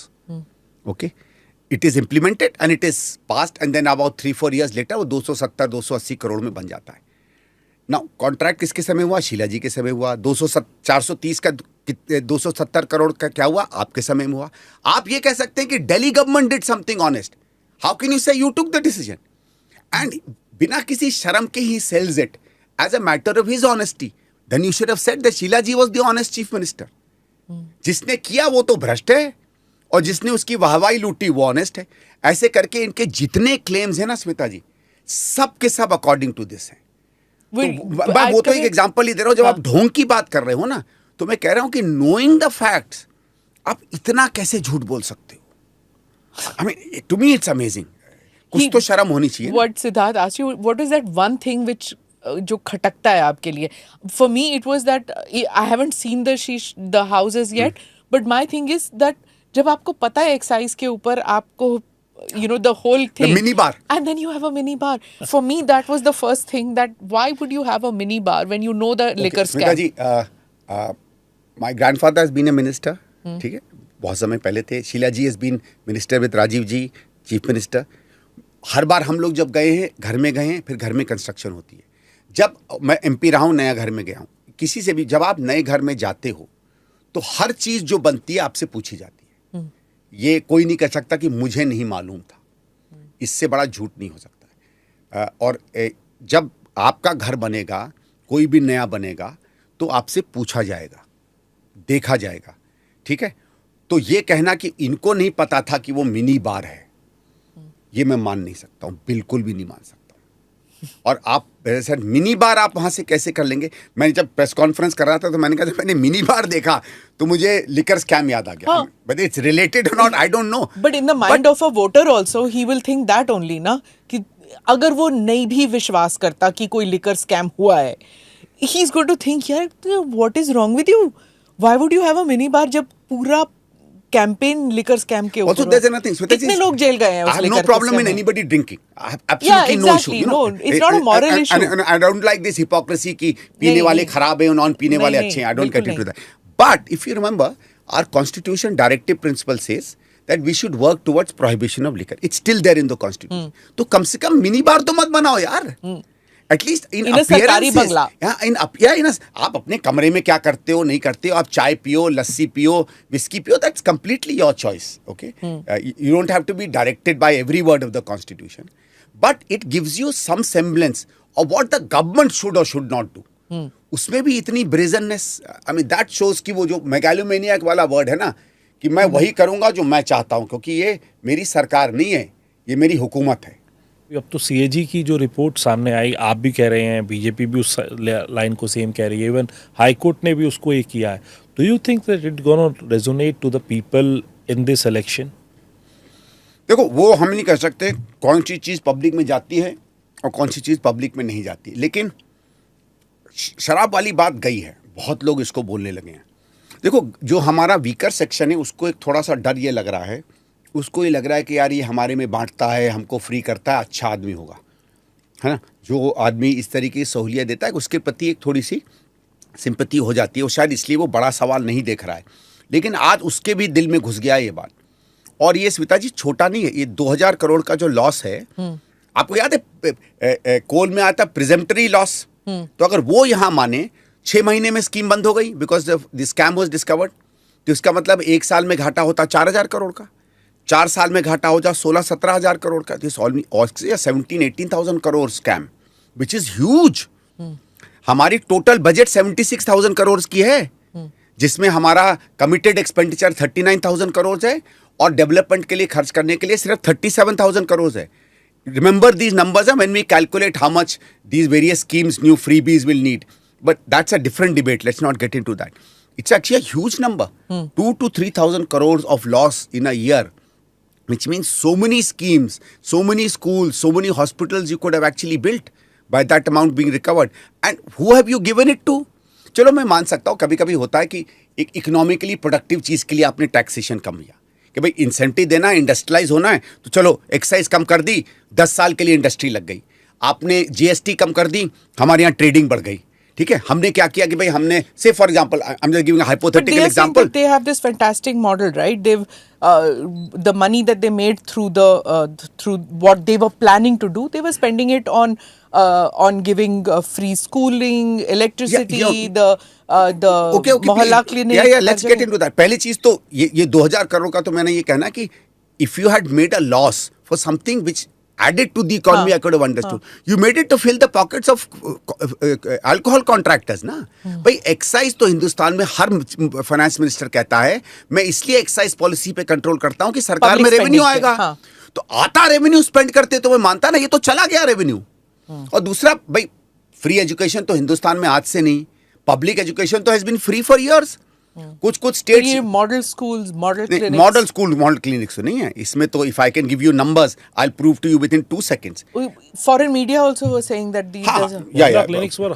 Okay, it is implemented and it is passed and then about 3-4 years later वो 270-280 करोड़ में बन जाता है। नाउ कॉन्ट्रैक्ट किसके समय हुआ? शीलाजी के समय हुआ। 430 का 270 करोड़ का क्या हुआ? आपके समय में हुआ। आप ये कह सकते हैं कि Delhi government did something honest. How can you say you took the decision? And बिना किसी शर्म के ही sells it as a matter of his honesty. Then you should have said that Sheelaji was the honest chief minister. जिसने किया वो तो भ्रष्ट है और जिसने उसकी वाहवाही लूटी वो ऑनेस्ट है। ऐसे करके इनके जितने क्लेम्स हैं ना स्मिता जी, सब के सब अकॉर्डिंग टू दिस है। मैं वो तो एक एग्जांपल ही दे रहा हूं। जब आप ढोंग की बात कर रहे हो ना, तो मैं कह रहा हूं कि नोइंग द फैक्ट्स आप इतना कैसे झूठ बोल सकते हो? I mean to me it's amazing. कुछ तो शर्म होनी चाहिए। What Siddharth asked you, what is that one thing which जो खटकता है आपके लिए? For me, it was that I haven't seen the houses yet, but my thing is that जब आपको पता है एक्साइज के ऊपर आपको the whole thing, the mini bar, and then you have a mini bar. For me, that was the first thing, that why would you have a mini bar when you know the liquor scam? Smita ji, my grandfather has been a minister. ठीक है, बहुत समय पहले थे। Sheelaji has been minister with Rajiv ji, chief minister. हर बार हम लोग जब गए हैं, घर में गए हैं, फिर घर में कंस्ट्रक्शन होती है। जब मैं एमपी रहा हूँ, नया घर में गया हूँ, किसी से भी जब आप नए घर में जाते हो तो हर चीज़ जो बनती है आपसे पूछी जाती है। ये कोई नहीं कह सकता कि मुझे नहीं मालूम था। इससे बड़ा झूठ नहीं हो सकता। और जब आपका घर बनेगा, कोई भी नया बनेगा, तो आपसे पूछा जाएगा, देखा जाएगा। ठीक है, तो ये कहना कि इनको नहीं पता था कि वो मिनी बार है, ये मैं मान नहीं सकता हूँ, बिल्कुल भी नहीं मान सकता हूँ। और आप सर मिनी बार आप वहां से कैसे कर लेंगे? मैंने जब प्रेस कॉन्फ्रेंस कर रहा था तो मैंने कहा, जब मैंने मिनी बार देखा तो मुझे लिकर स्कैम याद आ गया। बट इट्स रिलेटेड और not, I don't no. But in the mind of a voter also he will think that only ना, कि अगर वो नहीं भी विश्वास करता कि कोई लिकर स्कैम हुआ है, he is going to think यार what is wrong with you, why would you have a mini bar जब पूरा कैंपेन लिकर स्कैम के ऊपर। Also, there's another thing. कितने लोग जेल गए हैं उस I have liquor no problem in में? anybody drinking. I have absolutely no issue. You know, it's not a moral issue. And I don't like this hypocrisy कि पीने वाले खराब हैं और नॉन पीने वाले अच्छे हैं. I don't get into that. But if you remember, our constitution directive principle says that we should work towards prohibition of liquor. It's still there in the constitution. तो कम से कम मिनी बार तो मत बनाओ यार. एटलीस्ट इन सरकारी बंगला, आप अपने कमरे में क्या करते हो, नहीं करते हो, आप चाय पियो, लस्सी पियो, विस्की पियो, that's completely your choice. Okay, you don't have to be directed by every word of the constitution, but it gives you some semblance of what the government should or should not do. उसमें भी इतनी brazenness, I mean that shows कि वो जो मेगालोमेनियाक वाला word है ना, कि मैं वही करूंगा जो मैं चाहता हूं, क्योंकि ये मेरी सरकार नहीं है, ये मेरी हुकूमत है। अब तो सीएजी की जो रिपोर्ट सामने आई, आप भी कह रहे हैं, बीजेपी भी उस लाइन को सेम कह रही है, इवन हाई कोर्ट ने भी उसको ये किया है। Do you think that it gonna resonate to the people in this election? देखो, वो हम नहीं कह सकते कौन सी चीज़ पब्लिक में जाती है और कौन सी चीज़ पब्लिक में नहीं जाती, लेकिन शराब वाली बात गई है, बहुत लोग इसको बोलने लगे हैं। देखो, जो हमारा वीकर सेक्शन है उसको एक थोड़ा सा डर ये लग रहा है, उसको ये लग रहा है कि यार ये हमारे में बांटता है, हमको फ्री करता है, अच्छा आदमी होगा, है ना। जो आदमी इस तरीके की सहूलियत देता है उसके प्रति एक थोड़ी सी सिंपैथी हो जाती है, और शायद इसलिए वो बड़ा सवाल नहीं देख रहा है। लेकिन आज उसके भी दिल में घुस गया ये बात। और ये स्मिता जी छोटा नहीं है, ये 2000 करोड़ का जो लॉस है, आपको याद है कोल में आता प्रिजेम्पटरी लॉस, तो अगर वो यहाँ माने 6 महीने में स्कीम बंद हो गई because the scam was discovered, तो इसका मतलब 1 साल में घाटा होता 4000 करोड़ का, 4 साल में घाटा हो जा 16-17 हजार करोड़ का, 17-18,000 crore scam, which is huge. हमारी टोटल बजट 76,000 करोड़ की है, जिसमें हमारा कमिटेड एक्सपेंडिचर 39,000 करोड़ है और डेवलपमेंट के लिए खर्च करने के लिए सिर्फ 37,000 करोड़ है. Remember these numbers when we calculate how much these various schemes, new freebies will need. But that's a different debate. Let's not get into that. It's actually a huge number. 2 to 3,000 crores of loss in a year, which means so many schemes, so many schools, so many hospitals you could have actually built by that amount being recovered. And who have you given it to? चलो मैं मान सकता हूँ कभी कभी होता है कि एक इकोनॉमिकली प्रोडक्टिव चीज़ के लिए आपने टैक्सेशन कम किया कि भाई इंसेंटिव देना है, इंडस्ट्रियलाइज होना है, तो चलो एक्साइज कम कर दी, 10 साल के लिए इंडस्ट्री लग गई. आपने जीएसटी कम कर दी, हमारे यहाँ ट्रेडिंग बढ़ गई. ठीक है, हमने क्या किया कि भाई हमने से for example I am just giving a hypothetical example. They have this fantastic model, right? They've the money that they made through through what they were planning to do, they were spending it on giving free schooling, electricity, the okay, mohalla clinic. Yeah, let's get into that. पहली चीज तो ये 2000 करोड़ का तो मैंने ये कहना कि if you had made a loss for something which added to the economy, I could have understood. You made it to fill the pockets of alcohol contractors, ना. भाई एक्साइज तो हिंदुस्तान में हर फाइनेंस मिनिस्टर कहता है मैं इसलिए एक्साइज पॉलिसी पे control करता हूँ कि सरकार में रेवेन्यू आएगा. तो आता रेवेन्यू स्पेंड करते तो मैं मानता ना, ये तो चला गया रेवेन्यू. और दूसरा भाई फ्री एजुकेशन तो हिंदुस्तान में आज से नहीं, पब्लिक एजुकेशन तो has been free for years. कुछ स्टेट्स ये model schools, model clinics, model school, model clinics तो नहीं है इसमें. तो if I can give you numbers I will prove to you within 2 seconds. Foreign media also was saying that these yeah, clinics were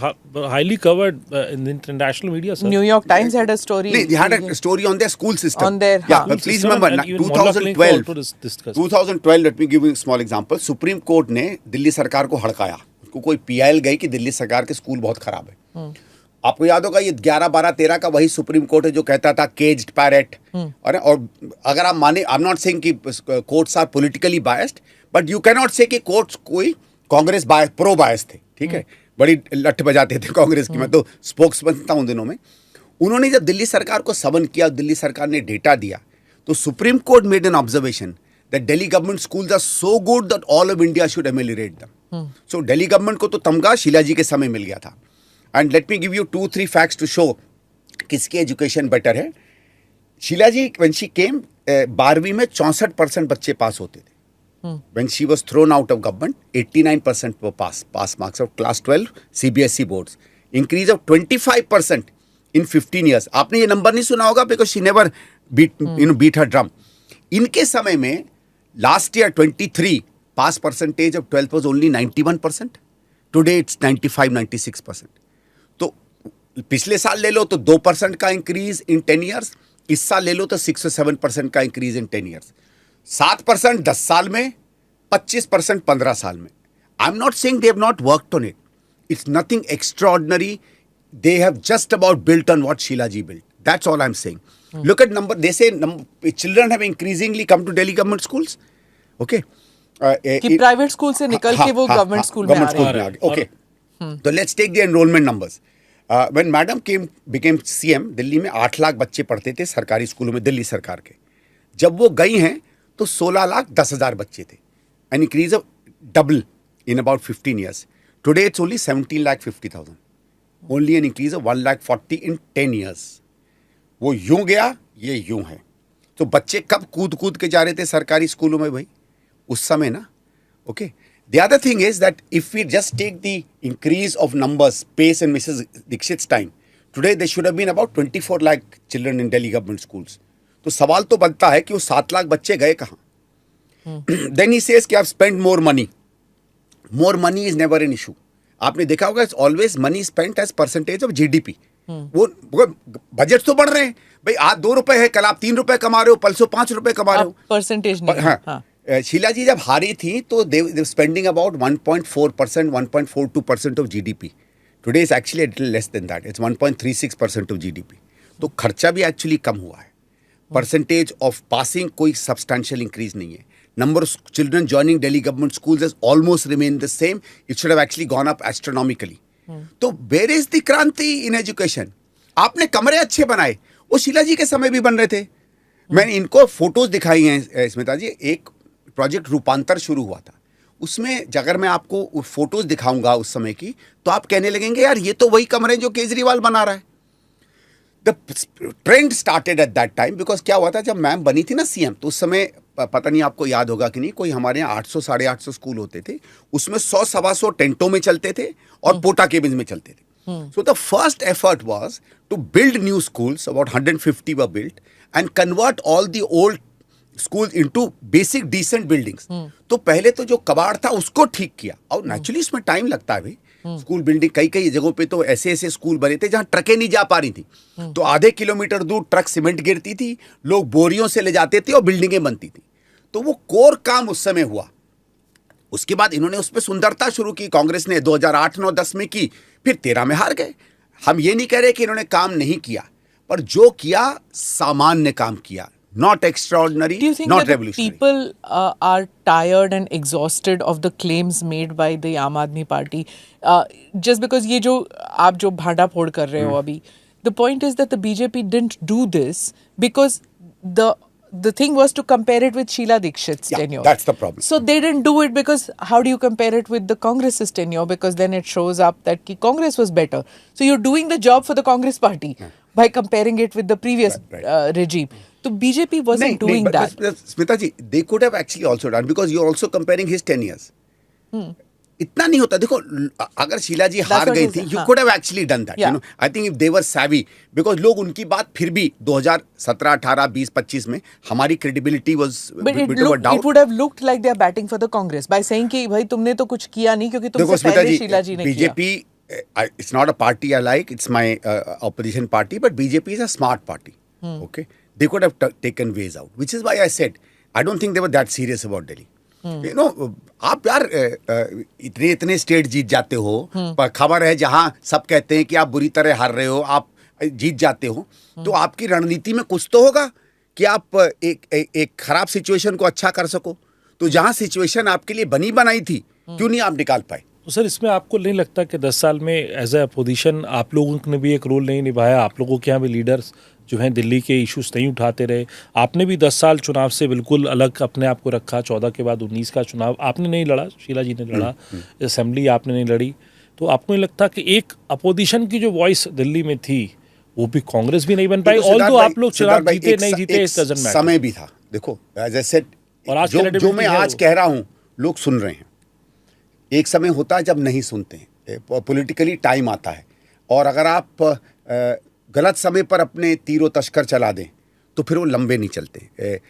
highly covered in the international media, sir. New York Times had a story. They had a story on their school system. On their but please remember 2012 let me give you a small example. Supreme court ने दिल्ली सरकार को हड़काया. उसको कोई PIL गई कि दिल्ली सरकार के school बहुत खराब है. आपको याद होगा ये 11, 12, 13 का वही सुप्रीम कोर्ट है जो कहता था केज्ड पैरेट. और अगर आप माने, आई एम नॉट सेइंग कि courts are politically biased, but you can not say कि कोर्ट्स कोई कांग्रेस प्रो बायस थे. ठीक है, बड़ी लठ बजाते थे कांग्रेस की. मैं तो स्पोक्समैन था उन दिनों में. उन्होंने जब दिल्ली सरकार को समन किया, दिल्ली सरकार ने डेटा दिया, तो supreme court made an observation that Delhi government schools are so good that all of India should ameliorate them. So Delhi government को तो तमगा शीला जी के समय मिल गया था. And let me give you 2-3 facts to show किसकी एजुकेशन बेटर है. शीला जी when she came 12वीं में 64% बच्चे पास होते थे. When she was thrown out of government 89% were pass marks of class 12 CBSE boards. Increase of 25% in 15 years. आपने ये number नहीं सुना होगा because she never beat her drum. इनके समय में last year 23 pass percentage of 12th was only 91%. Today it's 95-96%. तो पिछले साल ले लो तो 2% का इंक्रीज इन 10 years, इस साल ले लो तो 6 or 7% का इंक्रीज इन 10 years. 7% 10 साल में, 25% 15 साल में. I am not saying they have not worked on it. It's nothing extraordinary. They have just about built on what Sheela ji built. That's all I am saying. Look at number. They say children have increasingly come to Delhi government schools. Okay, कि private school से निकल के वो government school में आ रहे हैं. Okay, तो let's take the enrolment numbers. When madam became CM, Delhi में 8 लाख बच्चे पढ़ते थे सरकारी स्कूलों में दिल्ली सरकार के. जब वो गई हैं तो 16,10,000 बच्चे थे. An increase of double in about 15 years. Today it's only 17,50,000. Only an increase of 1,40,000 in 10 years. वो यूं गया, ये यूं है. तो बच्चे कब कूद के जा रहे थे सरकारी स्कूलों में भाई? उस समय ना. Okay. The other thing is that if we just take the increase of numbers, pace in Mrs. Dixit's time, today there should have been about 24 lakh children in Delhi government schools. तो सवाल तो बनता है कि वो 7 लाख बच्चे गए कहाँ? Then he says कि I've spent more money. More money is never an issue. आपने देखा होगा it's always money spent as percentage of GDP. वो बजट तो बढ़ रहे हैं भाई. आज 2 रुपए है, कल आप 3 रुपए कमा रहे हो, परसों 5 रुपए कमा रहे हो. परसेंटेज नहीं. हाँ. शीला जी जब हारी थी तो they spending about 1.4%, 1.42% of GDP. Today is actually a little less than that. It's 1.36% of GDP. तो खर्चा भी एक्चुअली कम हुआ है. परसेंटेज ऑफ पासिंग कोई सब्सटैंशियल इंक्रीज नहीं है. Number of children joining Delhi government schools has almost remain the same. It should have actually gone up astronomically. तो where is the क्रांति इन एजुकेशन? आपने कमरे अच्छे बनाए, वो शीला जी के समय भी बन रहे थे. मैंने इनको फोटोज दिखाई हैं स्मिता जी. एक प्रोजेक्ट रूपांतर शुरू हुआ था, उसमें अगर मैं आपको फोटोज दिखाऊंगा उस समय की, तो आप कहने लगेंगे यार ये तो वही कमरे जो केजरीवाल बना रहा है. The trend started at that time because क्या हुआ था जब मैम बनी थी ना सीएम तो उस समय पता नहीं आपको याद होगा कि नहीं कोई हमारे यहाँ 800 850 स्कूल होते थे उसमें 100 सवा 100 टेंटों में चलते थे और पोटा केबिन्स में चलते थे so the first effort was to build new schools about 150 were built and convert all the old school into basic decent buildings तो पहले तो जो कबाड़ था उसको ठीक किया और नेचुरली इसमें टाइम लगता है भाई स्कूल बिल्डिंग कई कई जगहों पे तो ऐसे ऐसे स्कूल बने थे जहां ट्रकें नहीं जा पा रही थी तो आधे किलोमीटर दूर ट्रक सीमेंट गिरती थी लोग बोरियों से ले जाते थे और बिल्डिंगें बनती थी तो वो कोर काम उस समय हुआ उसके बाद इन्होंने उस पर सुंदरता शुरू की कांग्रेस ने 2008 9 10 में की फिर 13 में हार गए हम ये नहीं कह रहे कि इन्होंने काम नहीं किया पर जो किया सामान्य काम किया not extraordinary, Do you think not that the revolutionary. people are tired and exhausted of the claims made by the Aam Aadmi Party? Just because ये जो आप जो भांडा फोड़ कर रहे हो अभी, the point is that the BJP didn't do this because the thing was to compare it with Sheila Dikshit's tenure. That's the problem. So they didn't do it because how do you compare it with the Congress's tenure? Because then it shows up that ki Congress was better. So you're doing the job for the Congress party by comparing it with the previous regime. So BJP wasn't doing that. But Smita ji, they could have actually also done because you're also comparing his 10 years. इतना नहीं होता देखो अगर शीला जी हार गई थी you could have actually done that. You know, I think if they were savvy because लोग उनकी बात फिर भी 2017 18 20 25 में हमारी credibility was but it would have looked like they are batting for the Congress by saying कि भाई तुमने तो कुछ किया नहीं क्योंकि तुमसे पहले शीला जी ने किया. BJP it's not a party I like, it's my opposition party, but BJP is a smart party. Okay, they could have taken ways out, which is why I said I don't think they were that serious about Delhi. You know, आप यार इतने state जीत जाते हो पर खबर है जहां सब कहते हैं कि आप बुरी तरह हार रहे हो आप जीत जाते हो तो आपकी रणनीति में कुछ तो होगा कि आप एक खराब सिचुएशन को अच्छा कर सको तो जहां सिचुएशन आपके लिए बनी बनाई थी क्यों नहीं आप निकाल पाए. तो सर इसमें आपको नहीं लगता कि 10 साल में एज ए अपोजिशन आप लोगों ने भी एक रोल नहीं निभाया. आप लोगों के यहाँ भी लीडर्स जो हैं दिल्ली के इश्यूज नहीं उठाते रहे. आपने भी 10 साल चुनाव से बिल्कुल अलग अपने आप को रखा. 14 के बाद 19 का चुनाव आपने नहीं लड़ा, शीला जी ने लड़ा. असेंबली आपने नहीं लड़ी. तो आपको नहीं लगता कि एक अपोजिशन की जो वॉइस दिल्ली में थी वो भी कांग्रेस भी नहीं बन पाई. ऑल दो आप लोग चुनाव जीते नहीं जीते इट डजंट मैटर. समय भी था देखो एज आई सेड और आज जो मैं आज कह रहा हूँ लोग सुन रहे हैं. एक समय होता है जब नहीं सुनते हैं. पॉलिटिकली टाइम आता है और अगर आप गलत समय पर अपने तीरों तश्कर चला दें तो फिर वो लंबे नहीं चलते.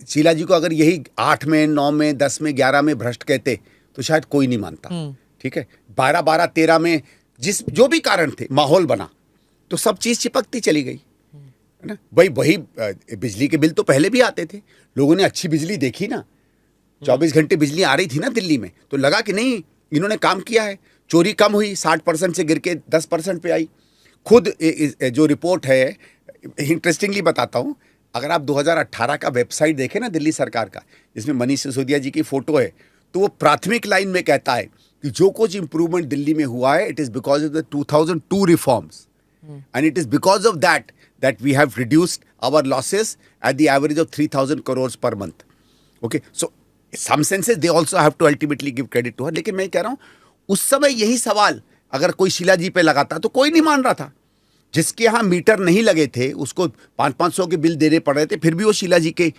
शीला जी को अगर यही 8 में 9 में 10 में 11 में भ्रष्ट कहते तो शायद कोई नहीं मानता. ठीक है 12 12 13 में जो भी कारण थे माहौल बना तो सब चीज़ चिपकती चली गई है ना. वही बिजली के बिल तो पहले भी आते थे. लोगों ने अच्छी बिजली देखी ना. 24 घंटे बिजली आ रही थी ना दिल्ली में तो लगा कि नहीं इन्होंने काम किया है. चोरी कम हुई 60% से गिर के 10% पे आई. खुद जो रिपोर्ट है इंटरेस्टिंगली बताता हूँ अगर आप 2018 का वेबसाइट देखें ना दिल्ली सरकार का जिसमें मनीष सिसोदिया जी की फोटो है तो वो प्राथमिक लाइन में कहता है कि जो कुछ इंप्रूवमेंट दिल्ली में हुआ है it is because of the 2002 reforms and it is because of that we have reduced our losses at the average of 3,000 crores per month. Okay so some senses they also have to ultimately give credit to her. लेकिन मैं कह रहा हूँ उस समय यही सवाल अगर कोई शीला जी पे लगाता तो कोई नहीं मान रहा था. जिसके यहाँ मीटर नहीं लगे थे उसको 500-500 के बिल देने पड़ रहे थे फिर भी वो शीला जी के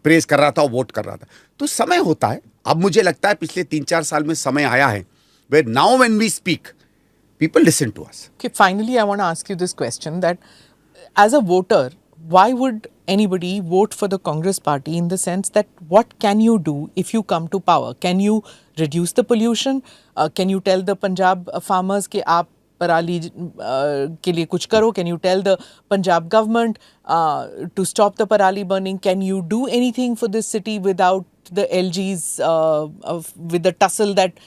प्रेज कर रहा था और वोट कर रहा था. तो समय होता है. अब मुझे लगता है पिछले 3-4 साल में समय आया है where now when we speak people listen to us. Okay, finally I want to ask you this question that as a voter why would anybody vote for the Congress party in the sense that what can you do if you come to power? Can you reduce the pollution? Can you tell the Punjab farmers कि आप पराली के लिए कुछ करो? Can you tell the Punjab government to stop the parali burning? Can you do anything for this city without the LGs with the tussle that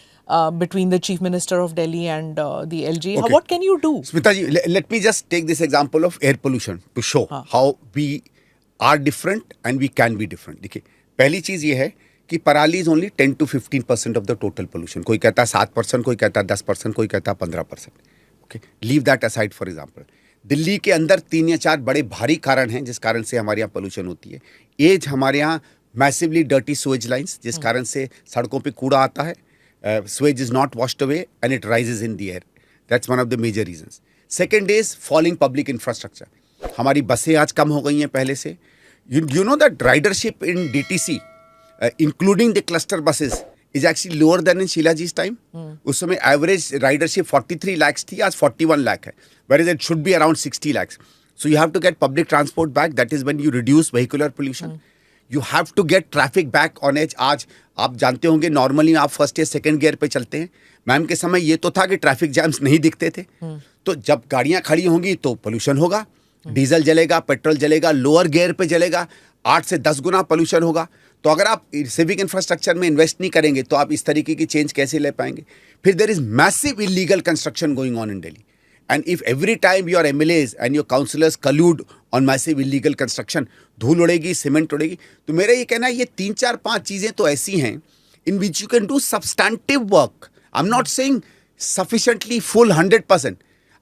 between the Chief Minister of Delhi and the LG? Okay. What can you do? Smita ji, let me just take this example of air pollution to show how we are different and we can be different. देखिए पहली चीज़ ये है कि पराली is only 10 to 15% of the total pollution. कोई कहता है 7%, कोई कहता है 10%, कोई कहता है 15%. Okay leave that aside. For example Delhi के अंदर 3 या 4 बड़े भारी कारण हैं जिस कारण से हमारे यहाँ पोल्यूशन होती है. एज हमारे यहाँ मैसिवली डर्टी सुएज लाइन्स जिस कारण से सड़कों पर कूड़ा आता है. Sewage is not washed away and it rises in the air. That's one of the major reasons. Second is falling public infrastructure. हमारी बसें आज कम हो गई हैं पहले से। You know that ridership in DTC including the cluster buses is actually lower than in शीलाजी's टाइम। उस समय एवरेज राइडरशिप 43 lakhs थी, आज 41 lakh है, whereas it should be around 60 lakhs. So you have to get public transport back. That is when you reduce vehicular pollution. You have to get traffic back on edge. आज आप जानते होंगे normally आप first या second gear पे चलते हैं। Ma'am के समय ये तो था कि ट्रैफिक जैम्स नहीं दिखते थे। तो जब गाड़ियां खड़ी होंगी तो पोल्यूशन होगा, डीजल जलेगा, पेट्रोल जलेगा, लोअर गियर पे जलेगा, 8 से 10 गुना पोल्यूशन होगा। तो अगर आप सिविक इंफ्रास्ट्रक्चर में इन्वेस्ट नहीं करेंगे तो आप इस तरीके की चेंज कैसे ले पाएंगे? फिर there is massive illegal construction going on in Delhi, and if every time your MLAs and your councillors colluded on massive illegal construction, धूल उड़ेगी, सीमेंट उड़ेगी। तो मेरा ये कहना है ये 3, 4, 5 चीजें तो ऐसी हैं in which you can do substantive work. I am not saying sufficiently full 100%,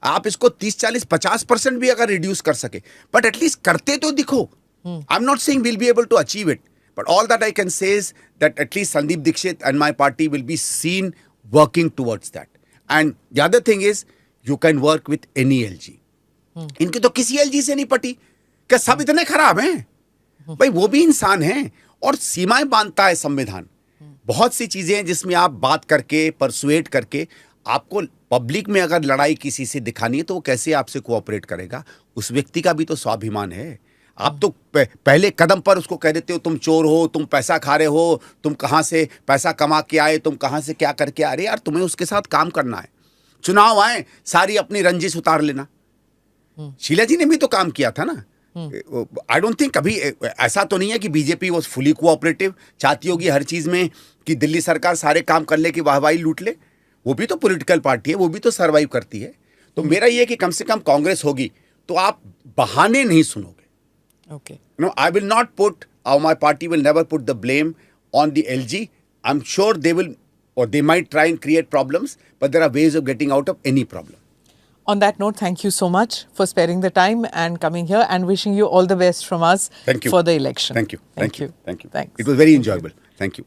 आप इसको 30, 40, 50% भी अगर रिड्यूस कर सके, बट एटलीस्ट करते तो दिखो। I am not saying will be able to achieve it, but all that I can say is that at least Sandeep Dixit and my party will be seen working towards that. And the other thing is you can work with any LG. इनकी तो किसी LG से नहीं पटी, क्या सब इतने खराब हैं? भाई वो भी इंसान हैं और सीमाएं बांधता है संविधान। बहुत सी चीजें हैं जिसमें आप बात करके, परसुएट करके, आपको पब्लिक में अगर लड़ाई किसी से दिखानी है तो वो कैसे आपसे कोऑपरेट करेगा? उस व्यक्ति का भी तो स्वाभिमान है। आप तो पहले कदम पर उसको कह देते हो तुम चोर हो, तुम पैसा खा रहे हो, तुम कहाँ से पैसा कमा के आए, तुम कहाँ से क्या करके आ रहे। यार तुम्हें उसके साथ काम करना है। चुनाव आए, सारी अपनी रंजिश उतार लेना। शीला जी ने भी तो काम किया था ना। आई डोंट थिंक कभी ऐसा तो नहीं है कि बीजेपी वॉज फुली कोऑपरेटिव, चाहती होगी हर चीज में कि दिल्ली सरकार सारे काम कर ले कि वाहवाही लूट ले। वो भी तो पॉलिटिकल पार्टी है, वो भी तो सर्वाइव करती है। तो मेरा ये कि कम से कम कांग्रेस होगी तो आप बहाने नहीं सुनोगे। Okay. No, I will not put, or my party will never put the blame on the LG. I'm sure they will, or they might try and create problems, but there are ways of getting out of any problem. On that note, thank you so much for sparing the time and coming here, and wishing you all the best from us Thank you. for the election. Thank you. Thank you. Thank you. Thanks. It was very enjoyable. Thank you.